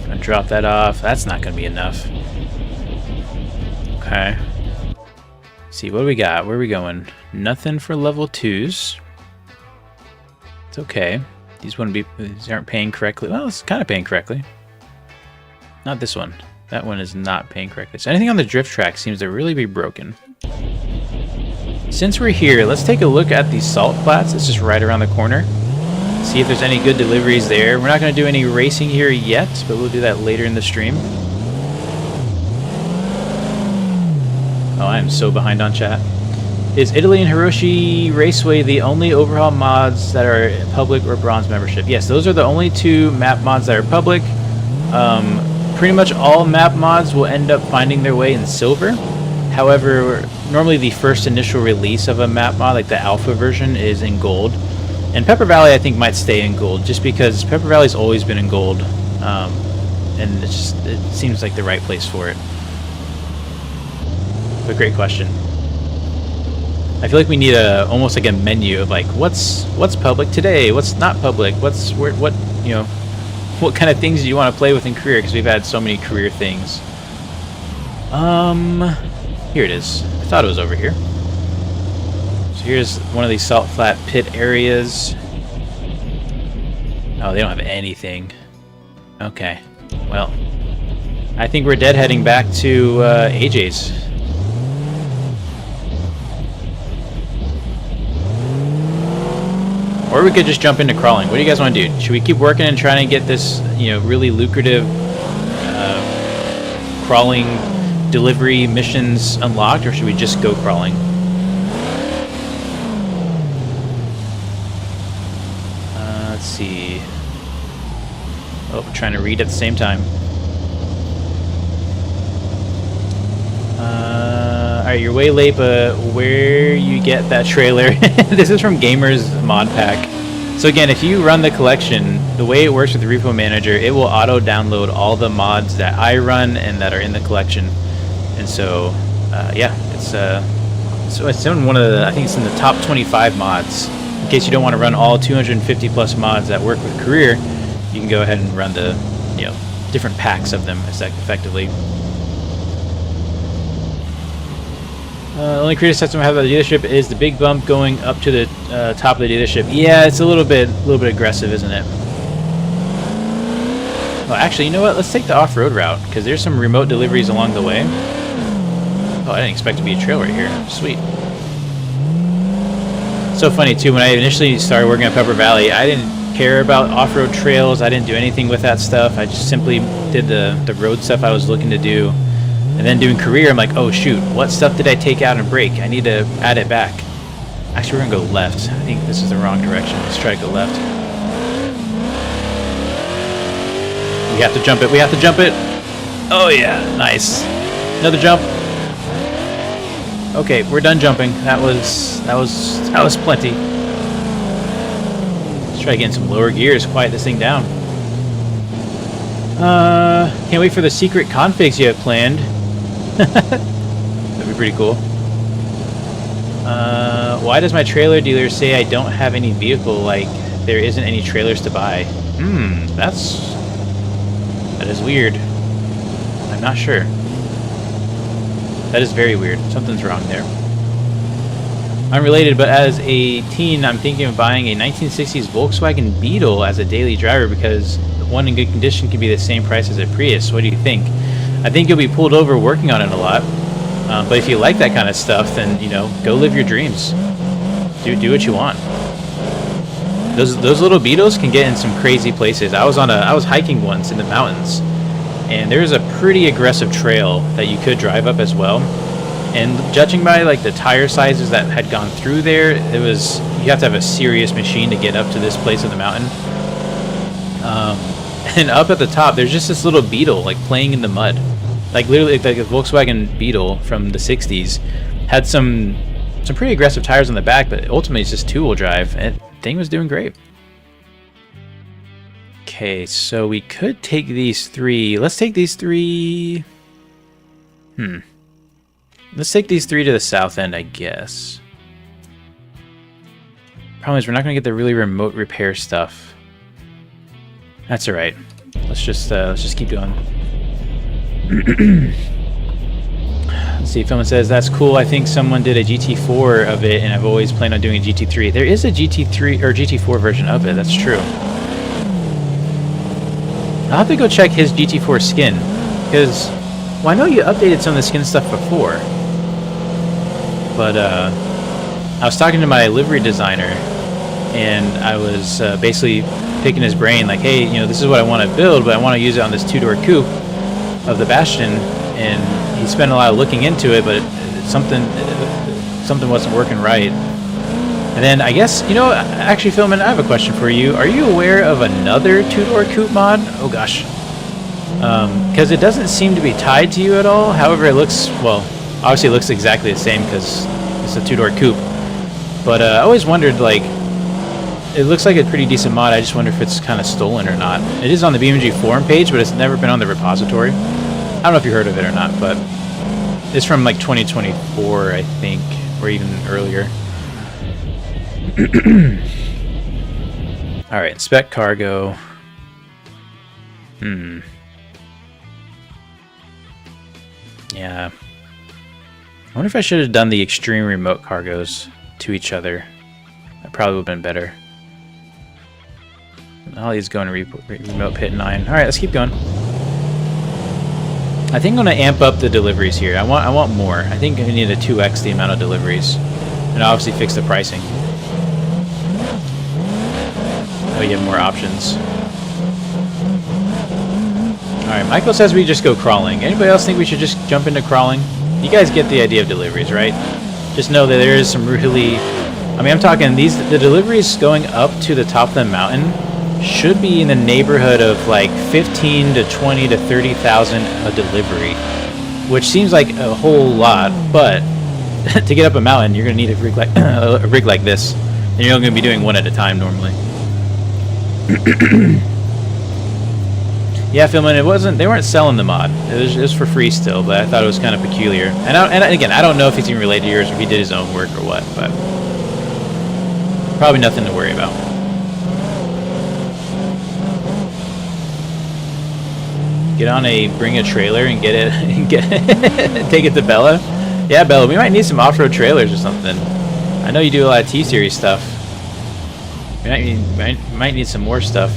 Gonna drop that off. That's not gonna be enough. Okay. See, what do we got? Where are we going? Nothing for level 2s. It's okay. These aren't paying correctly. Well, it's kind of paying correctly. Not this one. That one is not paying correctly. So anything on the drift track seems to really be broken. Since we're here, let's take a look at the salt flats. It's just right around the corner. See if there's any good deliveries there. We're not going to do any racing here yet, but we'll do that later in the stream. Oh, I am so behind on chat. Is Italy and Hiroshi Raceway the only Overhaul mods that are public or bronze membership? Yes, those are the only two map mods that are public. Pretty much all map mods will end up finding their way in silver. However, normally the first initial release of a map mod, like the alpha version, is in gold. And Pepper Valley, I think, might stay in gold, just because Pepper Valley's always been in gold. And it seems like the right place for it. But great question. I feel like we need almost like a menu of like what's public today, what's not public, what kind of things do you want to play with in career, because we've had so many career things. Here it is. I thought it was over here. So here's one of these salt flat pit areas. Oh, they don't have anything. Okay. Well, I think we're deadheading back to AJ's. Or we could just jump into crawling. What do you guys want to do? Should we keep working and trying to get this, really lucrative crawling delivery missions unlocked, or should we just go crawling? Let's see. Oh, trying to read at the same time. Alright, you're way late, but where you get that trailer? This is from Gamers Mod Pack. So again, if you run the collection, the way it works with the Repo Manager, it will auto-download all the mods that I run and that are in the collection. And so, yeah, it's in one of the, I think it's in the top 25 mods. In case you don't want to run all 250 plus mods that work with career, you can go ahead and run the, different packs of them effectively. The only creative system I have at the dealership is the big bump going up to the top of the dealership. Yeah, it's a little bit aggressive, isn't it? Well, actually, you know what? Let's take the off-road route, because there's some remote deliveries along the way. Oh, I didn't expect to be a trail right here. Sweet. So funny, too, when I initially started working at Pepper Valley, I didn't care about off-road trails. I didn't do anything with that stuff. I just simply did the road stuff I was looking to do. And then doing career, I'm like, oh shoot, what stuff did I take out and break? I need to add it back. Actually, we're gonna go left. I think this is the wrong direction. Let's try to go left. We have to jump it. We have to jump it. Oh yeah, nice. Another jump. Okay, we're done jumping. That was plenty. Let's try getting some lower gears. Quiet this thing down. Can't wait for the secret configs you have planned. That'd be pretty cool. Why does my trailer dealer say I don't have any vehicle, like there isn't any trailers to buy? That is weird. I'm not sure. That is very weird. Something's wrong there. Unrelated, but as a teen, I'm thinking of buying a 1960s Volkswagen Beetle as a daily driver because one in good condition can be the same price as a Prius. What do you think? I think you'll be pulled over working on it a lot. But if you like that kind of stuff, then, you know, go live your dreams. Do what you want. Those little Beetles can get in some crazy places. I was hiking once in the mountains, and there's a pretty aggressive trail that you could drive up as well. And judging by like the tire sizes that had gone through there, you have to have a serious machine to get up to this place of the mountain. And up at the top, there's just this little Beetle like playing in the mud. Like literally, like a Volkswagen Beetle from the 60s had some pretty aggressive tires on the back, but ultimately it's just two-wheel drive, and the thing was doing great. Okay, so we could take these three. Let's take these three. Let's take these three to the south end, I guess. Problem is, we're not gonna get the really remote repair stuff. That's all right. Let's just keep going. Let's see, Filman says, that's cool. I think someone did a GT4 of it, and I've always planned on doing a GT3. There is a GT3 or GT4 version of it, that's true. I'll have to go check his GT4 skin, because, well, I know you updated some of the skin stuff before, but I was talking to my livery designer, and I was basically picking his brain, like, hey, you know, this is what I want to build, but I want to use it on this two-door coupe of the Bastion, and he spent a lot of looking into it, but something wasn't working right. And then I guess, you know, actually, Philman, I have a question for you. Are you aware of another two-door coupe mod? Oh gosh, because it doesn't seem to be tied to you at all. However, it looks, well, obviously it looks exactly the same because it's a two-door coupe. But I always wondered, like, it looks like a pretty decent mod. I just wonder if it's kind of stolen or not. It is on the BeamNG forum page, but it's never been on the repository. I don't know if you heard of it or not, but it's from like 2024, I think, or even earlier. All right, inspect cargo. Yeah. I wonder if I should have done the extreme remote cargos to each other. That probably would have been better. Ollie's going to remote pit 9. All right, let's keep going. I think I'm going to amp up the deliveries here. I want more. I think I need a 2x the amount of deliveries, and obviously fix the pricing. Oh, you have more options. All right, Michael says we just go crawling. Anybody else think we should just jump into crawling? You guys get the idea of deliveries, right? Just know that there is some really, I mean, I'm talking the deliveries going up to the top of the mountain should be in the neighborhood of like 15 to 20 to 30,000 a delivery, which seems like a whole lot, but to get up a mountain, you're gonna need a rig like this, and you're only gonna be doing one at a time normally. Yeah, Philman, they weren't selling the mod. It was for free still, but I thought it was kind of peculiar. And again, I don't know if it's even related to yours or if he did his own work or what, but probably nothing to worry about. Get on bring a trailer and get it, take it to Bella. Yeah, Bella, we might need some off-road trailers or something. I know you do a lot of T-Series stuff. We might need some more stuff.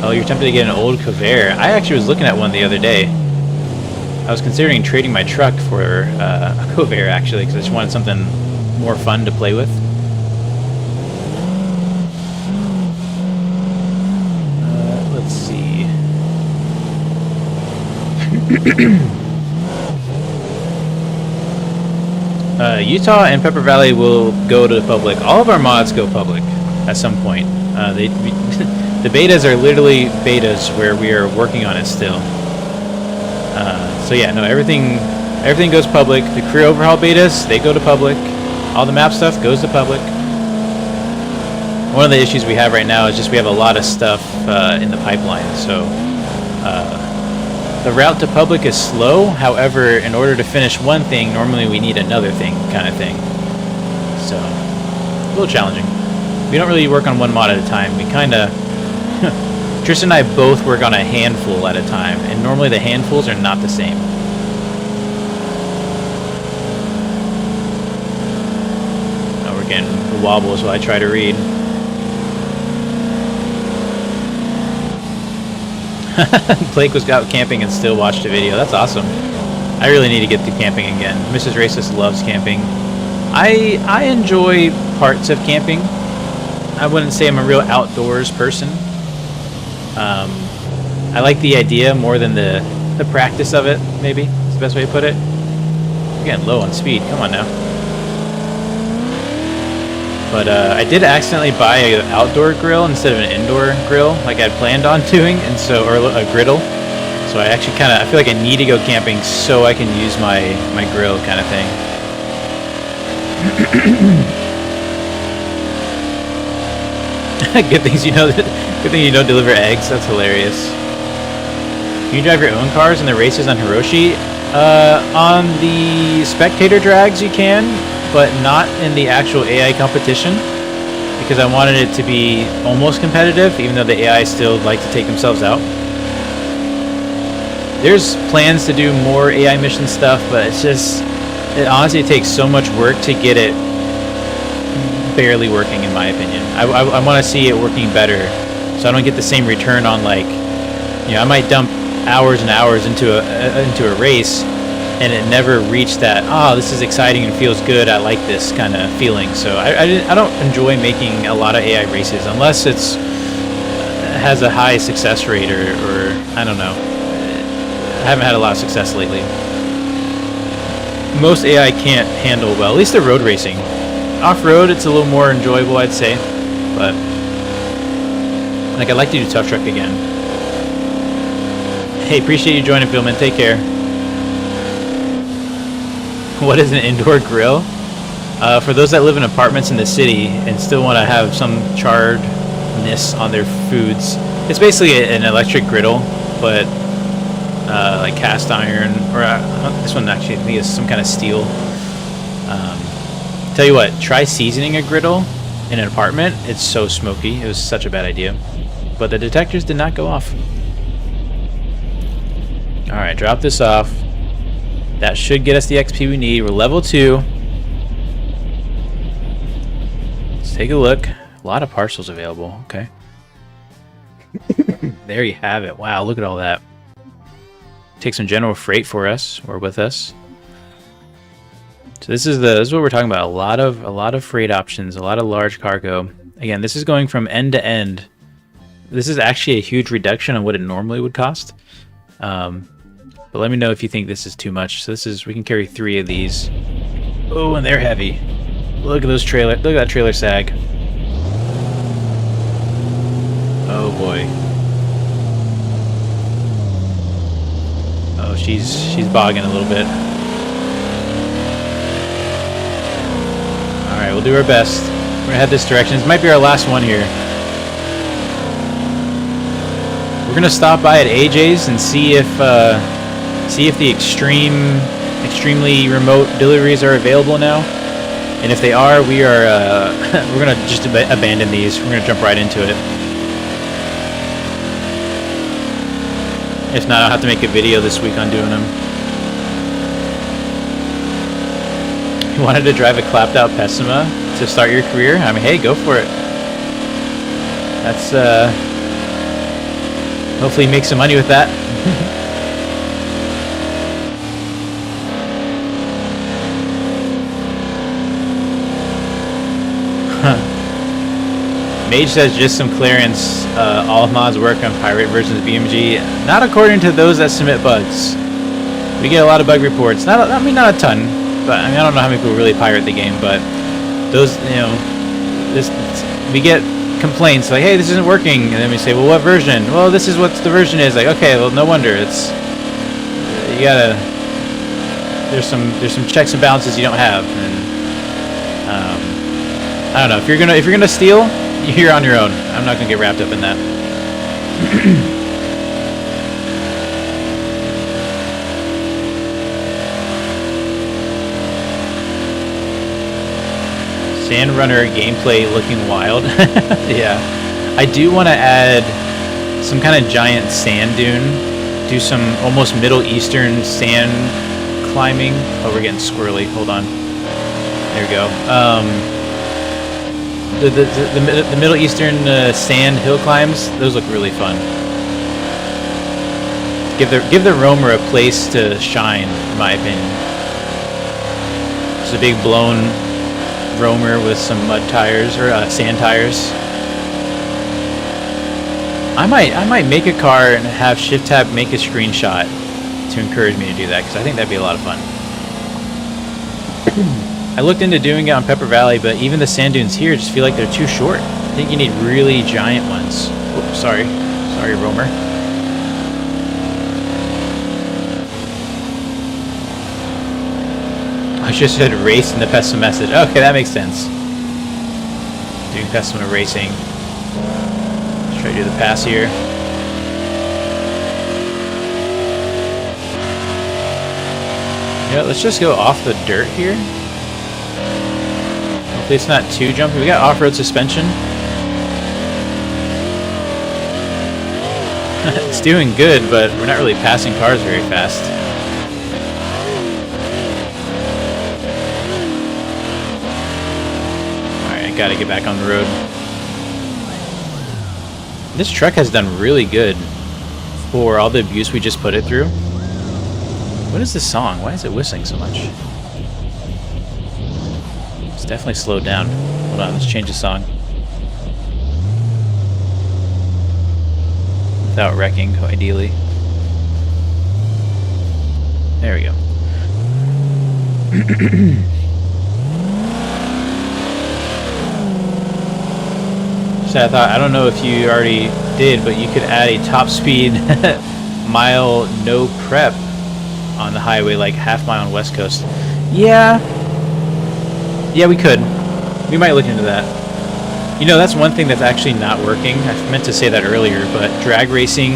Oh, you're tempted to get an old Cover. I actually was looking at one the other day. I was considering trading my truck for a Cover, actually, because I just wanted something more fun to play with. Let's see. Utah and Pepper Valley will go to the public. All of our mods go public at some point. The betas are literally betas where we are working on it still. So yeah, no, everything goes public. The career overhaul betas, they go to public. All the map stuff goes to public. One of the issues we have right now is just we have a lot of stuff in the pipeline, so the route to public is slow. However, in order to finish one thing, normally we need another thing, kind of thing. So, a little challenging. We don't really work on one mod at a time. We kind of... Tristan and I both work on a handful at a time, and normally the handfuls are not the same. Now we're getting the wobbles while I try to read. Blake was out camping and still watched a video. That's awesome. I really need to get to camping again. Mrs. Raceless loves camping. I enjoy parts of camping. I wouldn't say I'm a real outdoors person. I like the idea more than the practice of it, maybe. That's the best way to put it. We're getting low on speed. Come on now. But I did accidentally buy an outdoor grill instead of an indoor grill, like I'd planned on doing, and so, or a griddle. So I actually I feel like I need to go camping so I can use my grill, kind of thing. Good things you know. Good thing you don't deliver eggs. That's hilarious. Can you drive your own cars in the races on Hiroshi? On the spectator drags, you can. But not in the actual AI competition, because I wanted it to be almost competitive, even though the AI still like to take themselves out. There's plans to do more AI mission stuff, but it honestly takes so much work to get it barely working, in my opinion. I want to see it working better, so I don't get the same return on, like, you know, I might dump hours and hours into a race, and it never reached that, oh, this is exciting and feels good, I like this kind of feeling. So I don't enjoy making a lot of AI races unless it has a high success rate or I don't know. I haven't had a lot of success lately. Most AI can't handle well, at least the road racing. Off-road, it's a little more enjoyable, I'd say. But, like, I'd like to do Tough Truck again. Hey, appreciate you joining, Philman. Take care. What is an indoor grill? For those that live in apartments in the city and still want to have some charredness on their foods, it's basically an electric griddle, but like cast iron, or this one actually I think is some kind of steel. Tell you what, try seasoning a griddle in an apartment. It's so smoky. It was such a bad idea, but the detectors did not go off. All right, drop this off. That should get us the XP we need. We're level 2. Let's take a look. A lot of parcels available. Okay. There you have it. Wow, look at all that. Take some general freight for us, or with us. So this is what we're talking about. A lot of freight options, a lot of large cargo. Again, this is going from end to end. This is actually a huge reduction on what it normally would cost. But let me know if you think this is too much. So we can carry 3 of these. Oh, and they're heavy. Look at those trailer. Look at that trailer sag. Oh boy. Oh, she's bogging a little bit. All right, we'll do our best. We're gonna head this direction. This might be our last one here. We're gonna stop by at AJ's and see if the extremely remote deliveries are available now. And if they are, we're gonna just abandon these. We're gonna jump right into it. If not, I'll have to make a video this week on doing them. You wanted to drive a clapped out Pessima to start your career? I mean, hey, go for it. That's hopefully make some money with that. Mage says just some clearance. All mods work on pirate versions of BeamNG. Not according to those that submit bugs. We get a lot of bug reports. Not a ton. but I mean, I don't know how many people really pirate the game, but those, you know, we get complaints like, hey, this isn't working, and then we say, well, what version? Well, this is what the version is. Like, okay, well, no wonder. It's you gotta. There's some checks and balances you don't have, and I don't know. If you're gonna steal, you're on your own. I'm not gonna get wrapped up in that. Sand Runner gameplay looking wild. Yeah, I do want to add some kind of giant sand dune. Do some almost Middle Eastern sand climbing. Oh, we're getting squirrely. Hold on. There we go. The Middle Eastern sand hill climbs. Those look really fun. Give the roamer a place to shine, in my opinion. Just a big blown roamer with some mud tires or sand tires. I might make a car and have Shift Tab make a screenshot to encourage me to do that, because I think that'd be a lot of fun. I looked into doing it on Pepper Valley, but even the sand dunes here just feel like they're too short. I think you need really giant ones. Oops, sorry, roamer. I just said race in the Pessima message. Okay, that makes sense. Doing Pessima racing. Let's try to do the pass here. Yeah, let's just go off the dirt here. Hopefully it's not too jumpy. We got off-road suspension. It's doing good, but we're not really passing cars very fast. Gotta get back on the road. This truck has done really good for all the abuse we just put it through. What is this song? Why is it whistling so much? It's definitely slowed down. Hold on, let's change the song. Without wrecking, ideally. There we go. So I thought, I don't know if you already did, but you could add a top speed mile no prep on the highway, like half mile on West Coast. Yeah, we could. We might look into that. You know, that's one thing that's actually not working. I meant to say that earlier, but drag racing,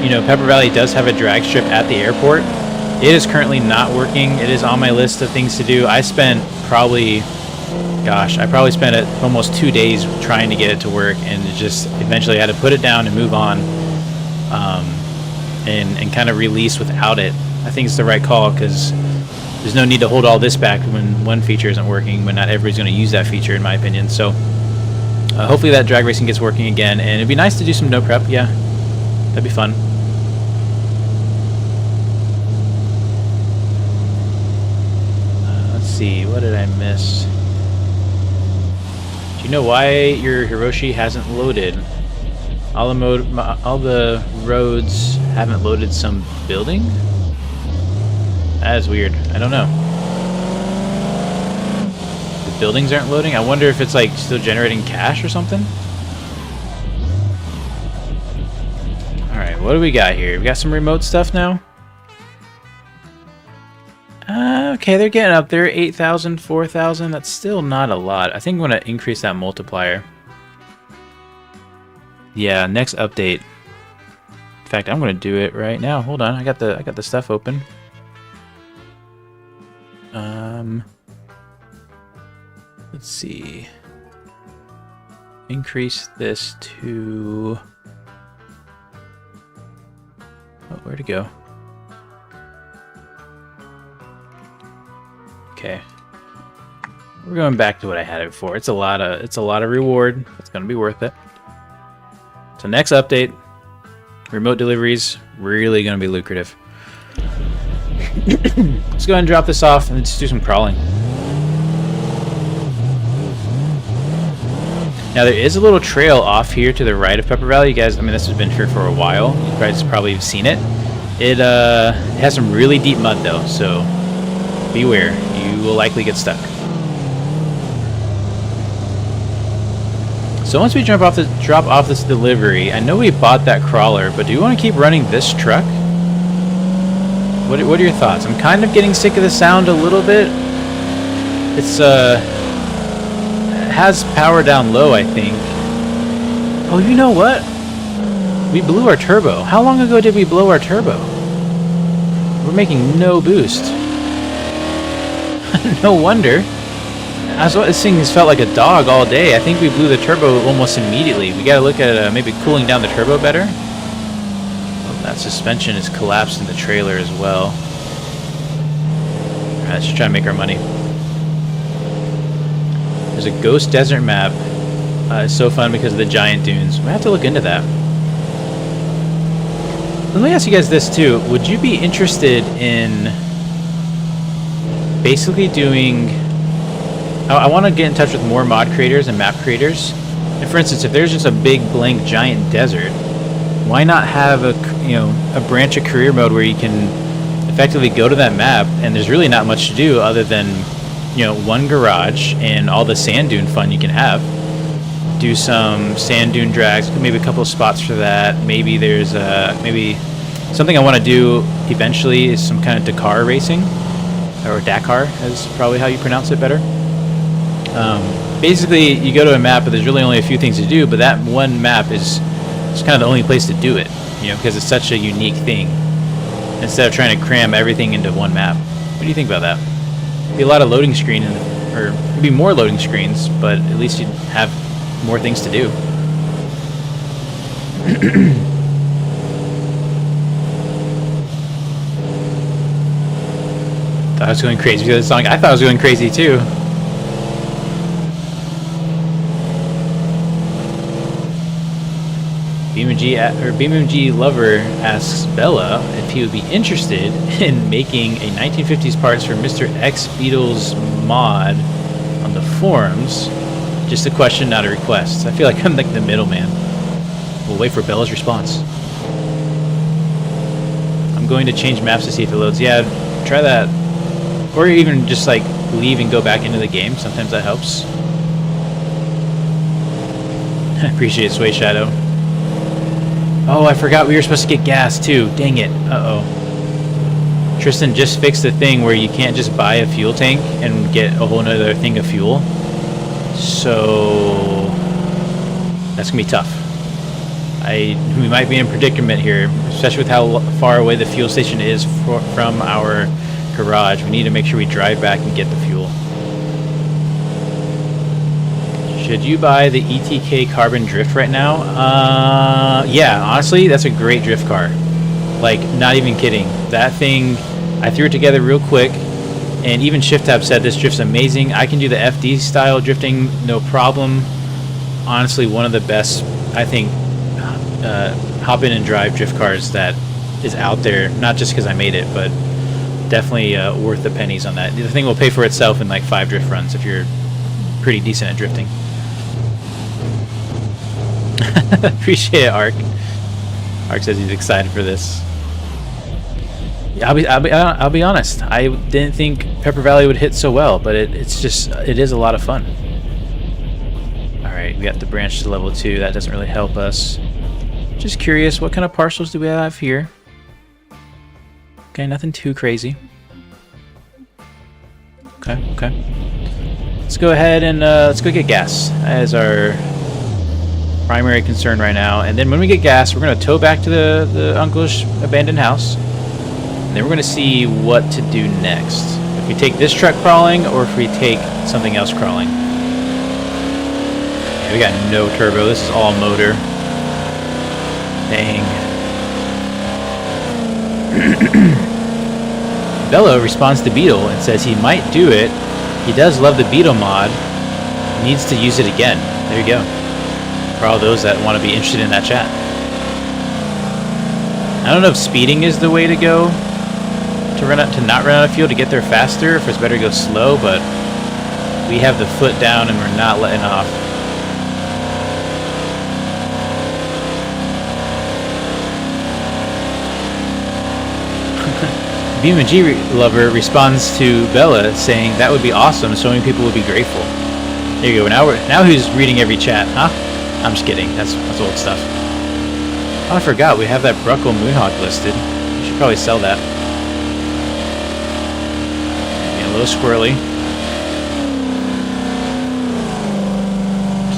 you know, Pepper Valley does have a drag strip at the airport. It is currently not working. It is on my list of things to do. I spent probably... Gosh, I probably spent almost 2 days trying to get it to work, and it just eventually had to put it down and move on, and kind of release without it. I think it's the right call, because there's no need to hold all this back when one feature isn't working, when not everybody's going to use that feature, in my opinion. So hopefully that drag racing gets working again, and it'd be nice to do some no prep. Yeah, that'd be fun. Let's see, what did I miss? Do you know why your Hiroshi hasn't loaded? All the roads haven't loaded some building? That is weird. I don't know. The buildings aren't loading? I wonder if it's like still generating cache or something? Alright, what do we got here? We got some remote stuff now? Okay, they're getting up there. 8,000, 4,000. That's still not a lot. I think I'm going to increase that multiplier. Yeah, next update. In fact, I'm going to do it right now. Hold on. I got the stuff open. Let's see. Increase this to... Oh, where'd it go? Okay, we're going back to what I had it before. It's a lot of reward. It's gonna be worth it. So next update, remote deliveries, really gonna be lucrative. Let's go ahead and drop this off and let's do some crawling. Now there is a little trail off here to the right of Pepper Valley. You guys, I mean, this has been here for a while. You guys probably have seen it. It has some really deep mud though, so beware. you will likely get stuck. So once we drop off this delivery, I know we bought that crawler, but do you want to keep running this truck? What are your thoughts? I'm kind of getting sick of the sound a little bit. It's it has power down low, I think. Oh, you know what? We blew our turbo. How long ago did we blow our turbo? We're making no boost. No wonder. This thing has felt like a dog all day. I think we blew the turbo almost immediately. We gotta look at maybe cooling down the turbo better. Oh, that suspension is collapsed in the trailer as well. Alright, let's just try to make our money. There's a ghost desert map. It's so fun because of the giant dunes. We have to look into that. Let me ask you guys this too. Would you be interested in basically doing... I want to get in touch with more mod creators and map creators. And for instance, if there's just a big blank giant desert, why not have a branch of career mode where you can effectively go to that map and there's really not much to do other than one garage and all the sand dune fun you can have. Do some sand dune drags, maybe a couple of spots for that. Maybe there's maybe something I want to do eventually is some kind of Dakar racing, or Dakar is probably how you pronounce it better. Basically, you go to a map, but there's really only a few things to do. But that one map is kind of the only place to do it, because it's such a unique thing. Instead of trying to cram everything into one map. What do you think about that? It'd be a lot of loading screen, or it'd be more loading screens, but at least you'd have more things to do. Thought I was going crazy with this song. I thought I was going crazy too. BeamNG Lover asks Bella if he would be interested in making a 1950s parts for Mr. X Beatles mod on the forums. Just a question, not a request. I feel like I'm like the middleman. We'll wait for Bella's response. I'm going to change maps to see if it loads. Yeah, try that. Or even just like leave and go back into the game. Sometimes that helps. I appreciate Sway Shadow. Oh, I forgot we were supposed to get gas too. Dang it. Uh-oh. Tristan just fixed the thing where you can't just buy a fuel tank and get a whole nother thing of fuel. So that's gonna be tough. We might be in a predicament here, especially with how far away the fuel station is from our garage. We need to make sure we drive back and get the fuel. Should you buy the ETK Carbon Drift right now? Yeah, honestly, that's a great drift car. Like, not even kidding. That thing, I threw it together real quick, and even ShiftTab said this drift's amazing. I can do the FD style drifting, no problem. Honestly, one of the best, I think, hop in and drive drift cars that is out there. Not just because I made it, but definitely worth the pennies on that. The thing will pay for itself in like 5 drift runs if you're pretty decent at drifting. Appreciate it, Ark. Ark says he's excited for this. Yeah, I'll be honest. I didn't think Pepper Valley would hit so well, but it is a lot of fun. All right, we got the branch to level 2. That doesn't really help us. Just curious, what kind of partials do we have here? Okay, nothing too crazy. Okay. Let's go ahead and let's go get gas. That is our primary concern right now. And then when we get gas, we're going to tow back to the uncle's abandoned house. And then we're going to see what to do next. If we take this truck crawling or if we take something else crawling. Yeah, we got no turbo. This is all motor. Dang. Bello responds to Beetle and says he might do it. He does love the Beetle mod. Needs to use it again. There you go. For all those that want to be interested in that chat. I don't know if speeding is the way to go to not run out of fuel to get there faster, if it's better to go slow, but we have the foot down and we're not letting off. BeamNG lover responds to Bella saying that would be awesome. So many people would be grateful. There you go. Now who's reading every chat, huh? I'm just kidding. That's old stuff. Oh, I forgot we have that Bruckle Moonhawk listed. We should probably sell that. Getting a little squirrely.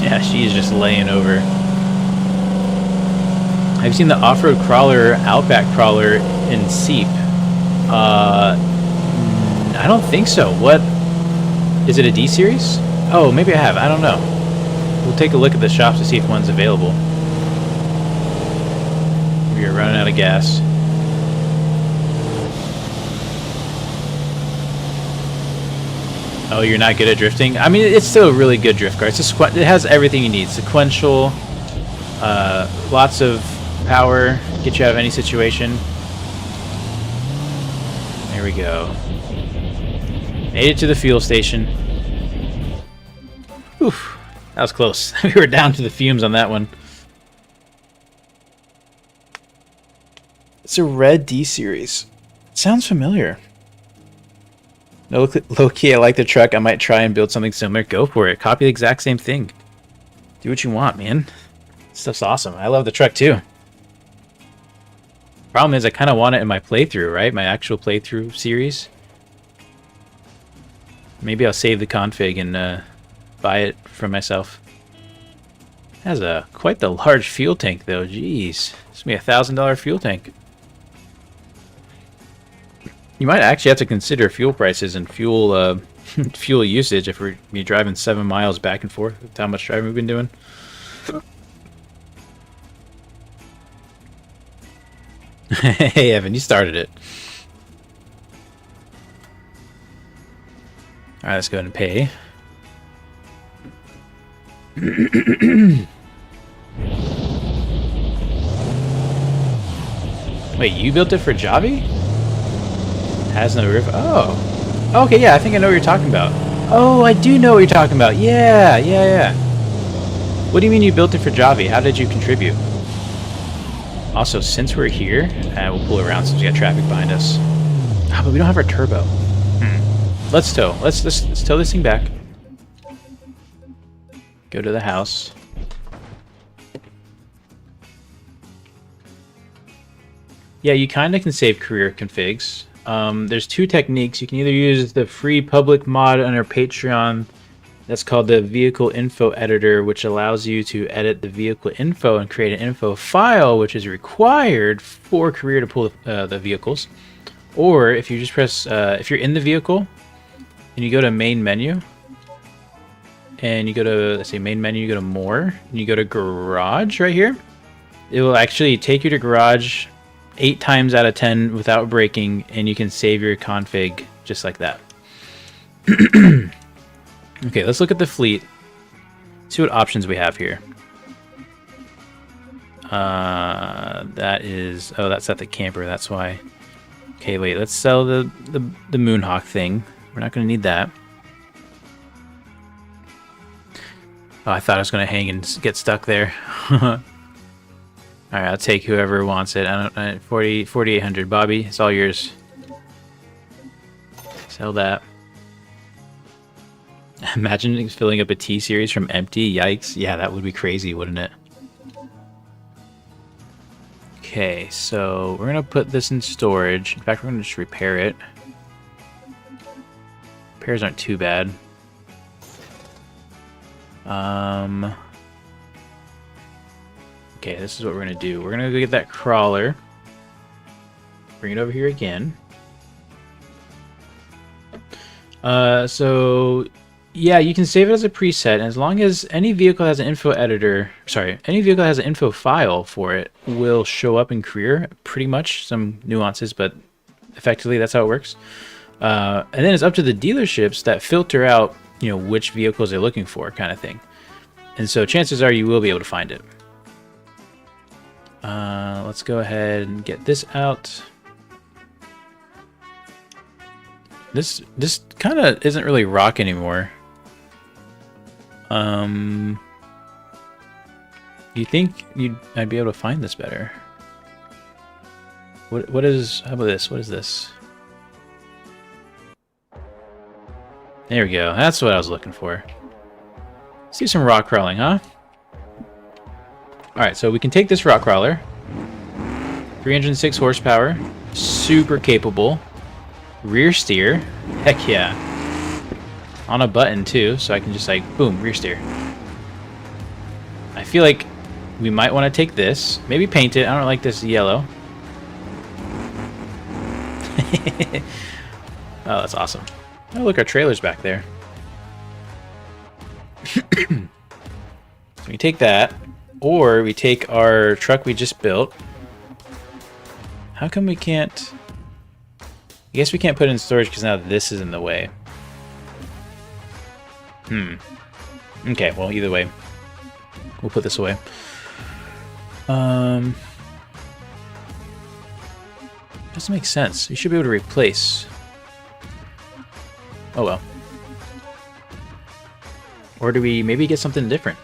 Yeah, she's just laying over. Have you seen the off-road crawler, Outback crawler in Seep? I don't think so. What? Is it a D series? Oh, maybe I have. I don't know. We'll take a look at the shops to see if one's available. We are running out of gas. Oh, you're not good at drifting? I mean, it's still a really good drift car. It's it has everything you need. Sequential, lots of power, get you out of any situation. There we go. Made it to the fuel station. Oof, that was close. We were down to the fumes on that one. It's a red D series. It sounds familiar. No, low key, I like the truck. I might try and build something similar. Go for it. Copy the exact same thing. Do what you want, man. Stuff's awesome. I love the truck too. Problem is, I kind of want it in my playthrough, right? My actual playthrough series. Maybe I'll save the config and buy it for myself. It has quite the large fuel tank, though. Jeez, it's gonna be $1,000 fuel tank. You might actually have to consider fuel prices and fuel fuel usage if you're driving 7 miles back and forth. That's how much driving we've been doing. Hey, Evan, you started it. All right, let's go ahead and pay. Wait, you built it for Javi? Has no roof. Oh. Okay, yeah, I think I know what you're talking about. Oh, I do know what you're talking about. Yeah. What do you mean you built it for Javi? How did you contribute? Also, since we're here, we'll pull around since we got traffic behind us. Ah, but we don't have our turbo. Let's tow. Let's tow this thing back. Go to the house. Yeah, you kind of can save career configs. There's two techniques. You can either use the free public mod on our Patreon. That's called the Vehicle Info Editor, which allows you to edit the vehicle info and create an info file, which is required for career to pull the vehicles. Or if you just press, if you're in the vehicle and you go to main menu, and you go to, let's say main menu, you go to more, and you go to garage right here, it will actually take you to garage 8 times out of 10 without braking, and you can save your config just like that. Okay, let's look at the fleet. See what options we have here. That is, oh, that's at the camper, that's why. Okay, wait, let's sell the Moonhawk thing. We're not going to need that. Oh, I thought I was going to hang and get stuck there. Alright, I'll take whoever wants it. I don't 4,800. Bobby, it's all yours. Sell that. Imagine filling up a T series from empty. Yikes. Yeah, that would be crazy, wouldn't it? Okay, so we're going to put this in storage. In fact, we're going to just repair it. Repairs aren't too bad. Okay, this is what we're going to do. We're going to go get that crawler. Bring it over here again. So yeah, you can save it as a preset, and as long as any vehicle has an info editor, sorry, any vehicle has an info file for it, will show up in career. Pretty much, some nuances, but effectively that's how it works. And then it's up to the dealerships that filter out, you know, which vehicles they're looking for, kind of thing. And so chances are you will be able to find it. Let's go ahead and get this out. This kind of isn't really rock anymore. You think I'd be able to find this better? What is, how about this? What is this? There we go. That's what I was looking for. Let's do some rock crawling, huh? Alright, so we can take this rock crawler. 306 horsepower. Super capable. Rear steer. Heck yeah. On a button too, so I can just like, boom, rear steer. I feel like we might want to take this. Maybe paint it. I don't like this yellow. Oh, that's awesome. Oh, look, our trailer's back there. So we take that, or we take our truck we just built. How come we can't... I guess we can't put it in storage because now this is in the way. Okay, well, either way. We'll put this away. Doesn't make sense. You should be able to replace. Oh well. Or do we maybe get something different?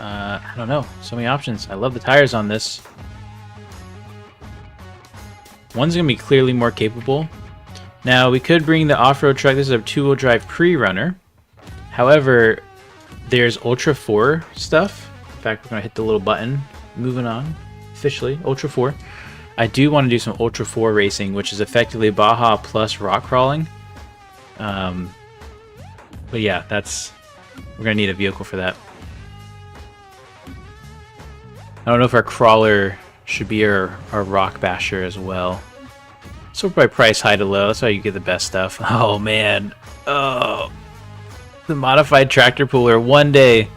I don't know. So many options. I love the tires on this. One's going to be clearly more capable. Now, we could bring the off-road truck. This is a two-wheel drive pre-runner. However, there's Ultra 4 stuff. In fact, we're going to hit the little button. Moving on. Officially, Ultra 4. I do want to do some Ultra 4 racing, which is effectively Baja plus rock crawling. But yeah, we're going to need a vehicle for that. I don't know if our crawler should be our rock basher as well. So by price high to low, that's how you get the best stuff. Oh man. Oh. The modified tractor puller. One day,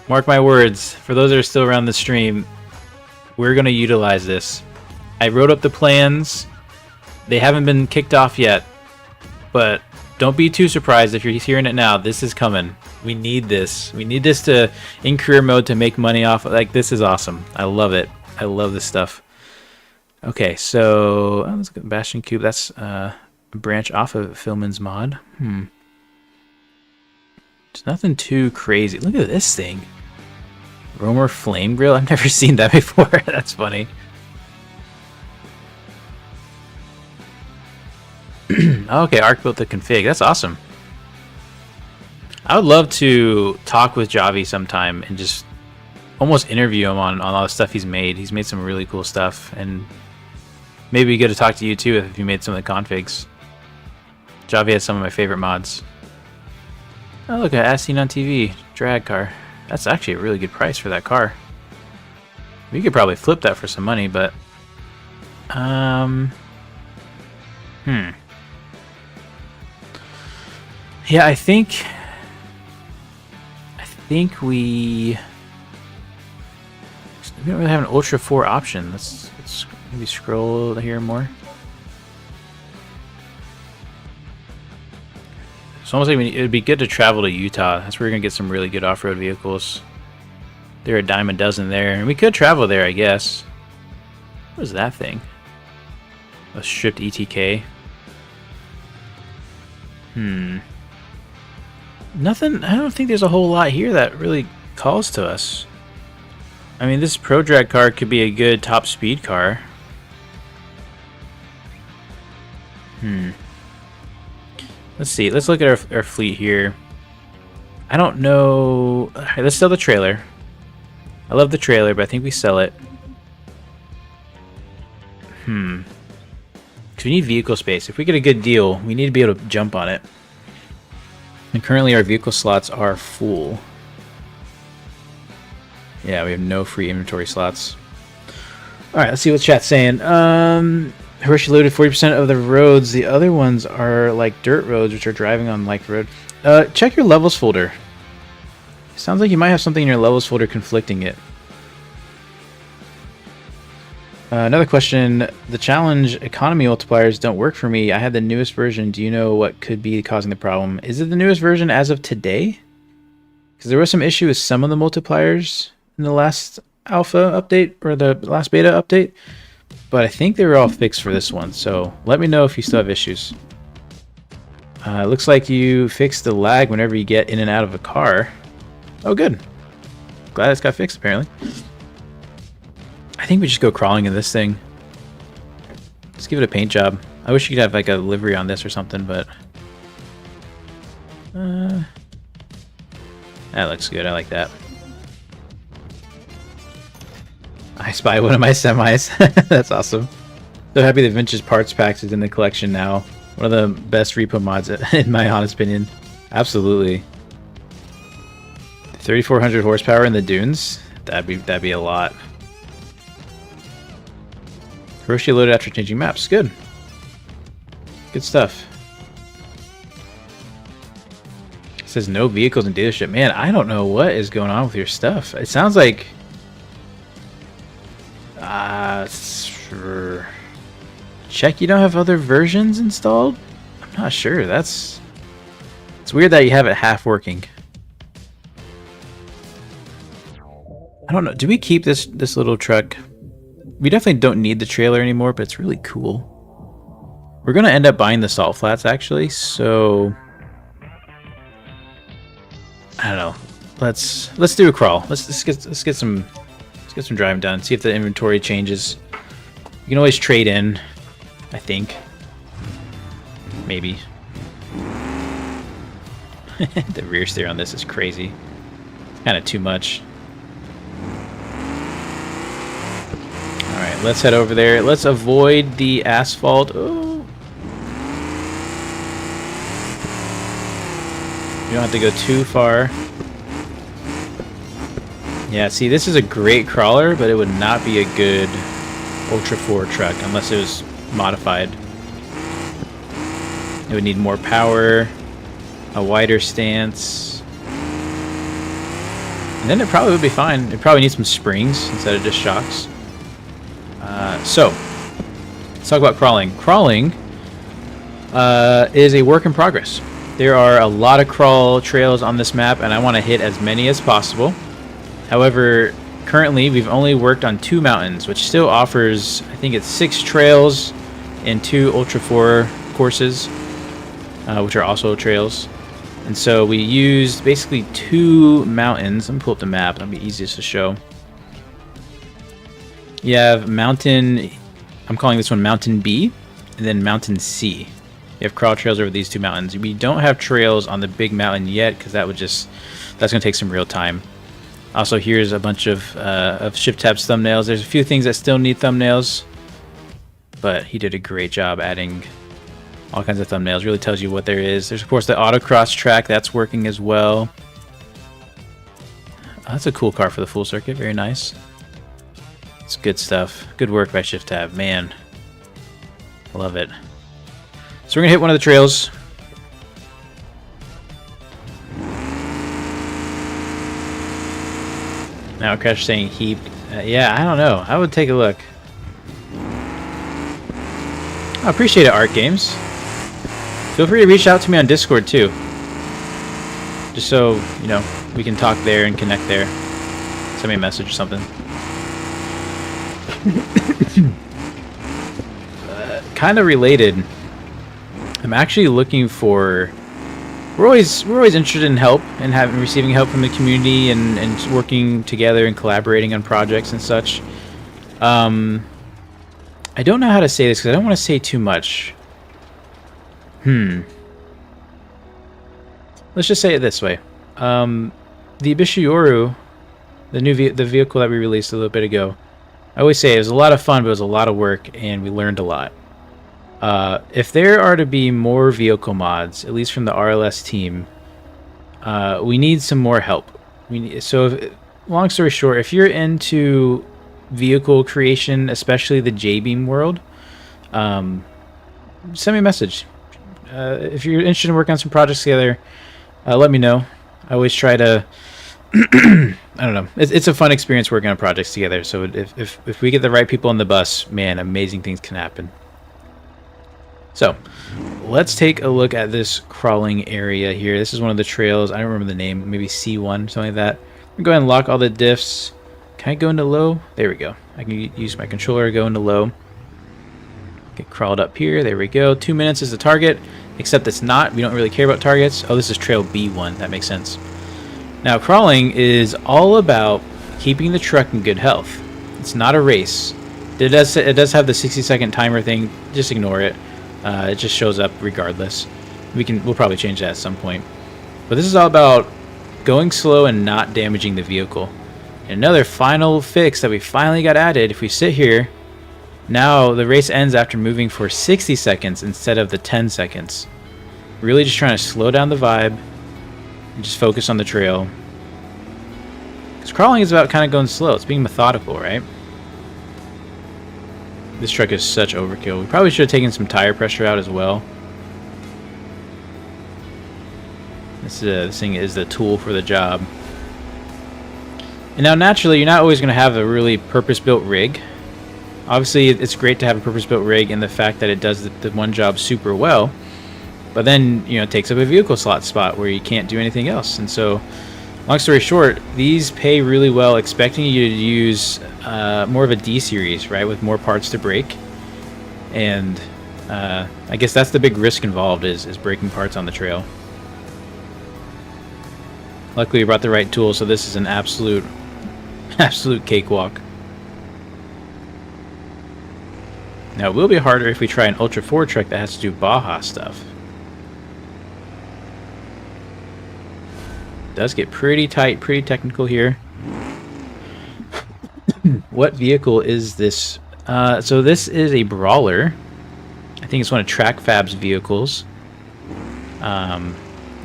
mark my words, for those that are still around the stream, we're going to utilize this. I wrote up the plans. They haven't been kicked off yet. But don't be too surprised if you're hearing it now. This is coming. We need this. We need this to in career mode to make money off. Like, this is awesome. I love it. I love this stuff. Okay, so let's go Bastion Cube. That's a branch off of Filman's mod. It's nothing too crazy. Look at this thing. Romer Flame Grill. I've never seen that before. That's funny. Okay, Arc built the config. That's awesome. I would love to talk with Javi sometime and just almost interview him on all the stuff he's made. He's made some really cool stuff, and maybe we get to talk to you too if you made some of the configs. Javi has some of my favorite mods. Oh, look at As Seen on TV drag car. That's actually a really good price for that car. We could probably flip that for some money, but yeah, I think we don't really have an Ultra 4 option. Let's maybe scroll here more. It's almost like it would be good to travel to Utah. That's where we're going to get some really good off-road vehicles. There are a dime a dozen there. And we could travel there, I guess. What is that thing? A stripped ETK. Nothing. I don't think there's a whole lot here that really calls to us. I mean, this Pro Drag car could be a good top speed car. Let's see. Let's look at our fleet here. I don't know. Right, let's sell the trailer. I love the trailer, but I think we sell it. Because we need vehicle space. If we get a good deal, we need to be able to jump on it. And currently our vehicle slots are full. Yeah, we have no free inventory slots. Alright, let's see what chat's saying. Hiroshi loaded 40% of the roads. The other ones are like dirt roads, which are driving on like road. Check your levels folder. Sounds like you might have something in your levels folder conflicting it. Another question. The challenge economy multipliers don't work for me. I had the newest version. Do you know what could be causing the problem? Is it the newest version as of today? Because there was some issue with some of the multipliers in the last alpha update or the last beta update. But I think they were all fixed for this one. So let me know if you still have issues. It looks like you fixed the lag whenever you get in and out of a car. Oh, good. Glad it's got fixed, apparently. I think we just go crawling in this thing. Let's give it a paint job. I wish you could have like a livery on this or something, but that looks good. I like that. I spy one of my semis. That's awesome. So happy that Vintage Parts Packs is in the collection now. One of the best repo mods, in my honest opinion. Absolutely. 3,400 horsepower in the dunes. That'd be a lot. Hiroshi loaded after changing maps. Good. Good stuff. It says no vehicles in dealership. Man, I don't know what is going on with your stuff. It sounds like sure. Check you don't have other versions installed? I'm not sure. It's weird that you have it half working. I don't know. Do we keep this little truck? We definitely don't need the trailer anymore, but it's really cool. We're gonna end up buying the salt flats actually, so I don't know. Let's do a crawl. Let's get some driving done. See if the inventory changes. You can always trade in, I think. Maybe. The rear steer on this is crazy. Kind of too much. Alright, let's head over there. Let's avoid the asphalt. Oh. You don't have to go too far. Yeah, see, this is a great crawler, but it would not be a good Ultra 4 truck unless it was modified. It would need more power, a wider stance, and then it probably would be fine. It probably needs some springs instead of just shocks. So, let's talk about crawling. Crawling is a work in progress. There are a lot of crawl trails on this map, and I want to hit as many as possible. However, currently we've only worked on 2 mountains, which still offers, I think it's 6 trails and 2 Ultra 4 courses, which are also trails. And so we used basically 2 mountains. Let me pull up the map. That'll be easiest to show. You have mountain, I'm calling this one Mountain B, and then Mountain C. You have crawl trails over these 2 mountains. We don't have trails on the big mountain yet, because that's going to take some real time. Also, here's a bunch of Shift Tabs thumbnails. There's a few things that still need thumbnails, but he did a great job adding all kinds of thumbnails. Really tells you what there is. There's, of course, the autocross track. That's working as well. Oh, that's a cool car for the full circuit. Very nice. It's good stuff. Good work by Shift Tab. Man, love it. So we're going to hit one of the trails. Now Crash saying heap. Yeah, I don't know. I would take a look. I appreciate it, Art Games. Feel free to reach out to me on Discord too. Just so, you know, we can talk there and connect there. Send me a message or something. Kind of related. I'm actually looking for... We're always interested in help and receiving help from the community and working together and collaborating on projects and such. I don't know how to say this because I don't want to say too much. Let's just say it this way. The Ibishiyoru, the vehicle that we released a little bit ago, I always say it was a lot of fun, but it was a lot of work, and we learned a lot. If there are to be more vehicle mods, at least from the RLS team, we need some more help. Long story short, if you're into vehicle creation, especially the J-Beam world, send me a message. If you're interested in working on some projects together, let me know. I always try to... I don't know. It's a fun experience working on projects together. So if we get the right people on the bus, man, amazing things can happen. So, let's take a look at this crawling area here. This is one of the trails. I don't remember the name. Maybe C1, something like that. I'm going to go ahead and lock all the diffs. Can I go into low? There we go. I can use my controller to go into low. Get crawled up here. There we go. 2 minutes is the target, except it's not. We don't really care about targets. Oh, this is trail B1. That makes sense. Now, crawling is all about keeping the truck in good health. It's not a race. It does have the 60-second timer thing. Just ignore it. It just shows up regardless. We'll probably change that at some point. But this is all about going slow and not damaging the vehicle. And another final fix that we finally got added, if we sit here, now the race ends after moving for 60 seconds instead of the 10 seconds. Really just trying to slow down the vibe and just focus on the trail. Because crawling is about kind of going slow. It's being methodical, right? This truck is such overkill. We probably should have taken some tire pressure out as well. This thing is the tool for the job. And now naturally, you're not always going to have a really purpose-built rig. Obviously, it's great to have a purpose-built rig in the fact that it does the one job super well. But then, you know, it takes up a vehicle slot spot where you can't do anything else. And so, long story short, these pay really well, expecting you to use more of a D series, right, with more parts to break. And I guess that's the big risk involved is breaking parts on the trail. Luckily, we brought the right tool, so this is an absolute cakewalk. Now, it will be harder if we try an Ultra 4 truck that has to do Baja stuff. It does get pretty tight, pretty technical here. What vehicle is this? So this is a Brawler. I think it's one of TrackFab's vehicles.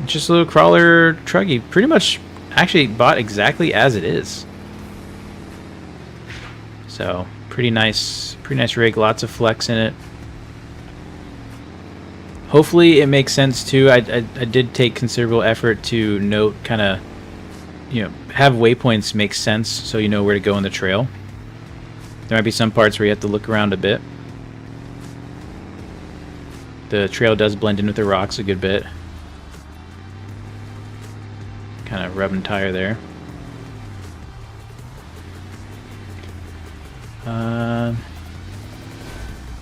Just a little crawler trucky. Pretty much actually bought exactly as it is. So pretty nice rig, lots of flex in it. Hopefully it makes sense too. I did take considerable effort to note, kind of, you know, have waypoints make sense so you know where to go on the trail. There might be some parts where you have to look around a bit. The trail does blend in with the rocks a good bit. Kind of rubbing tire there.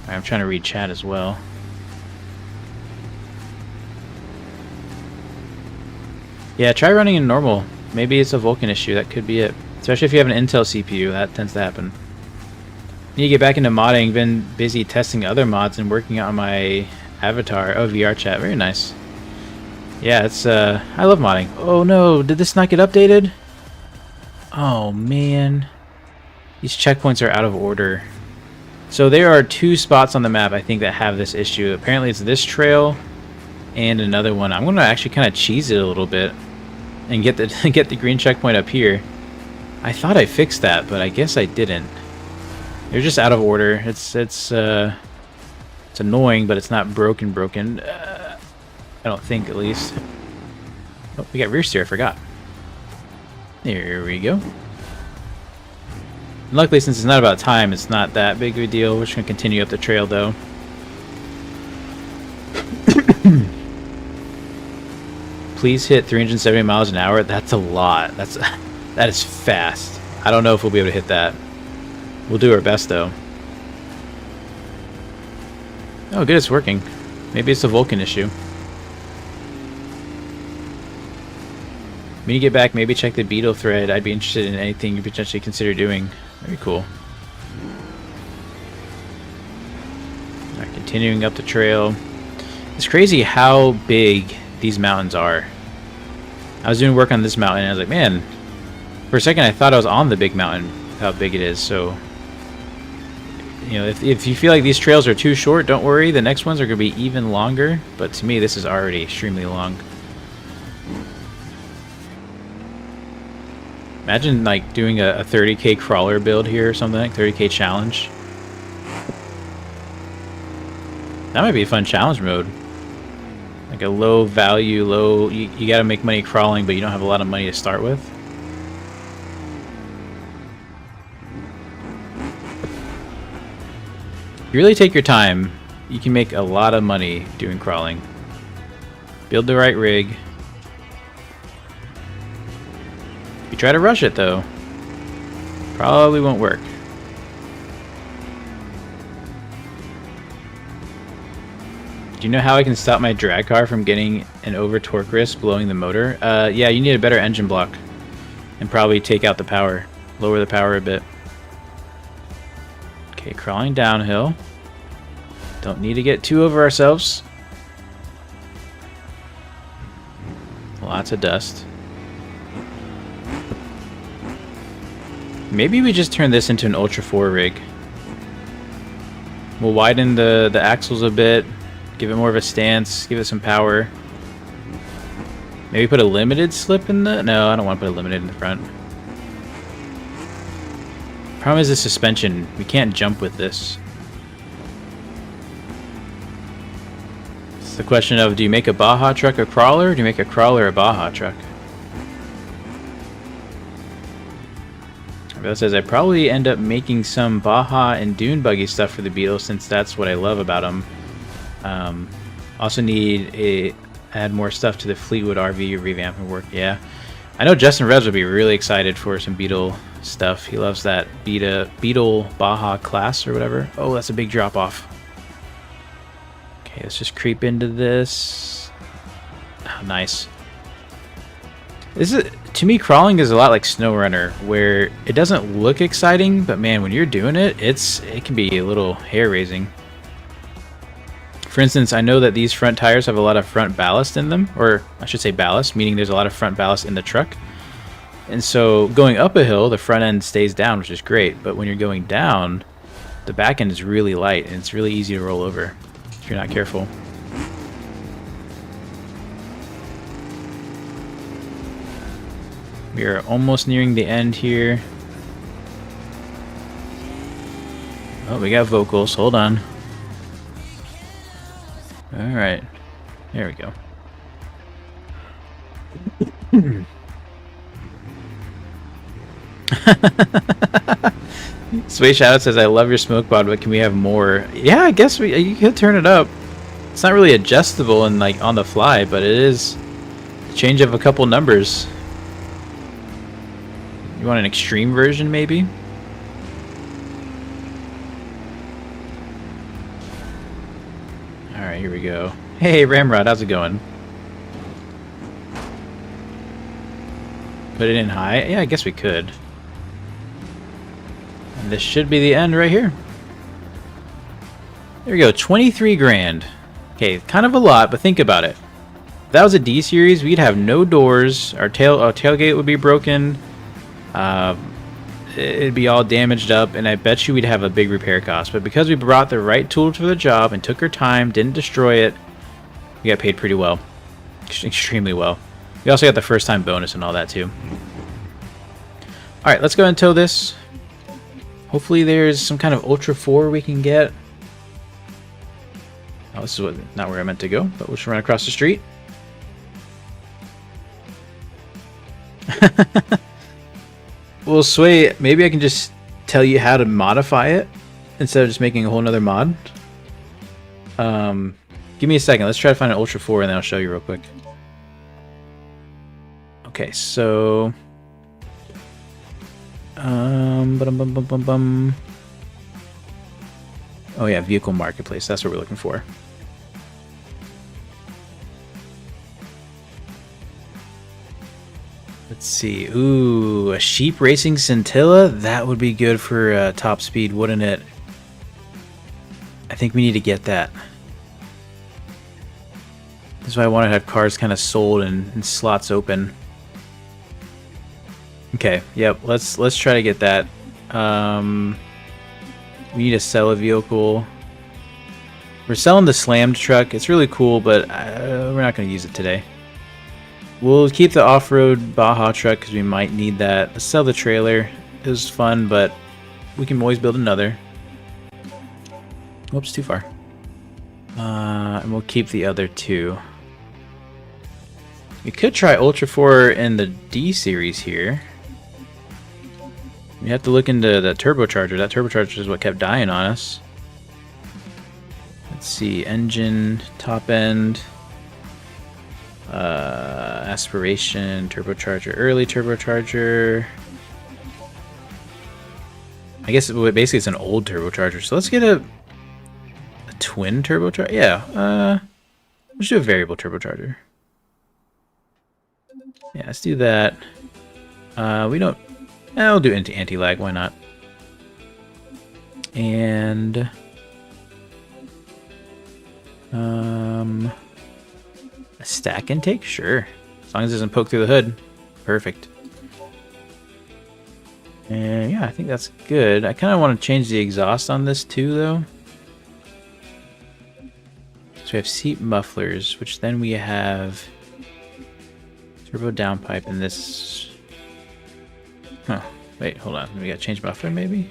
I'm trying to read chat as well. Yeah, try running in normal. Maybe it's a Vulkan issue. That could be it. Especially if you have an Intel CPU, that tends to happen. Need to get back into modding. Been busy testing other mods and working on my avatar. Oh, VR chat. Very nice. Yeah, it's I love modding. Oh no, did this not get updated? Oh man. These checkpoints are out of order. So there are two spots on the map I think that have this issue. Apparently it's this trail and another one. I'm gonna actually kind of cheese it a little bit and get the green checkpoint up here. I thought I fixed that, but I guess I didn't. They're just out of order. It's annoying, but it's not broken. I don't think, at least. Oh, we got rear steer, I forgot. There we go. And luckily, since it's not about time, it's not that big of a deal. We're just going to continue up the trail, though. Please hit 370 miles an hour. That's a lot. That is fast. I don't know if we'll be able to hit that. We'll do our best, though. Oh, good, it's working. Maybe it's a Vulkan issue. When you get back, maybe check the Beetle thread. I'd be interested in anything you potentially consider doing. Very cool. Alright, continuing up the trail. It's crazy how big these mountains are. I was doing work on this mountain and I was like, man, for a second I thought I was on the big mountain, how big it is. So, you know, if you feel like these trails are too short, don't worry. The next ones are going to be even longer. But to me, this is already extremely long. Imagine like doing a 30k crawler build here or something, like 30k challenge. That might be a fun challenge mode. Like a low value, you gotta make money crawling, but you don't have a lot of money to start with. If you really take your time, you can make a lot of money doing crawling. Build the right rig. If you try to rush it though, probably won't work. Do you know how I can stop my drag car from getting an over torque risk blowing the motor? Yeah, you need a better engine block and probably take out the power, lower the power a bit. Okay, crawling downhill. Don't need to get too over ourselves. Lots of dust. Maybe we just turn this into an Ultra 4 rig. We'll widen the axles a bit, give it more of a stance, give it some power. Maybe put a limited slip in the... No, I don't want to put a limited in the front. Problem is the suspension. We can't jump with this. It's the question of, do you make a Baja truck a crawler, or do you make a crawler a Baja truck? That says I probably end up making some Baja and dune buggy stuff for the Beetle, since that's what I love about them. Also need a add more stuff to the Fleetwood RV revamping work. Yeah, I know Justin Revs would be really excited for some Beetle stuff. He loves that Beetle Baja class or whatever. Oh, that's a big drop off. Okay, let's just creep into this. Oh, nice. This is, to me, crawling is a lot like SnowRunner, where it doesn't look exciting, but man, when you're doing it, it can be a little hair-raising. For instance, I know that these front tires have a lot of front ballast in them, or I should say ballast, meaning there's a lot of front ballast in the truck. And so going up a hill, the front end stays down, which is great, but when you're going down, the back end is really light, and it's really easy to roll over if you're not careful. We are almost nearing the end here. Oh, we got vocals. Hold on. Alright. There we go. Sway Shadow says, I love your smoke bod, but can we have more? Yeah, I guess you could turn it up. It's not really adjustable and like on the fly, but it is a change of a couple numbers. You want an extreme version, maybe? Alright, here we go. Hey, Ramrod, how's it going? Put it in high? Yeah, I guess we could. And this should be the end right here. There we go, 23 grand. Okay, kind of a lot, but think about it. If that was a D series, we'd have no doors, our tailgate would be broken. It'd be all damaged up, and I bet you we'd have a big repair cost. But because we brought the right tool for the job and took our time, didn't destroy it, we got paid pretty well. Extremely well. We also got the first time bonus and all that too. Alright, let's go ahead and tow this. Hopefully there's some kind of Ultra 4 we can get. Oh, this is not where I meant to go, but we'll just run across the street. Well, Sway, maybe I can just tell you how to modify it instead of just making a whole nother mod. Give me a second. Let's try to find an Ultra 4 and then I'll show you real quick. Okay, so... Oh yeah, Vehicle Marketplace. That's what we're looking for. Let's see. Ooh, a Sheep Racing Scintilla? That would be good for top speed, wouldn't it? I think we need to get that. That's why I want to have cars kind of sold and slots open. Okay, yep, let's try to get that. We need to sell a vehicle. We're selling the slammed truck. It's really cool, but we're not going to use it today. We'll keep the off-road Baja truck because we might need that. Let's sell the trailer. It was fun, but we can always build another. Oops, too far. And we'll keep the other two. We could try Ultra 4 in the D series here. We have to look into the turbocharger. That turbocharger is what kept dying on us. Let's see, engine, top end, aspiration, turbocharger, early turbocharger. I guess basically it's an old turbocharger. So let's get a twin turbocharger. Yeah, let's do a variable turbocharger. Yeah, let's do that. We don't. I'll do anti-lag. Why not? And A stack intake? Sure. As long as it doesn't poke through the hood. Perfect. And yeah, I think that's good. I kind of want to change the exhaust on this too, though. So we have seat mufflers, which then we have turbo downpipe in this. Huh. Wait, hold on. We gotta change muffler, maybe?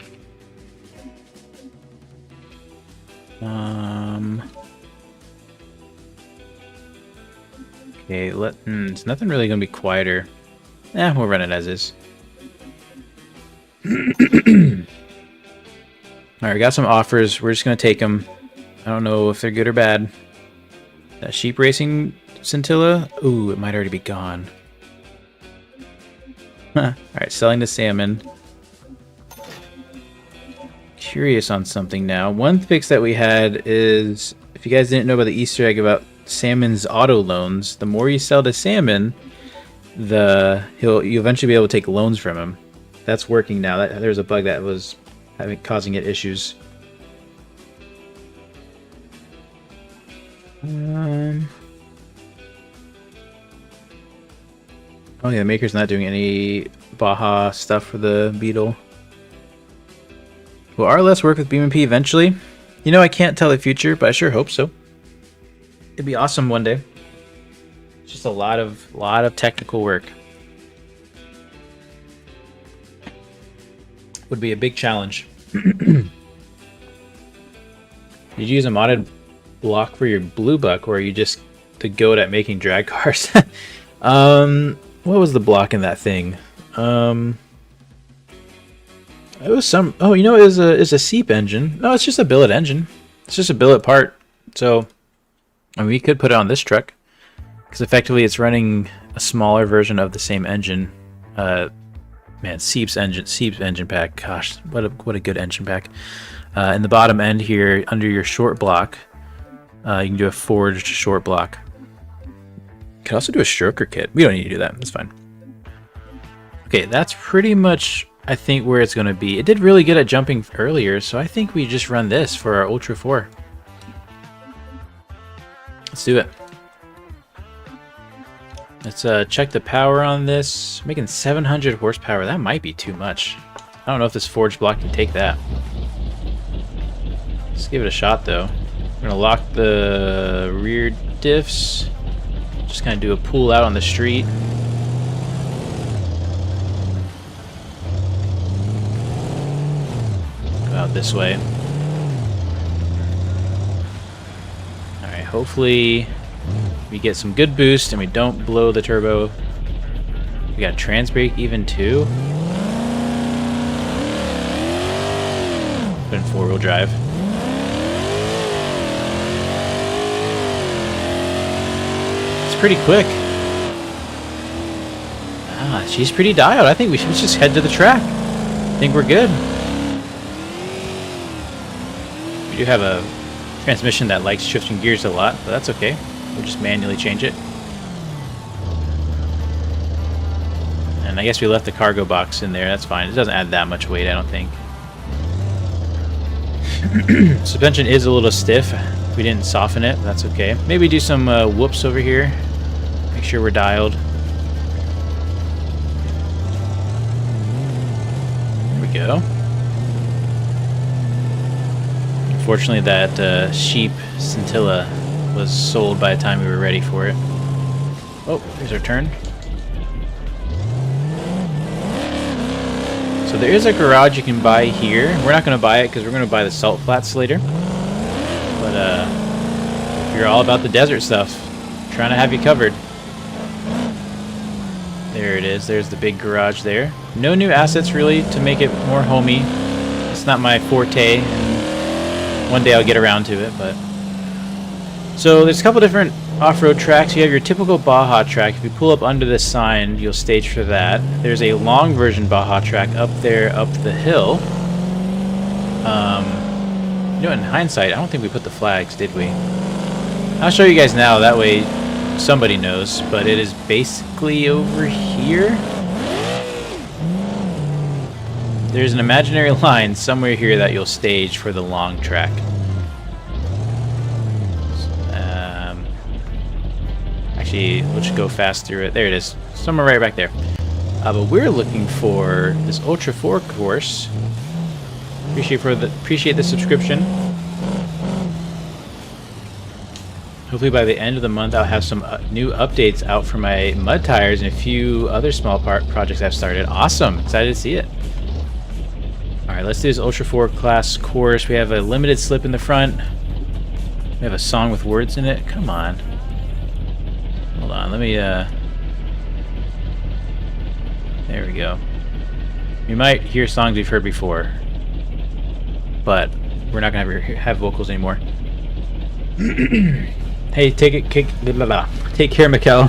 Okay, it's nothing really gonna be quieter. We'll run it as is. Alright, we got some offers. We're just gonna take them. I don't know if they're good or bad. That sheep racing scintilla? Ooh, it might already be gone. Alright, selling the salmon. Curious on something now. One fix that we had is, if you guys didn't know about the Easter egg about salmon's auto loans, the more you sell to salmon, you'll eventually be able to take loans from him. That's working now. There's a bug that was causing it issues. Oh yeah, the maker's not doing any Baja stuff for the Beetle. Will RLS work with BeamNG eventually? You know, I can't tell the future, but I sure hope so. It'd be awesome one day. It's just a lot of technical work. Would be a big challenge. Did you use a modded block for your blue buck, or are you just the goat at making drag cars? What was the block in that thing? It was some. Oh, you know, it was a seep engine. No, it's just a billet engine. It's just a billet part. So, I mean, we could put it on this truck because effectively it's running a smaller version of the same engine. Man, Seep's engine pack. Gosh, what a good engine pack. In the bottom end here, under your short block, you can do a forged short block. You can also do a stroker kit. We don't need to do that. That's fine. Okay, that's pretty much, I think, where it's going to be. It did really good at jumping earlier, so I think we just run this for our Ultra 4. Let's do it. Let's check the power on this. Making 700 horsepower. That might be too much. I don't know if this forged block can take that. Let's give it a shot, though. We're going to lock the rear diffs. Just kind of do a pull out on the street. Go out this way. Alright, hopefully we get some good boost and we don't blow the turbo. We got trans brake even too. Put in 4-wheel drive. It's pretty quick. Ah, she's pretty dialed. I think we should just head to the track. I think we're good. We do have a transmission that likes shifting gears a lot, but that's okay. We'll just manually change it. And I guess we left the cargo box in there. That's fine. It doesn't add that much weight, I don't think. Suspension is a little stiff. We didn't soften it. That's okay. Maybe do some whoops over here. Make sure we're dialed. There we go. Unfortunately, that sheep scintilla was sold by the time we were ready for it. Oh, here's our turn. So there is a garage you can buy here. We're not going to buy it because we're going to buy the salt flats later. But if you're all about the desert stuff, I'm trying to have you covered. There it is. There's the big garage there. No new assets really to make it more homey. It's not my forte. And one day I'll get around to it, but so there's a couple different off-road tracks. You have your typical Baja track. If you pull up under this sign, you'll stage for that. There's a long version Baja track up there, up the hill. You know, in hindsight, I don't think we put the flags, did we? I'll show you guys now. That way, somebody knows. But it is basically over here. There's an imaginary line somewhere here that you'll stage for the long track. Actually, let's go fast through it. There it is. Somewhere right back there. But we're looking for this Ultra 4 course. Appreciate the subscription. Hopefully by the end of the month I'll have some new updates out for my mud tires and a few other small projects I've started. Awesome! Excited to see it. Alright, let's do this Ultra 4 class course. We have a limited slip in the front. We have a song with words in it. Come on. Hold on, let me there we go. You might hear songs we've heard before, but we're not gonna have vocals anymore. Hey, take care, Mikkel.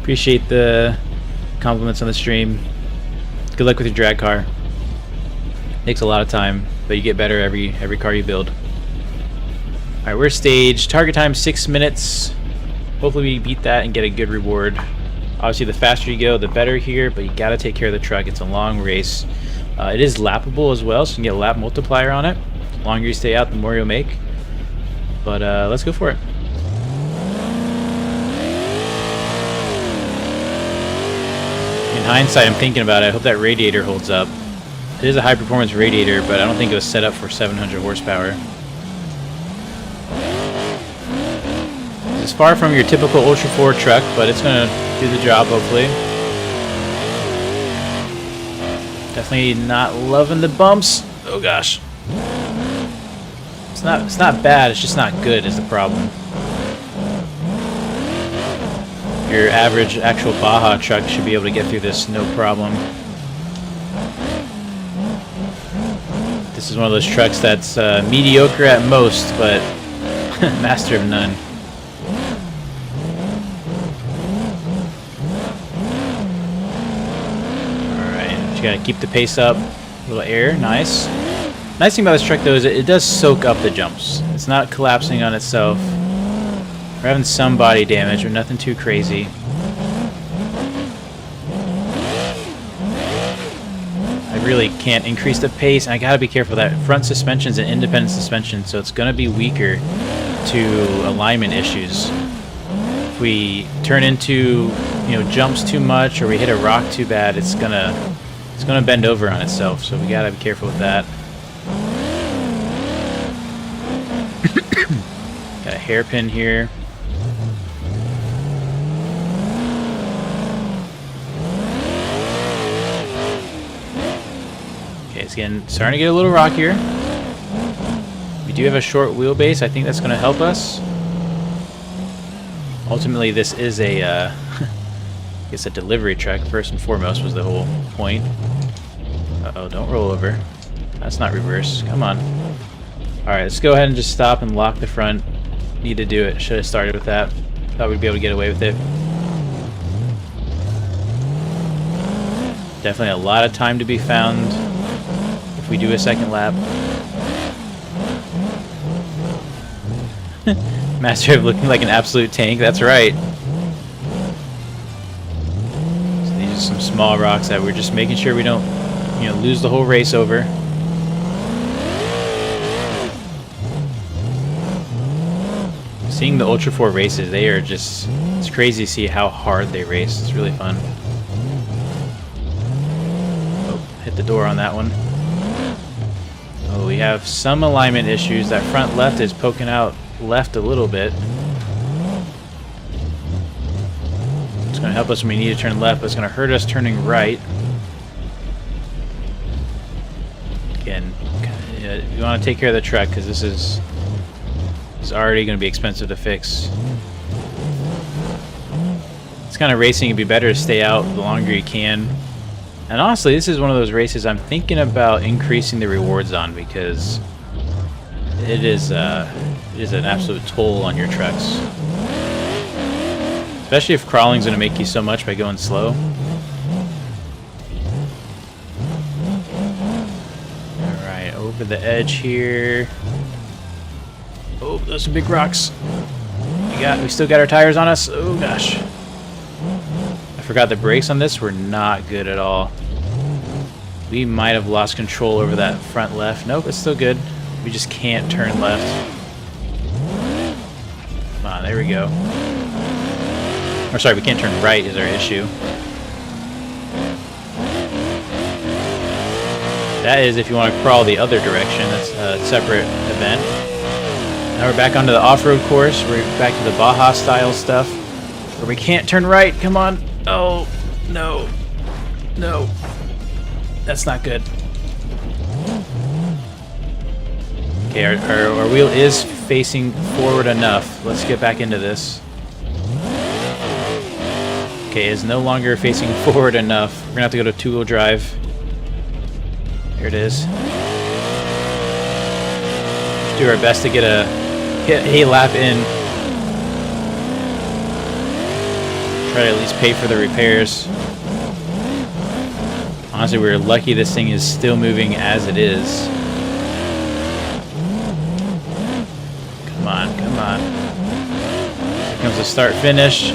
Appreciate the compliments on the stream. Good luck with your drag car. Takes a lot of time, but you get better every car you build. All right, we're staged. Target time 6 minutes. Hopefully we beat that and get a good reward. Obviously, the faster you go, the better here, but you gotta take care of the truck. It's a long race. It is lappable as well, so you can get a lap multiplier on it. The longer you stay out, the more you'll make. But let's go for it. In hindsight, I'm thinking about it. I hope that radiator holds up. It is a high-performance radiator, but I don't think it was set up for 700 horsepower. It's far from your typical Ultra 4 truck, but it's going to do the job, hopefully. Definitely not loving the bumps. Oh, gosh. It's not bad, it's just not good is the problem. Your average actual Baja truck should be able to get through this no problem. This is one of those trucks that's mediocre at most, but master of none. Alright, just gotta keep the pace up. A little air, nice. Nice thing about this truck though is it does soak up the jumps. It's not collapsing on itself. We're having some body damage, but nothing too crazy. I really can't increase the pace, and I gotta be careful. That front suspension's an independent suspension, so it's gonna be weaker to alignment issues. If we turn into, jumps too much, or we hit a rock too bad, it's gonna bend over on itself. So we gotta be careful with that. Got a hairpin here. Okay, it's starting to get a little rockier. We do have a short wheelbase. I think that's going to help us. Ultimately, this is a it's a delivery truck. First and foremost was the whole point. Uh-oh, don't roll over. That's not reverse. Come on. Alright, let's go ahead and just stop and lock the front. Need to do it. Should have started with that. Thought we'd be able to get away with it. Definitely a lot of time to be found if we do a second lap. Master of looking like an absolute tank. That's right. So these are some small rocks that we're just making sure we don't, lose the whole race over. Seeing the Ultra 4 races, they are just, it's crazy to see how hard they race. It's really fun. Oh, hit the door on that one. Oh, we have some alignment issues. That front left is poking out left a little bit. It's going to help us when we need to turn left, but it's going to hurt us turning right. Again, you want to take care of the truck because this is already going to be expensive to fix. This kind of racing would be better to stay out the longer you can. And honestly, this is one of those races I'm thinking about increasing the rewards on because it is an absolute toll on your trucks. Especially if crawling's going to make you so much by going slow. Alright, over the edge here. Oh, those are big rocks. We still got our tires on us. Oh gosh. I forgot the brakes on this were not good at all. We might have lost control over that front left. Nope, it's still good. We just can't turn left. Come on, there we go. Or sorry, we can't turn right is our issue. That is if you want to crawl the other direction. That's a separate event. Now we're back onto the off-road course. We're back to the Baja style stuff. Where we can't turn right. Come on. Oh, no. No. That's not good. Okay, our wheel is facing forward enough. Let's get back into this. Okay, it's no longer facing forward enough. We're gonna have to go to two-wheel drive. Here it is. Let's do our best to get a lap in. Try to at least pay for the repairs. Honestly, we're lucky this thing is still moving as it is. Come on, come on. Here comes the start finish.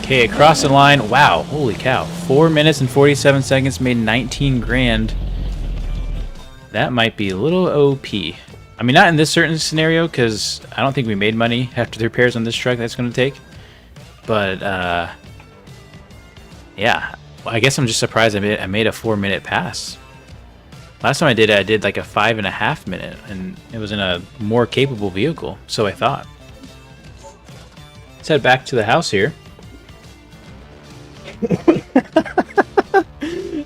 Okay, across the line. Wow, holy cow. 4 minutes and 47 seconds, made 19 grand. That might be a little OP. I mean, not in this certain scenario, because I don't think we made money after the repairs on this truck that's going to take. But, yeah. Well, I guess I'm just surprised I made a 4-minute pass. Last time I did like a 5.5 minute, and it was in a more capable vehicle, so I thought. Let's head back to the house here.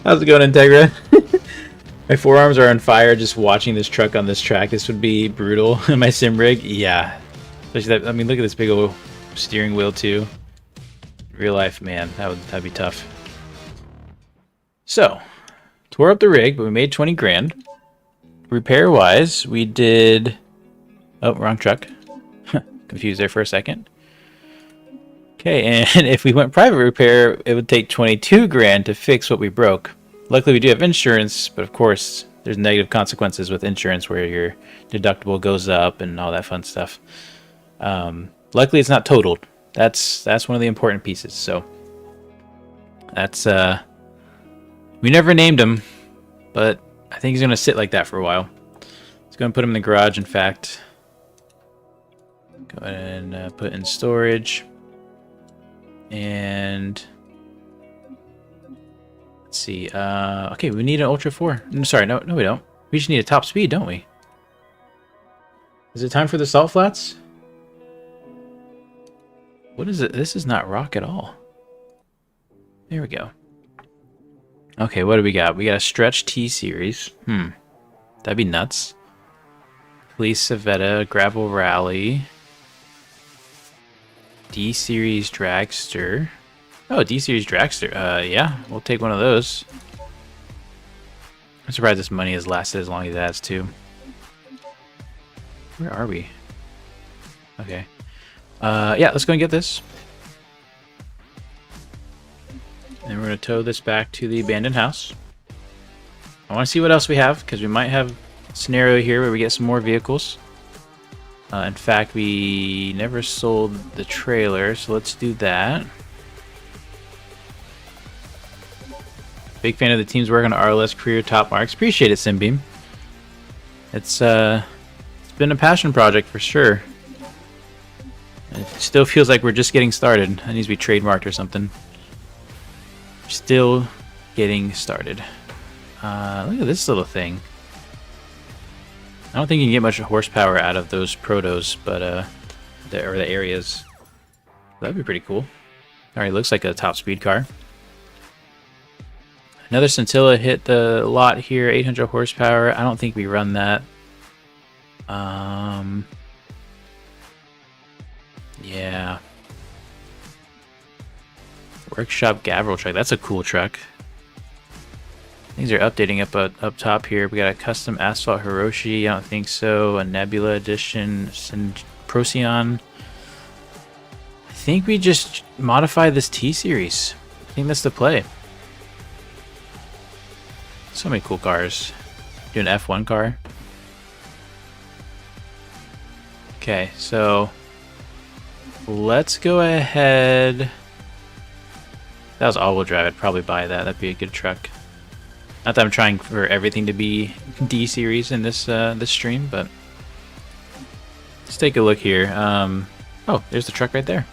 How's it going, Integra? My forearms are on fire just watching this truck on this track. This would be brutal. My sim rig, yeah. Especially that. I mean, look at this big old steering wheel too. Real life, man, that'd be tough. So, tore up the rig, but we made 20 grand. Repair wise, we did. Oh, wrong truck. Confused there for a second. Okay, and if we went private repair, it would take 22 grand to fix what we broke. Luckily, we do have insurance, but of course, there's negative consequences with insurance where your deductible goes up and all that fun stuff. Luckily, it's not totaled. That's one of the important pieces. So that's we never named him, but I think he's gonna sit like that for a while. It's gonna put him in the garage. In fact, go ahead and put in storage. And let's see. Okay, we need an Ultra 4. Sorry, no, we don't. We just need a top speed, don't we? Is it time for the salt flats? What is it? This is not rock at all. There we go. Okay, what do we got? We got a stretch T series. That'd be nuts. Police Civetta, Gravel Rally. D-Series Dragster. Oh, D-Series Dragster. Yeah, we'll take one of those. I'm surprised this money has lasted as long as it has, too. Where are we? Okay. Yeah, let's go and get this. And we're going to tow this back to the abandoned house. I want to see what else we have, because we might have a scenario here where we get some more vehicles. In fact, we never sold the trailer, so let's do that. Big fan of the team's work on RLS career top marks. Appreciate it, Simbeam. It's been a passion project for sure. It still feels like we're just getting started. It needs to be trademarked or something. Still getting started. Look at this little thing. I don't think you can get much horsepower out of those protos, but the areas. That'd be pretty cool. Alright, looks like a top speed car. Another Scintilla hit the lot here, 800 horsepower. I don't think we run that. Yeah. Workshop Gavril truck. That's a cool truck. Things are updating up top here. We got a custom asphalt Hiroshi. I don't think so. A Nebula edition Procyon. I think we just modify this T series. I think that's the play. So many cool cars. Do an F1 car. Okay, so let's go ahead. If that was all-wheel drive, I'd probably buy that. That'd be a good truck. Not that I'm trying for everything to be D series in this this stream, but let's take a look here. Oh, there's the truck right there.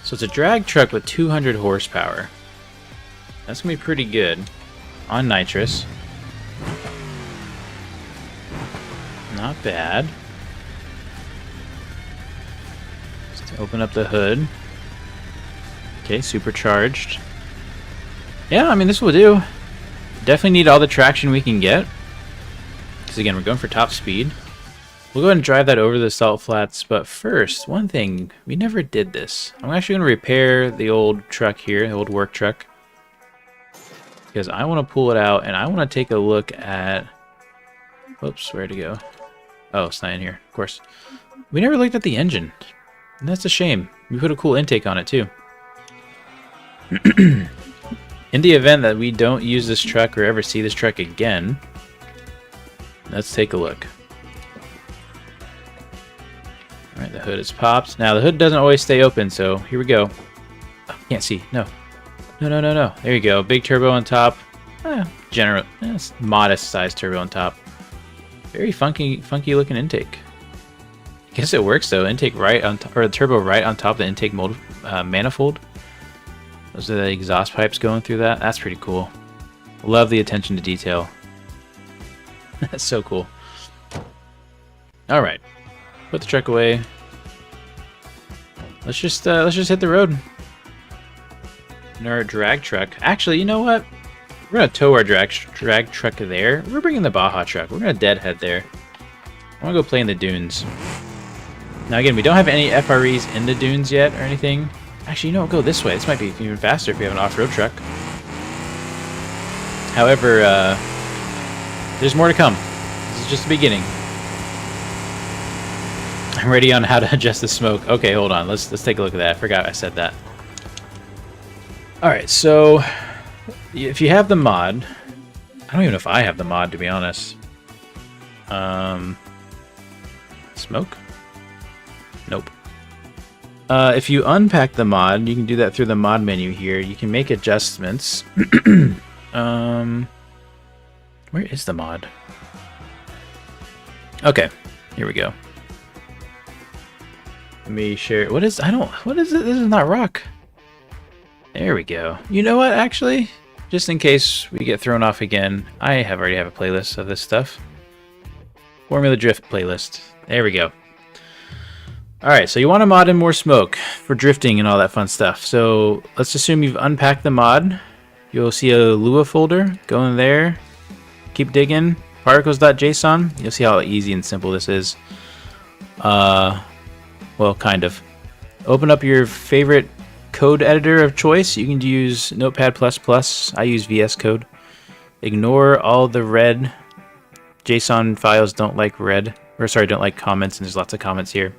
So it's a drag truck with 200 horsepower. That's gonna be pretty good on nitrous. Not bad. Just open up the hood. Okay, supercharged. Yeah, I mean, this will do. Definitely need all the traction we can get. Because again, we're going for top speed. We'll go ahead and drive that over the salt flats, but first, one thing, we never did this. I'm actually going to repair the old truck here, the old work truck. Because I want to pull it out, and I want to take a look at... Whoops, where'd it go? Oh, it's not in here, of course. We never looked at the engine. And that's a shame. We put a cool intake on it, too. In the event that we don't use this truck or ever see this truck again, let's take a look. Alright, the hood is popped. Now, the hood doesn't always stay open, so here we go. Oh, can't see. No. No. There you go. Big turbo on top. General, modest sized turbo on top. Very funky looking intake. I guess it works though. Intake right on or the turbo right on top of the intake mold, manifold. Those are the exhaust pipes going through that. That's pretty cool. Love the attention to detail. That's so cool. All right. Put the truck away. Let's just hit the road. In our drag truck. Actually, you know what? We're gonna tow our drag truck there. We're bringing the Baja truck. We're gonna deadhead there. I wanna go play in the dunes. Now again, we don't have any FREs in the dunes yet or anything. Actually, you know, go this way. This might be even faster if we have an off-road truck. However, there's more to come. This is just the beginning. I'm ready on how to adjust the smoke. Okay, hold on. Let's take a look at that. I forgot I said that. All right, so if you have the mod, I don't even know if I have the mod, to be honest. Smoke? Nope. If you unpack the mod, you can do that through the mod menu here. You can make adjustments. Where is the mod? Okay, here we go. Let me share. What is it? This is not rock. There we go. You know what, actually? Just in case we get thrown off again, I already have a playlist of this stuff. Formula Drift playlist. There we go. Alright, so you want to mod in more smoke for drifting and all that fun stuff. So let's assume you've unpacked the mod. You'll see a Lua folder. Go in there. Keep digging. Particles.json. You'll see how easy and simple this is. Well, kind of. Open up your favorite code editor of choice. You can use Notepad++. I use VS Code. Ignore all the red. JSON files don't like red. Or sorry, don't like comments, and there's lots of comments here.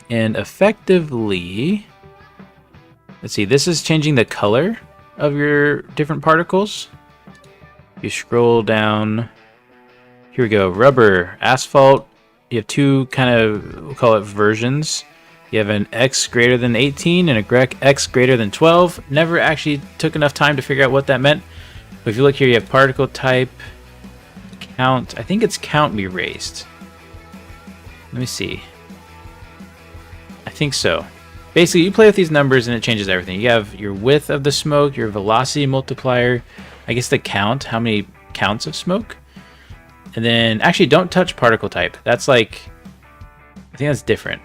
And effectively, let's see, this is changing the color of your different particles. If you scroll down, here we go, rubber, asphalt. You have two kind of, we'll call it versions. You have an X greater than 18 and a X greater than 12. Never actually took enough time to figure out what that meant. But if you look here, you have particle type, count. I think it's count we raised. Let me see. I think so. Basically, you play with these numbers and it changes everything. You have your width of the smoke, your velocity multiplier, I guess the count, how many counts of smoke. And then, actually, don't touch particle type. That's like, I think that's different.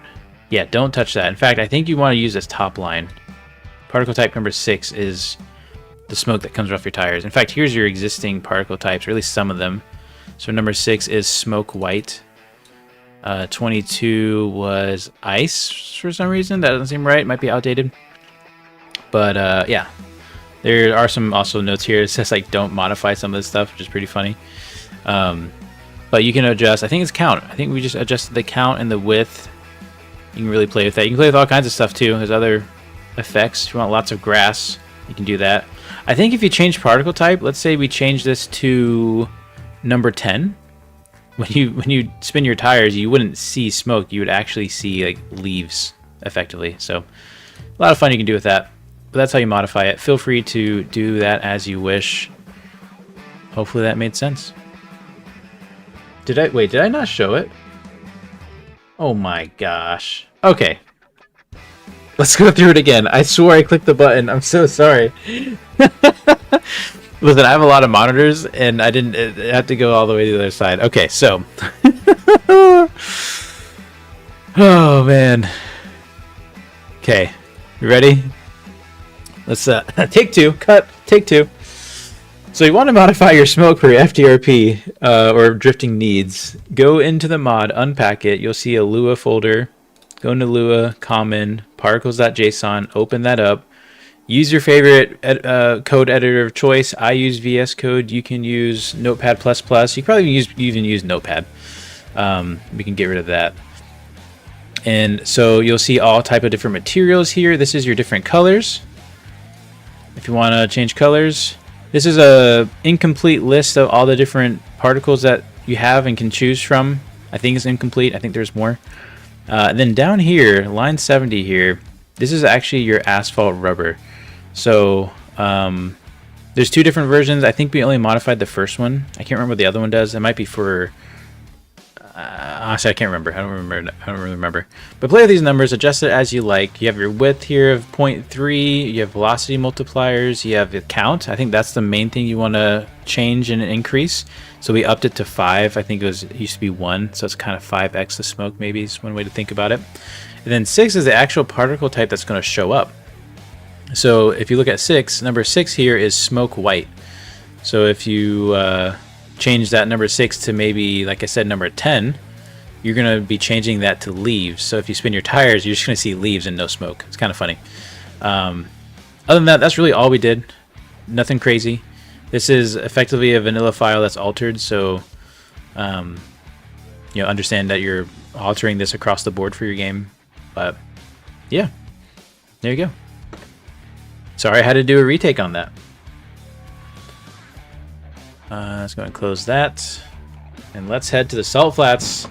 Yeah, don't touch that. In fact, I think you want to use this top line. Particle type number 6 is the smoke that comes off your tires. In fact, here's your existing particle types, or at least some of them. So number 6 is smoke white. 22 was ice for some reason. That doesn't seem right. It might be outdated. But yeah, there are some also notes here. It says like don't modify some of this stuff, which is pretty funny. But you can adjust. I think it's count. I think we just adjusted the count and the width. You can really play with that. You can play with all kinds of stuff too. There's other effects. If you want lots of grass, you can do that. I think if you change particle type, let's say we change this to number 10. When you spin your tires, you wouldn't see smoke. You would actually see like leaves, effectively. So a lot of fun you can do with that. But that's how you modify it. Feel free to do that as you wish. Hopefully that made sense. Did I not show it? Oh my gosh. Okay. Let's go through it again. I swore I clicked the button. I'm so sorry. Listen, I have a lot of monitors, and I didn't have to go all the way to the other side. Okay, so. Oh, man. Okay. You ready? Let's take two. Cut. Take two. So you want to modify your smoke for your FTRP or drifting needs. Go into the mod, unpack it. You'll see a Lua folder. Go into Lua, common, particles.json, open that up. Use your favorite code editor of choice. I use VS Code. You can use Notepad++. You can probably even use Notepad. We can get rid of that. And so you'll see all type of different materials here. This is your different colors. If you want to change colors. This is a incomplete list of all the different particles that you have and can choose from. I think it's incomplete. I think there's more. Then down here, line 70 here, this is actually your asphalt rubber. So there's two different versions. I think we only modified the first one. I can't remember what the other one does. It might be for... honestly, I can't remember. I don't really remember. But play with these numbers. Adjust it as you like. You have your width here of 0.3. You have velocity multipliers. You have the count. I think that's the main thing you want to change and increase. So we upped it to 5. I think it used to be 1. So it's kind of 5x the smoke, maybe is one way to think about it. And then 6 is the actual particle type that's going to show up. So if you look at 6, number 6 here is smoke white. So if you change that number 6 to maybe, like I said, number 10, you're going to be changing that to leaves. So if you spin your tires, you're just going to see leaves and no smoke. It's kind of funny. Other than that, that's really all we did. Nothing crazy. This is effectively a vanilla file that's altered, so understand that you're altering this across the board for your game. But yeah, there you go. Sorry I had to do a retake on that. Let's go and close that. And let's head to the Salt Flats.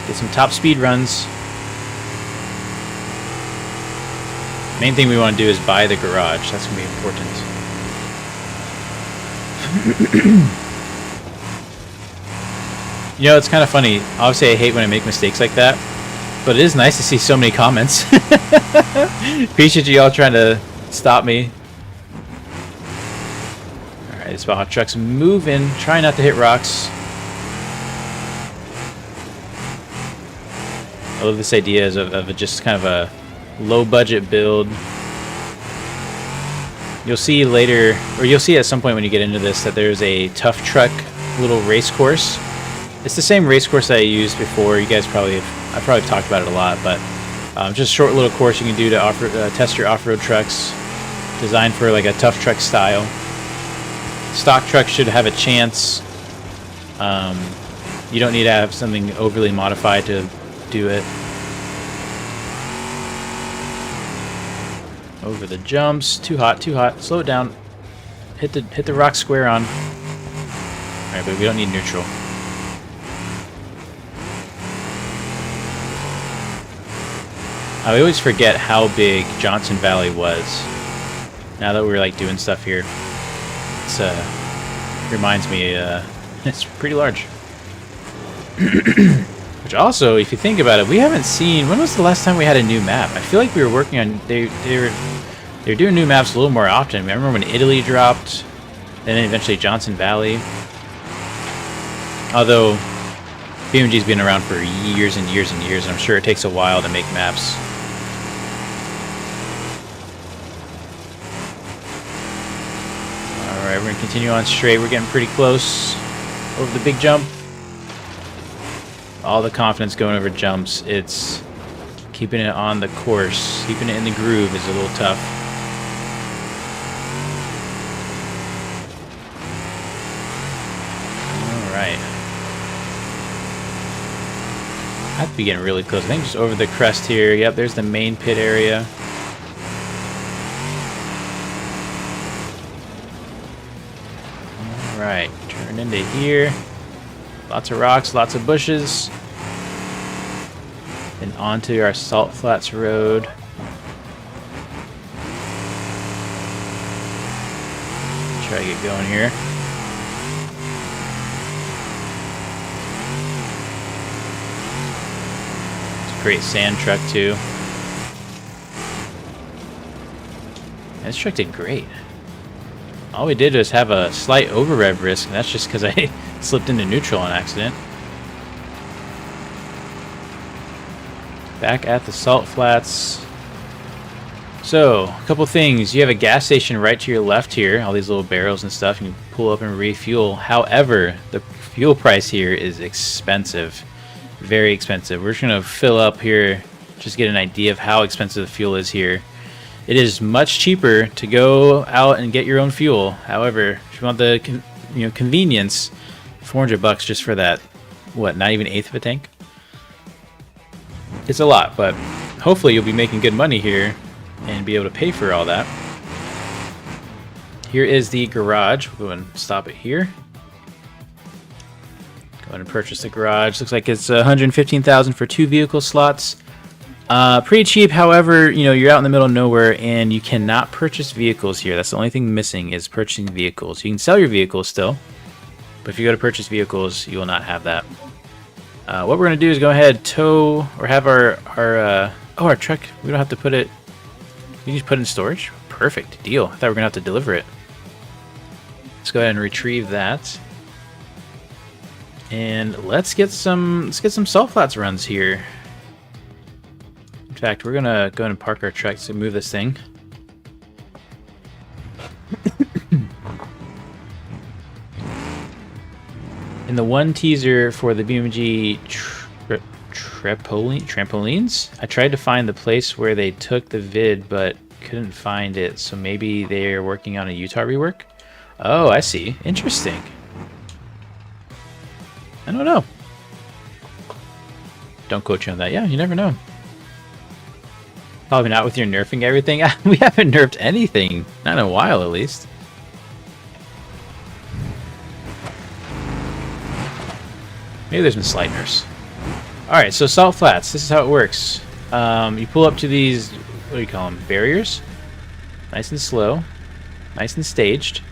Get some top speed runs. Main thing we want to do is buy the garage. That's going to be important. It's kind of funny. Obviously, I hate when I make mistakes like that. But it is nice to see so many comments. Appreciate you all trying to stop me. Alright, this Baja truck's moving. Try not to hit rocks. I love this idea of just kind of a low budget build. You'll see later, or you'll see at some point when you get into this, that there's a tough truck little race course. It's the same race course that I used before. You guys I've probably talked about it a lot, but just a short little course you can do to test your off-road trucks, designed for like a tough truck style. Stock trucks should have a chance. You don't need to have something overly modified to do it. Over the jumps. Too hot, too hot. Slow it down. Hit the rock square on. Alright, but we don't need neutral. I always forget how big Johnson Valley was. Now that we're like doing stuff here, it's reminds me it's pretty large. Which also, if you think about it, we haven't seen. When was the last time we had a new map? I feel like we were working on. They're doing new maps a little more often. I remember when Italy dropped, and then eventually Johnson Valley. Although BeamNG's been around for years and years and years, and I'm sure it takes a while to make maps. Alright, we're going to continue on straight. We're getting pretty close over the big jump. All the confidence going over jumps. It's keeping it on the course, keeping it in the groove is a little tough. Alright. I have to be getting really close. I think just over the crest here. Yep, there's the main pit area. Alright, turn into here. Lots of rocks, lots of bushes. And onto our Salt Flats Road. Try to get going here. great sand truck too. This truck did great. All we did was have a slight over rev risk, and that's just because I slipped into neutral on accident. Back at the salt flats. So, a couple things. You have a gas station right to your left here. All these little barrels and stuff. You can pull up and refuel. However, the fuel price here is expensive. Very expensive. We're just going to fill up here, just get an idea of how expensive the fuel is here. It is much cheaper to go out and get your own fuel. However, if you want the convenience, $400 just for that, what, not even eighth of a tank? It's a lot, but hopefully you'll be making good money here and be able to pay for all that. Here is the garage. We'll go and stop it here. Go ahead and purchase the garage. Looks like it's $115,000 for 2 vehicle slots. Pretty cheap. However, you're out in the middle of nowhere and you cannot purchase vehicles here. That's the only thing missing is purchasing vehicles. You can sell your vehicles still, but if you go to purchase vehicles, you will not have that. What we're going to do is go ahead, tow, or have our truck. We don't have to put it. We can just put it in storage. Perfect deal. I thought we were going to have to deliver it. Let's go ahead and retrieve that. And let's get some salt flats runs here. In fact, we're gonna go ahead and park our truck to move this thing. In the one teaser for the BeamNG trampolines, I tried to find the place where they took the vid, but couldn't find it. So maybe they're working on a Utah rework. Oh, I see. Interesting. I don't know. Don't quote you on that. Yeah, you never know. Probably not with your nerfing everything. We haven't nerfed anything. Not in a while, at least. Maybe there's been slight nerfs. Alright, so salt flats. This is how it works. You pull up to these, what do you call them? Barriers. Nice and slow. Nice and staged.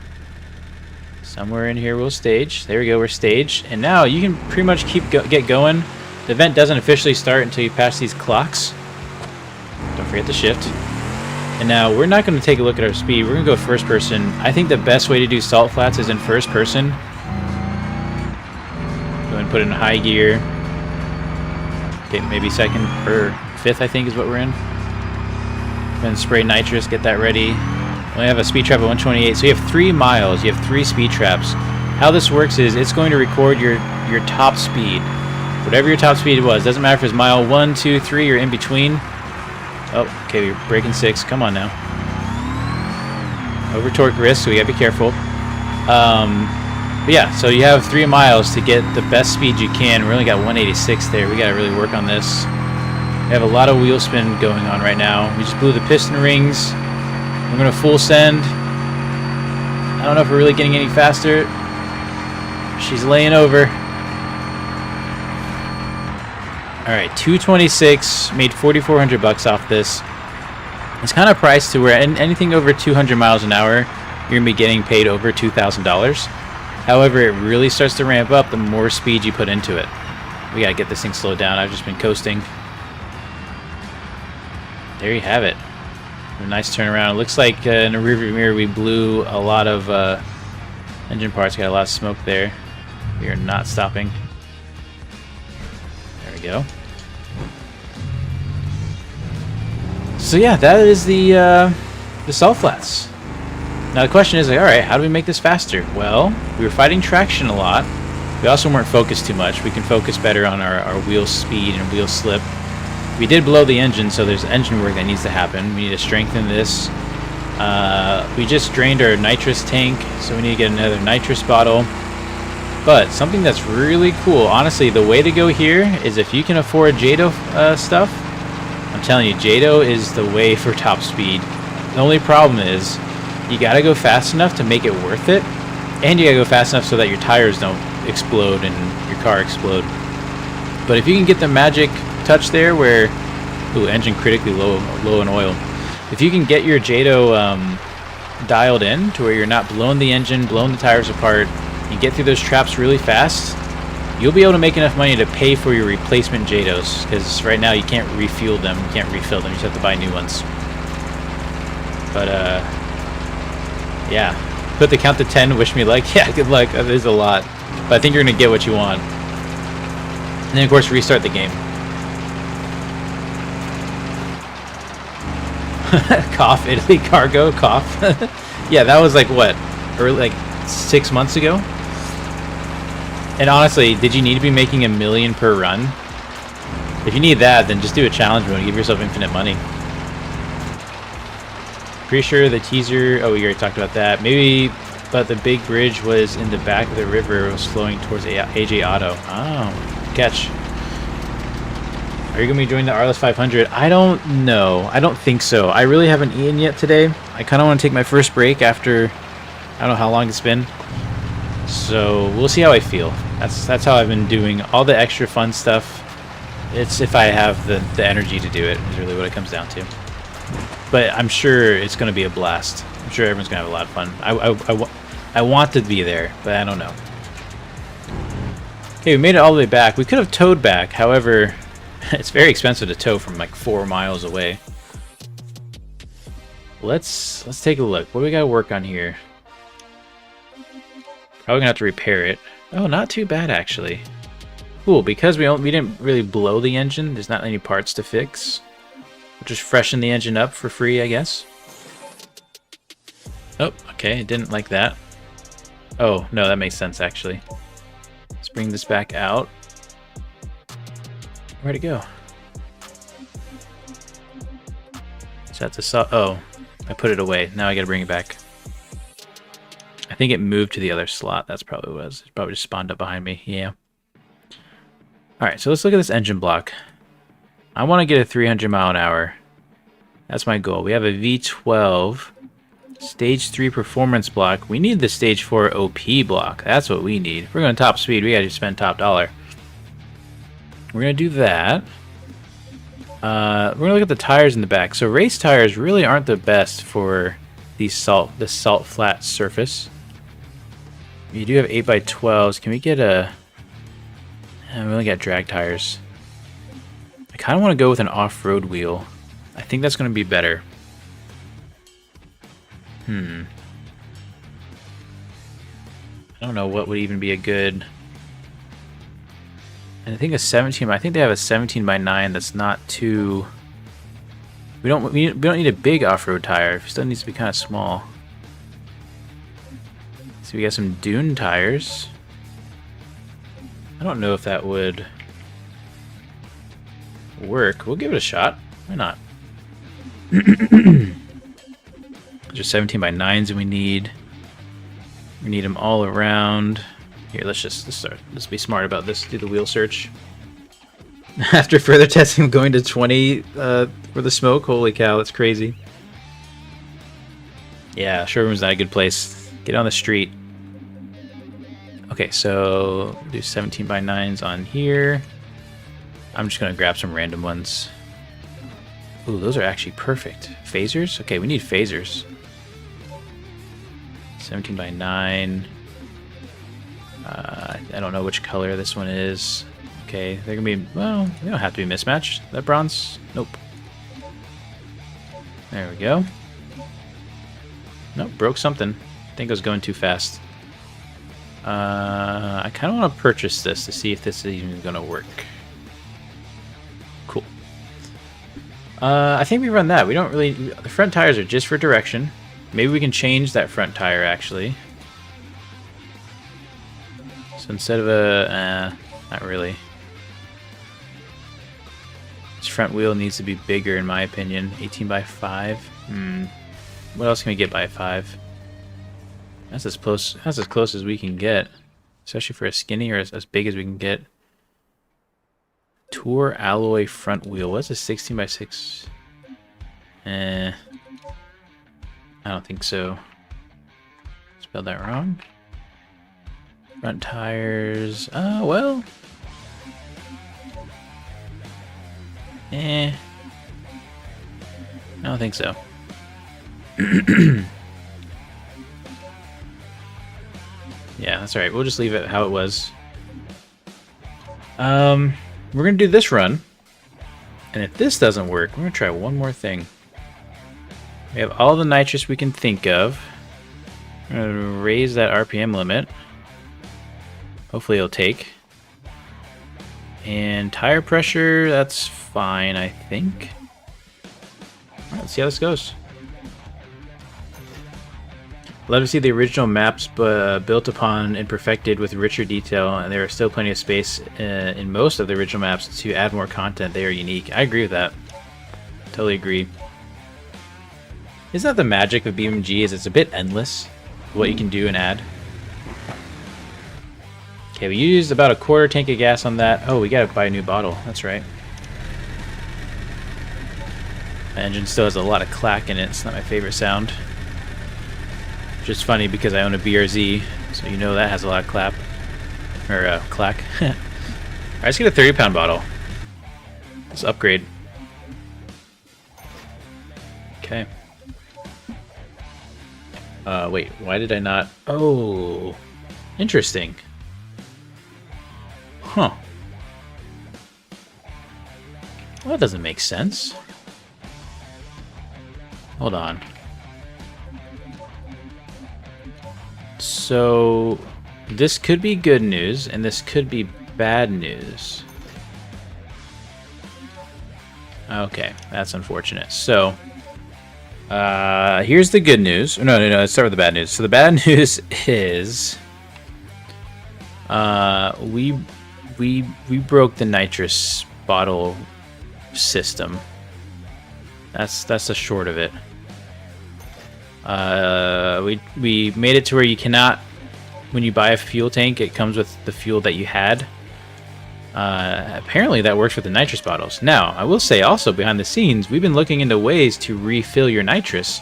Somewhere in here we'll stage. There we go, we're staged. And now you can pretty much get going. The event doesn't officially start until you pass these clocks. Don't forget to shift. And now we're not going to take a look at our speed. We're going to go first person. I think the best way to do salt flats is in first person. Go ahead and put it in high gear. Okay, maybe second or fifth, I think is what we're in. Then spray nitrous, get that ready. We have a speed trap of 128, so you have 3 miles. You have 3 speed traps. How this works is it's going to record your top speed. Whatever your top speed was. Doesn't matter if it's mile 1, 2, 3, or in between. Oh, okay, we're breaking 6. Come on now. Over torque risk, so we gotta be careful. But yeah, so you have 3 miles to get the best speed you can. We only got 186 there. We gotta really work on this. We have a lot of wheel spin going on right now. We just blew the piston rings. We're gonna full send. I don't know if we're really getting any faster. She's laying over. Alright, 226, made $4,400 off this. It's kind of priced to where anything over 200 miles an hour, you're gonna be getting paid over $2,000. However, it really starts to ramp up the more speed you put into it. We gotta get this thing slowed down. I've just been coasting. There you have it. A nice turnaround. It looks like in the rearview mirror we blew a lot of engine parts. Got a lot of smoke there. We are not stopping. There we go. So yeah, that is the salt flats. Now the question is, like, all right, how do we make this faster? Well, we were fighting traction a lot. We also weren't focused too much. We can focus better on our wheel speed and wheel slip. We did blow the engine, so there's engine work that needs to happen. We need to strengthen this. We just drained our nitrous tank, so we need to get another nitrous bottle. But something that's really cool, honestly, the way to go here is if you can afford JADO stuff, I'm telling you, JADO is the way for top speed. The only problem is you gotta go fast enough to make it worth it, and you gotta go fast enough so that your tires don't explode and your car explode. But if you can get the magic touch there where, ooh, engine critically low in oil. If you can get your JADO dialed in to where you're not blowing the engine, blowing the tires apart, you get through those traps really fast, you'll be able to make enough money to pay for your replacement JADOs, because right now you can't refuel them, you can't refill them, you just have to buy new ones. But yeah, put the count to 10, wish me luck. Yeah, good luck. There's a lot, but I think you're gonna get what you want. And then of course restart the game. Cough, Italy cargo, cough. Yeah, that was like what, early, like 6 months ago. And honestly, did you need to be making $1 million per run? If you need that, then just do a challenge mode and give yourself infinite money. Pretty sure the teaser, oh, we already talked about that. Maybe, but the big bridge was in the back of the river, was flowing towards AJ Auto. Oh, catch. Are you going to be doing the RLS 500? I don't know. I don't think so. I really haven't eaten yet today. I kind of want to take my first break after, I don't know how long it's been. So we'll see how I feel. That's how I've been doing all the extra fun stuff. It's if I have the energy to do it, is really what it comes down to. But I'm sure it's going to be a blast. I'm sure everyone's going to have a lot of fun. I want to be there, but I don't know. Okay, we made it all the way back. We could have towed back. However, it's very expensive to tow from like 4 miles away. Let's take a look. What do we got to work on here? Probably gonna have to repair it. Oh, not too bad actually. Cool, because we didn't really blow the engine. There's not any parts to fix. We'll just freshen the engine up for free, I guess. Oh, okay, didn't like that. Oh no, that makes sense actually. Let's bring this back out. Where'd it go? So that's a oh, I put it away. Now I gotta bring it back. I think it moved to the other slot. That's probably what it was. It probably just spawned up behind me. Yeah. Alright, so let's look at this engine block. I want to get a 300 mile an hour. That's my goal. We have a V12 stage 3 performance block. We need the stage 4 OP block. That's what we need. If we're going top speed, we gotta spend top dollar. We're going to do that. We're going to look at the tires in the back. So race tires really aren't the best for this salt flat surface. You do have 8x12s. Can we get a... we only got drag tires. I kind of want to go with an off-road wheel. I think that's going to be better. I don't know what would even be a good... And I think a 17. I think they have a 17x9 that's not too. We don't need a big off-road tire. It still needs to be kind of small. So we got some dune tires. I don't know if that would work. We'll give it a shot. Why not? Just 17x9s, and we need them all around. Here, let's be smart about this. Do the wheel search. After further testing, I'm going to 20 for the smoke. Holy cow, that's crazy. Yeah, showroom's not a good place. Get on the street. Okay, so do 17x9s on here. I'm just gonna grab some random ones. Ooh, those are actually perfect. Phasers? Okay, we need phasers. 17x9. I don't know which color this one is. Okay, they're gonna be, well, they don't have to be mismatched. That bronze? Nope. There we go. Nope, broke something. I think I was going too fast. I kind of want to purchase this to see if this is even gonna work. Cool. I think we run that. We don't really... The front tires are just for direction. Maybe we can change that front tire, actually. So instead of a... not really. This front wheel needs to be bigger, in my opinion. 18x5. What else can we get by 5? That's as close as we can get. Especially for a skinny, or as big as we can get. Tour alloy front wheel. What's a 16x6? I don't think so. Spelled that wrong. Front tires. Oh, well. I don't think so. Yeah, that's alright. We'll just leave it how it was. We're gonna do this run, and if this doesn't work, we're gonna try one more thing. We have all the nitrous we can think of. We're gonna raise that RPM limit. Hopefully it'll take. And tire pressure, that's fine, I think. Alright, let's see how this goes. Love to see the original maps built upon and perfected with richer detail, and there is still plenty of space in most of the original maps to add more content. They are unique. I agree with that. Totally agree. Isn't that the magic of BeamNG, is it's a bit endless what you can do and add? Okay, we used about a quarter tank of gas on that. Oh, we gotta buy a new bottle. That's right. The engine still has a lot of clack in it. It's not my favorite sound. Just funny because I own a BRZ, so you know that has a lot of clap. Or, clack. Alright, let's get a 30-pound bottle. Let's upgrade. Okay. Wait, why did I not... Oh, interesting. Huh. Well, that doesn't make sense. Hold on. So, this could be good news, and this could be bad news. Okay, that's unfortunate. So, here's the good news. No, let's start with the bad news. So the bad news is, we broke the nitrous bottle system. That's the short of it. We made it to where you cannot, when you buy a fuel tank, it comes with the fuel that you had. Apparently that works with the nitrous bottles. Now, I will say also, behind the scenes, we've been looking into ways to refill your nitrous,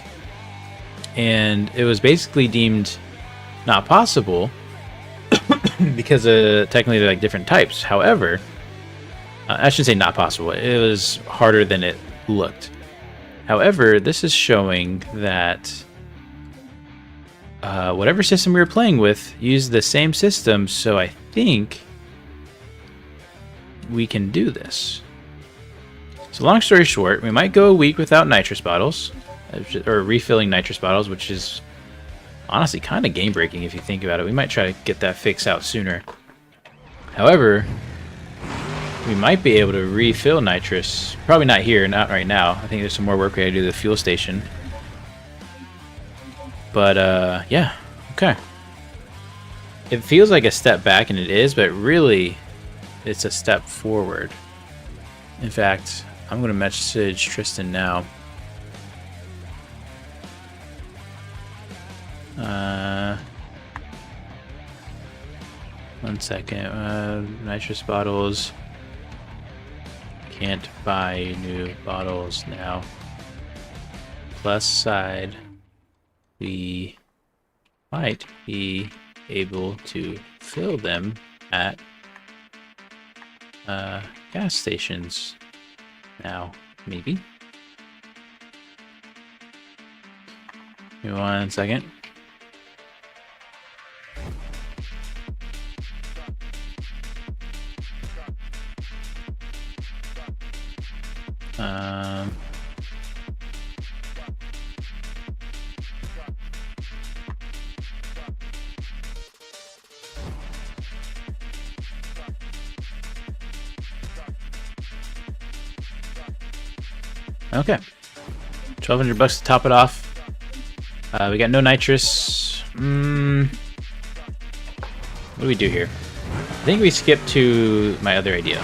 and it was basically deemed not possible because technically they're like different types. However, I shouldn't say not possible. It was harder than it looked. However, this is showing that whatever system we were playing with used the same system, so I think we can do this. So long story short, we might go a week without nitrous bottles, or refilling nitrous bottles, which is honestly kind of game breaking if you think about it. We might try to get that fixed out sooner. However, we might be able to refill nitrous. Probably not here, not right now. I think there's some more work we gotta do to the fuel station. But yeah, okay. It feels like a step back, and it is, but really it's a step forward. In fact, I'm gonna message Tristan now. One second. Nitrous bottles. Can't buy new bottles now. Plus side, we might be able to fill them at gas stations now, maybe. Give me 1 second. Okay, $1,200 to top it off. We got no nitrous. What do we do here? I think we skip to my other idea.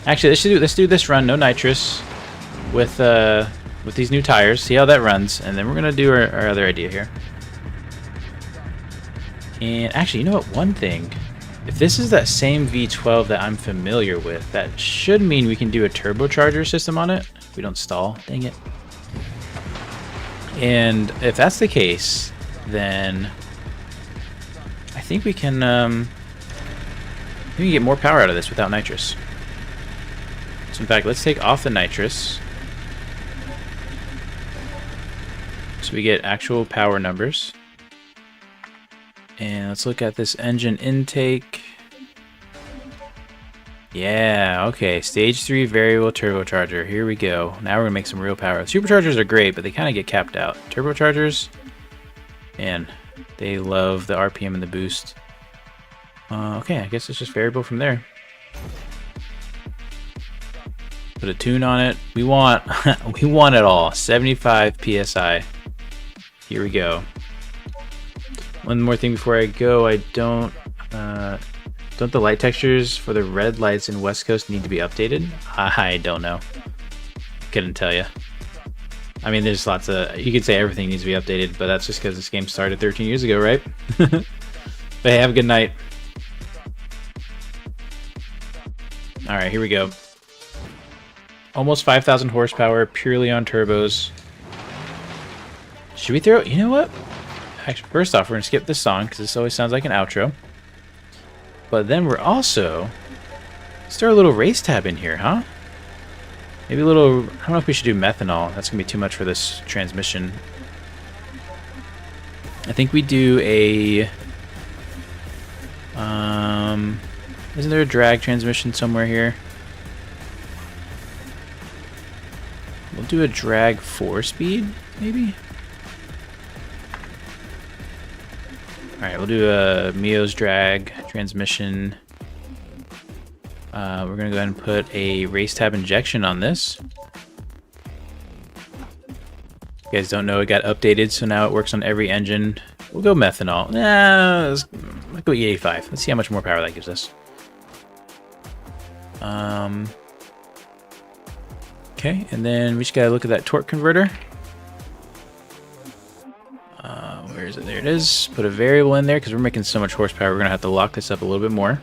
Actually, let's do this run, no nitrous, with these new tires. See how that runs, and then we're gonna do our other idea here. And actually, you know what? One thing. If this is that same V12 that I'm familiar with, that should mean we can do a turbocharger system on it. If we don't stall. Dang it. And if that's the case, then I think we can get more power out of this without nitrous. So in fact, let's take off the nitrous. So we get actual power numbers. And let's look at this engine intake. Yeah, okay. Stage 3 variable turbocharger. Here we go. Now we're gonna make some real power. Superchargers are great, but they kind of get capped out. Turbochargers, man, they love the RPM and the boost. Okay, I guess it's just variable from there. Put a tune on it. We want we want it all. 75 PSI. Here we go. One more thing before I go. I don't the light textures for the red lights in West Coast need to be updated? I don't know. Couldn't tell you. I mean, there's lots of, you could say everything needs to be updated, but that's just because this game started 13 years ago, right? But hey, have a good night. All right, here we go. Almost 5,000 horsepower, purely on turbos. Should we throw, you know what? Actually, first off, we're gonna skip this song because this always sounds like an outro. But then we're also, let's throw a little race tab in here, huh? Maybe a little, I don't know if we should do methanol. That's gonna be too much for this transmission. I think we do a, isn't there a drag transmission somewhere here? We'll do a drag 4-speed, maybe? Alright, we'll do a Mio's drag transmission. We're going to go ahead and put a race tab injection on this. You guys don't know, it got updated, so now it works on every engine. We'll go methanol. Nah, let's go E85. Let's see how much more power that gives us. Okay, and then we just got to look at that torque converter. Where is it? There it is. Put a variable in there because we're making so much horsepower. We're going to have to lock this up a little bit more.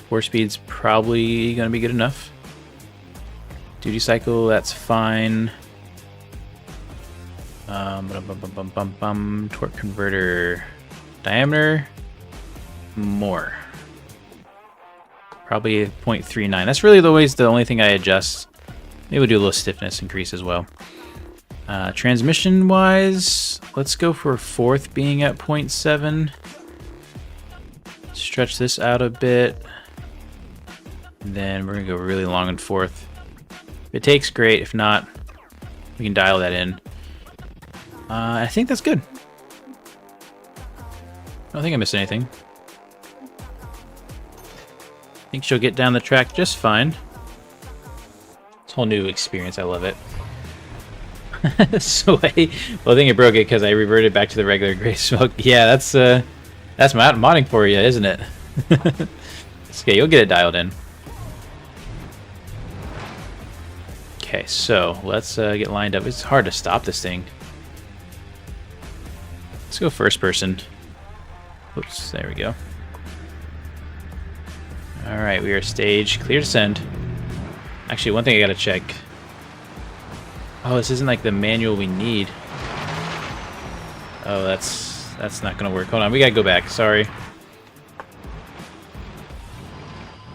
4 speed's probably going to be good enough. Duty cycle, that's fine. Torque converter. Diameter. More. Probably 0.39. That's really the only thing I adjust. Maybe we'll do a little stiffness increase as well. Transmission wise, let's go for fourth being at 0.7. Stretch this out a bit. And then we're gonna go really long in fourth. If it takes, great. If not, we can dial that in. I think that's good. I don't think I missed anything. I think she'll get down the track just fine. It's a whole new experience. I love it. So well, I think I broke it because I reverted back to the regular gray smoke. Yeah, that's modding for you, isn't it? It's okay, you'll get it dialed in. Okay, so let's get lined up. It's hard to stop this thing. Let's go first person. Oops, there we go. Alright, we are staged. Clear to send. Actually, one thing I gotta check. Oh, this isn't like the manual we need. Oh, that's not gonna work. Hold on, we gotta go back. Sorry.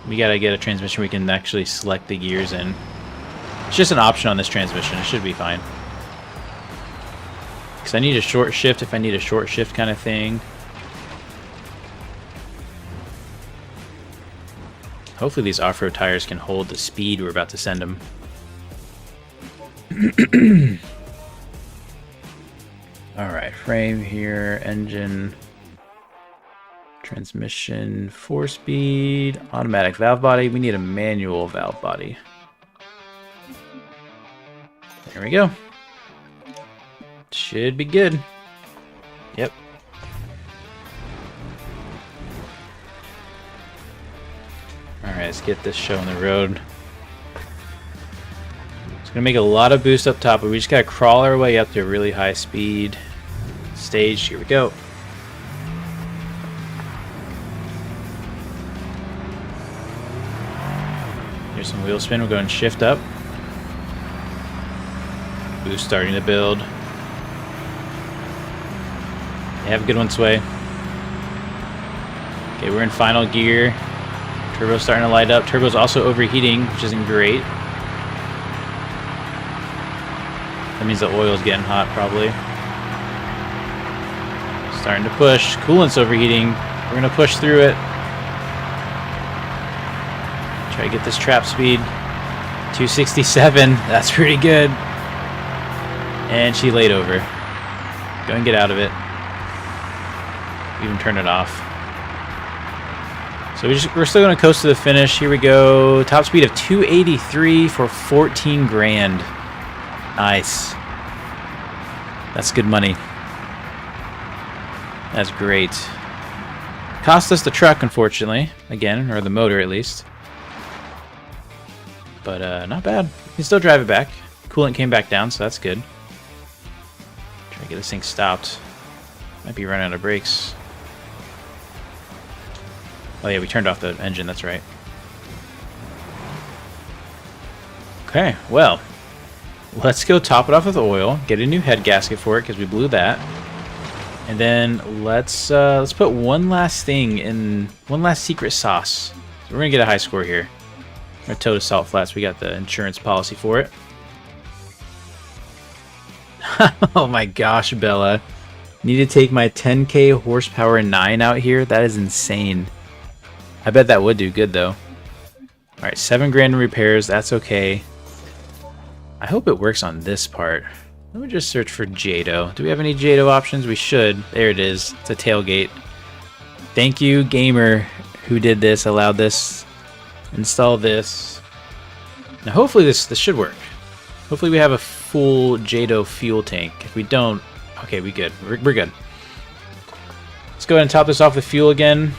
We gotta get a transmission we can actually select the gears in. It's just an option on this transmission. It should be fine. Because I need a short shift if I need a short shift kind of thing. Hopefully these off-road tires can hold the speed we're about to send them. Alright, frame here, engine, transmission, 4-speed, automatic valve body. We need a manual valve body. There we go. Should be good. Yep. Alright, let's get this show on the road. It's gonna make a lot of boost up top, but we just gotta crawl our way up to a really high speed stage. Here we go. Here's some wheel spin. We're going shift up. Boost starting to build. Yeah, have a good one, Sway. Okay, we're in final gear. Turbo's starting to light up. Turbo's also overheating, which isn't great. That means the oil's getting hot, probably. Starting to push. Coolant's overheating. We're gonna push through it. Try to get this trap speed. 267. That's pretty good. And she laid over. Go and get out of it. Even turn it off. So we're still gonna coast to the finish. Here we go. Top speed of 283 for 14 grand. Nice. That's good money. That's great. Cost us the truck, unfortunately. Again, or the motor at least. But not bad. You can still drive it back. Coolant came back down, so that's good. Try to get this thing stopped. Might be running out of brakes. Oh yeah, we turned off the engine, that's right. Okay, well. Let's go top it off with oil. Get a new head gasket for it, because we blew that. And then let's put one last thing in, one last secret sauce. So we're gonna get a high score here. We're gonna tow to Salt Flats. We got the insurance policy for it. Oh my gosh, Bella. Need to take my 10K horsepower 9 out here? That is insane. I bet that would do good though. Alright, 7 grand in repairs. That's okay. I hope it works on this part. Let me just search for JADO. Do we have any JADO options? We should. There it is. It's a tailgate. Thank you, gamer, who did this, allowed this. Install this. Now hopefully this should work. Hopefully we have a full JADO fuel tank. If we don't, okay, we good. We're good. Let's go ahead and top this off with fuel again.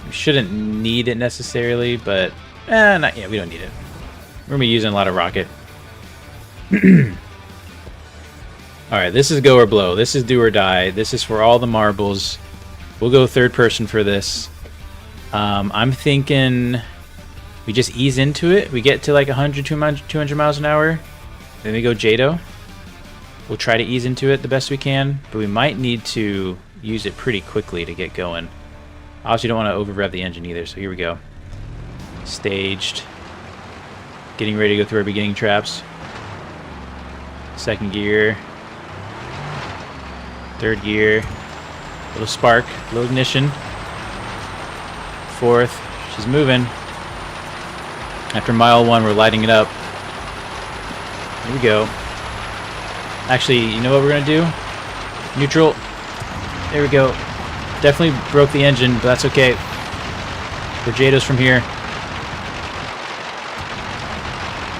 We shouldn't need it necessarily, but not yet. We don't need it. We're gonna be using a lot of rocket. Alright, this is go or blow. This is do or die. This is for all the marbles. We'll go third person for this. I'm thinking we just ease into it. We get to like 100, 200 miles an hour. Then we go JADO. We'll try to ease into it the best we can, but we might need to use it pretty quickly to get going. Obviously don't want to over rev the engine either, so here we go. Staged. Getting ready to go through our beginning traps. Second gear. Third gear. Little spark, little ignition. Fourth. She's moving. After mile 1, we're lighting it up. Here we go. Actually, you know what we're going to do? Neutral. There we go. Definitely broke the engine, but that's okay. We're JADOs from here.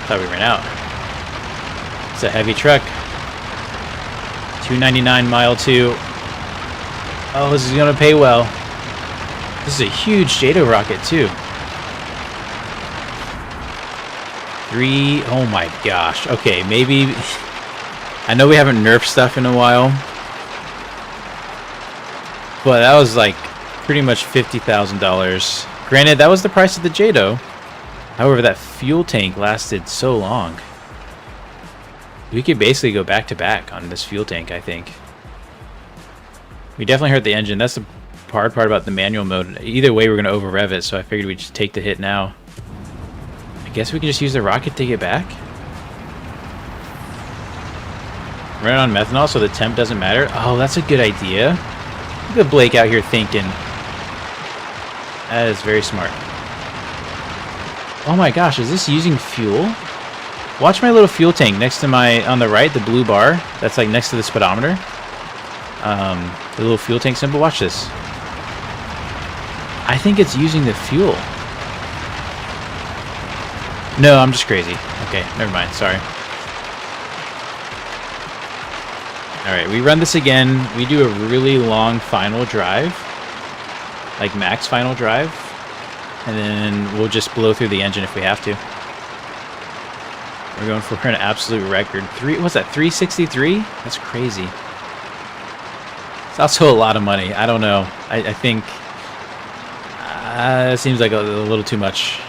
Thought we ran out. It's a heavy truck. 299 mile 2. Oh, this is going to pay well. This is a huge JADO rocket too. 3. Oh my gosh. Okay, maybe. I know we haven't nerfed stuff in a while, but that was like pretty much $50,000. Granted, that was the price of the JADO. However, that fuel tank lasted so long. We could basically go back to back on this fuel tank, I think. We definitely hurt the engine. That's the hard part about the manual mode. Either way, we're going to over rev it, so I figured we'd just take the hit now. I guess we can just use the rocket to get back. Run it on methanol so the temp doesn't matter. Oh, that's a good idea. Look at Blake out here thinking. That is very smart. Oh my gosh, is this using fuel? Watch my little fuel tank next to my, on the right, the blue bar. That's like next to the speedometer. The little fuel tank symbol. Watch this. I think it's using the fuel. No, I'm just crazy. Okay, never mind. Sorry. Alright, we run this again. We do a really long final drive. Like max final drive. And then we'll just blow through the engine if we have to. We're going for an absolute record. What's that, 363? That's crazy. It's also a lot of money. I don't know. I think it seems like a little too much.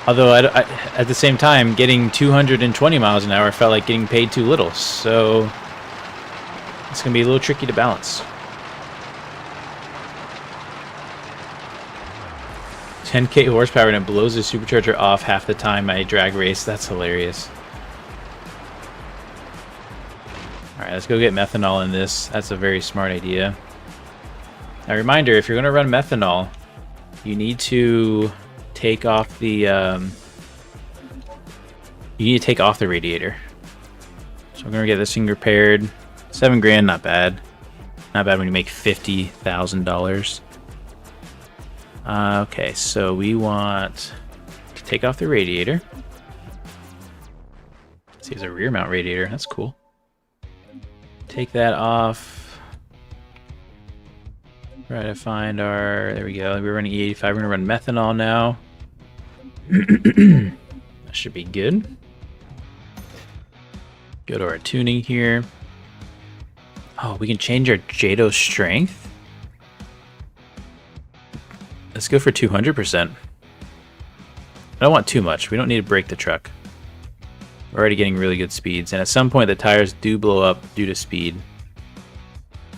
Although at the same time, getting 220 miles an hour felt like getting paid too little. So it's going to be a little tricky to balance. 10K horsepower and it blows the supercharger off half the time I drag race. That's hilarious. Alright, Alright, let's go get methanol in this. That's a very smart idea. Now, reminder, if you're going to run methanol, you need to take off the radiator. So we're going to get this thing repaired. 7 grand, not bad. Not bad when you make $50,000. Okay, so we want to take off the radiator. See, there's a rear mount radiator. That's cool. Take that off. Try to find our... There we go. We're running E85. We're going to run methanol now. That should be good. Go to our tuning here. Oh, we can change our JATO strength. Let's go for 200%. I don't want too much. We don't need to break the truck. We're already getting really good speeds, and at some point the tires do blow up due to speed.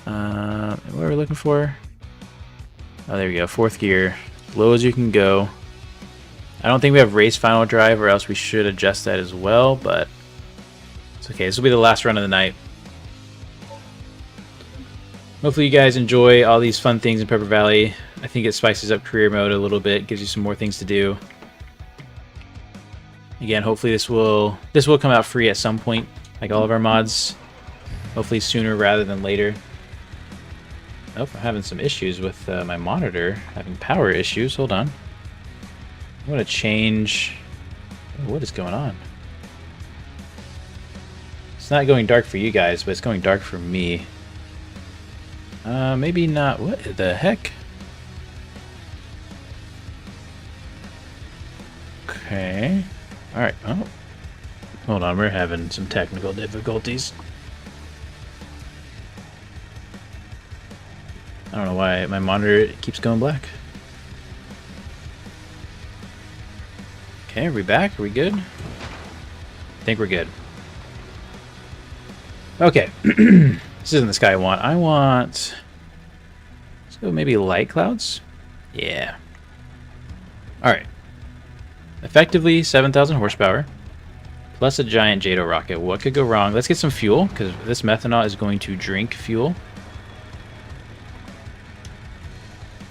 What are we looking for? Oh, there we go. 4th gear. Low as you can go. I don't think we have race final drive, or else we should adjust that as well, but it's okay. This will be the last run of the night. Hopefully you guys enjoy all these fun things in Pepper Valley. I think it spices up career mode a little bit, gives you some more things to do. Again, hopefully this will come out free at some point, like all of our mods. Hopefully sooner rather than later. Oh, I'm having some issues with my monitor, having power issues. Hold on. I'm going to change... What is going on? It's not going dark for you guys, but it's going dark for me. Maybe not... What the heck? Okay. Alright, oh. Hold on, we're having some technical difficulties. I don't know why my monitor keeps going black. Okay, are we back? Are we good? I think we're good. Okay. This isn't the sky I want. I want... Let's go maybe light clouds? Yeah. Alright. Effectively 7,000 horsepower. Plus a giant JATO rocket. What could go wrong? Let's get some fuel, because this methanol is going to drink fuel.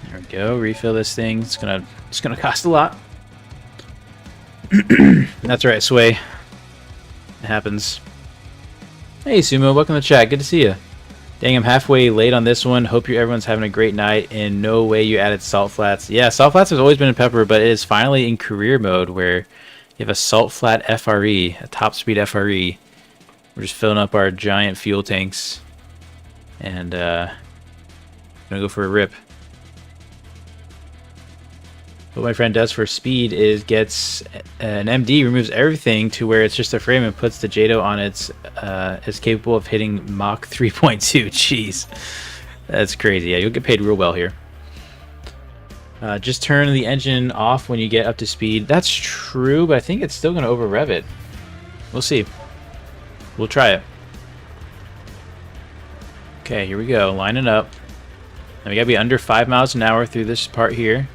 There we go. Refill this thing. It's gonna cost a lot. That's right, Sway. It happens. Hey Sumo, welcome to the chat. Good to see you. Dang, I'm halfway late on this one. Hope everyone's having a great night. And no way you added salt flats. Yeah, salt flats has always been in Pepper, but it is finally in career mode where you have a salt flat FRE, a top speed FRE. We're just filling up our giant fuel tanks and gonna go for a rip. What my friend does for speed is gets an MD, removes everything to where it's just a frame and puts the JATO on its is capable of hitting Mach 3.2. Jeez, that's crazy. Yeah, you'll get paid real well here. Just turn the engine off when you get up to speed. That's true, but I think it's still going to over rev it. We'll see. We'll try it. Okay, here we go. Lining up. Now we got to be under 5 miles an hour through this part here.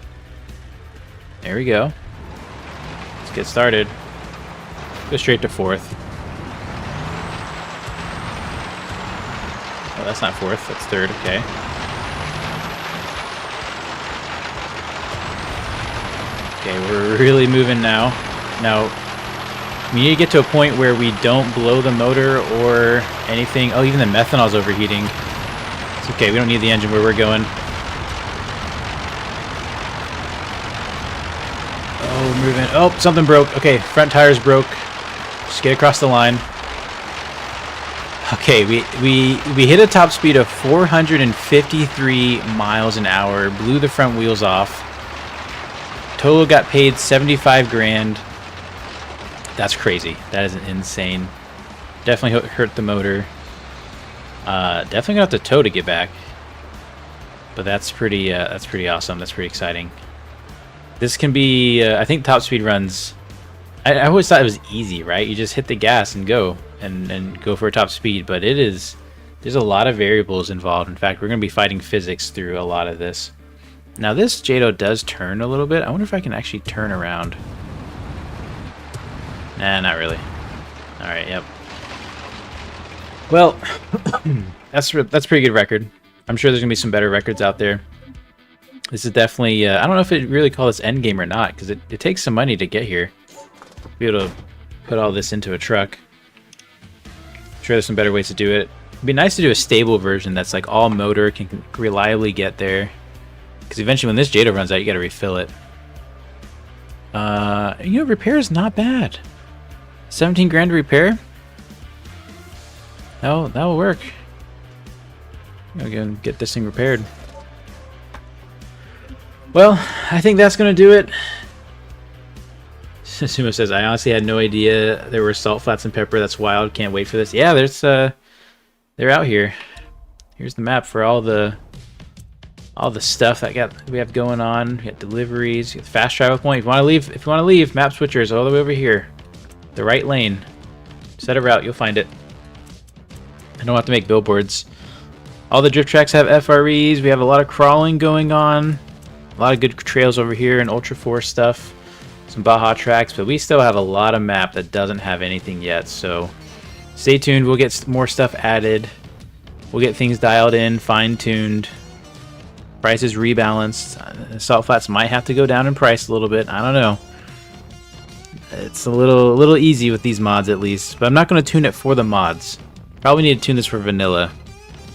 There we go. Let's get started. Go straight to 4th. Oh, that's not 4th. That's 3rd. Okay. Okay, we're really moving now. Now, we need to get to a point where we don't blow the motor or anything. Oh, even the methanol's overheating. It's okay. We don't need the engine where we're going. Oh, moving. Oh, something broke. Okay, front tires broke. Just get across the line. Okay, we hit a top speed of 453 miles an hour. Blew the front wheels off. Total got paid 75 grand. That's crazy. That is insane. Definitely hurt the motor. Definitely gonna have to tow to get back. But that's pretty awesome. That's pretty exciting. This can be, I think top speed runs, I always thought it was easy, right? You just hit the gas and go, and go for a top speed, but there's a lot of variables involved. In fact, we're going to be fighting physics through a lot of this. Now this JATO does turn a little bit. I wonder if I can actually turn around. Nah, not really. Alright, yep. Well, that's pretty good record. I'm sure there's gonna be some better records out there. This is definitely I don't know if it really call this end game or not, because it takes some money to get here. Be able to put all this into a truck. I'm sure there's some better ways to do it. It'd be nice to do a stable version that's like all motor can reliably get there. Because eventually when this JADO runs out, you gotta refill it. You know, repair is not bad. 17 grand to repair? That'll work. I'm gonna get this thing repaired. Well, I think that's gonna do it. Sumo says, I honestly had no idea there were salt flats and pepper. That's wild. Can't wait for this. Yeah, there's they're out here. Here's the map for all the stuff that we have going on. We got deliveries, we got fast travel point. If you want to leave, map switchers all the way over here. The right lane. Set a route, you'll find it. I don't have to make billboards. All the drift tracks have FREs. We have a lot of crawling going on. A lot of good trails over here and Ultra 4 stuff. Some Baja tracks, but we still have a lot of map that doesn't have anything yet, so stay tuned. We'll get more stuff added. We'll get things dialed in, fine-tuned. Prices rebalanced. Salt flats might have to go down in price a little bit. I don't know. It's a little easy with these mods at least, but I'm not going to tune it for the mods. Probably need to tune this for vanilla.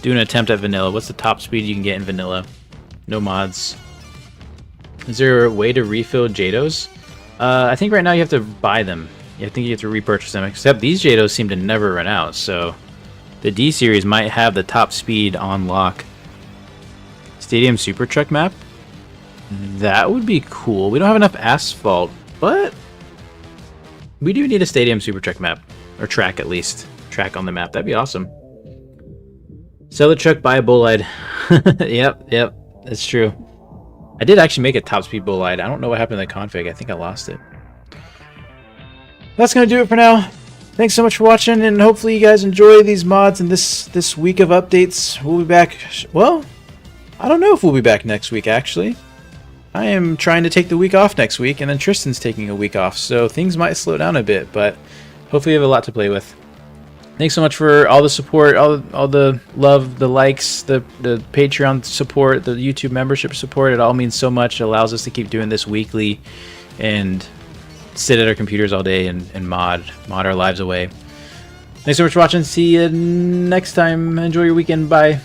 Do an attempt at vanilla. What's the top speed you can get in vanilla? No mods. Is there a way to refill JADOs? I think right now you have to buy them. I think you have to repurchase them, except these JADOs seem to never run out, so the D series might have the top speed on lock. Stadium Super Truck map? That would be cool. We don't have enough asphalt, but we do need a Stadium Super Truck map. Or track, at least. Track on the map. That'd be awesome. Sell the truck, buy a bolide. Yep, that's true. I did actually make a top speed bolide. I don't know what happened to the config. I think I lost it. That's going to do it for now. Thanks so much for watching, and hopefully you guys enjoy these mods and this week of updates. We'll be back. Well, I don't know if we'll be back next week, actually. I am trying to take the week off next week, and then Tristan's taking a week off, so things might slow down a bit, but hopefully you have a lot to play with. Thanks so much for all the support, all the love, the likes, the Patreon support, the YouTube membership support. It all means so much. It allows us to keep doing this weekly and sit at our computers all day and mod our lives away. Thanks so much for watching. See you next time. Enjoy your weekend. Bye.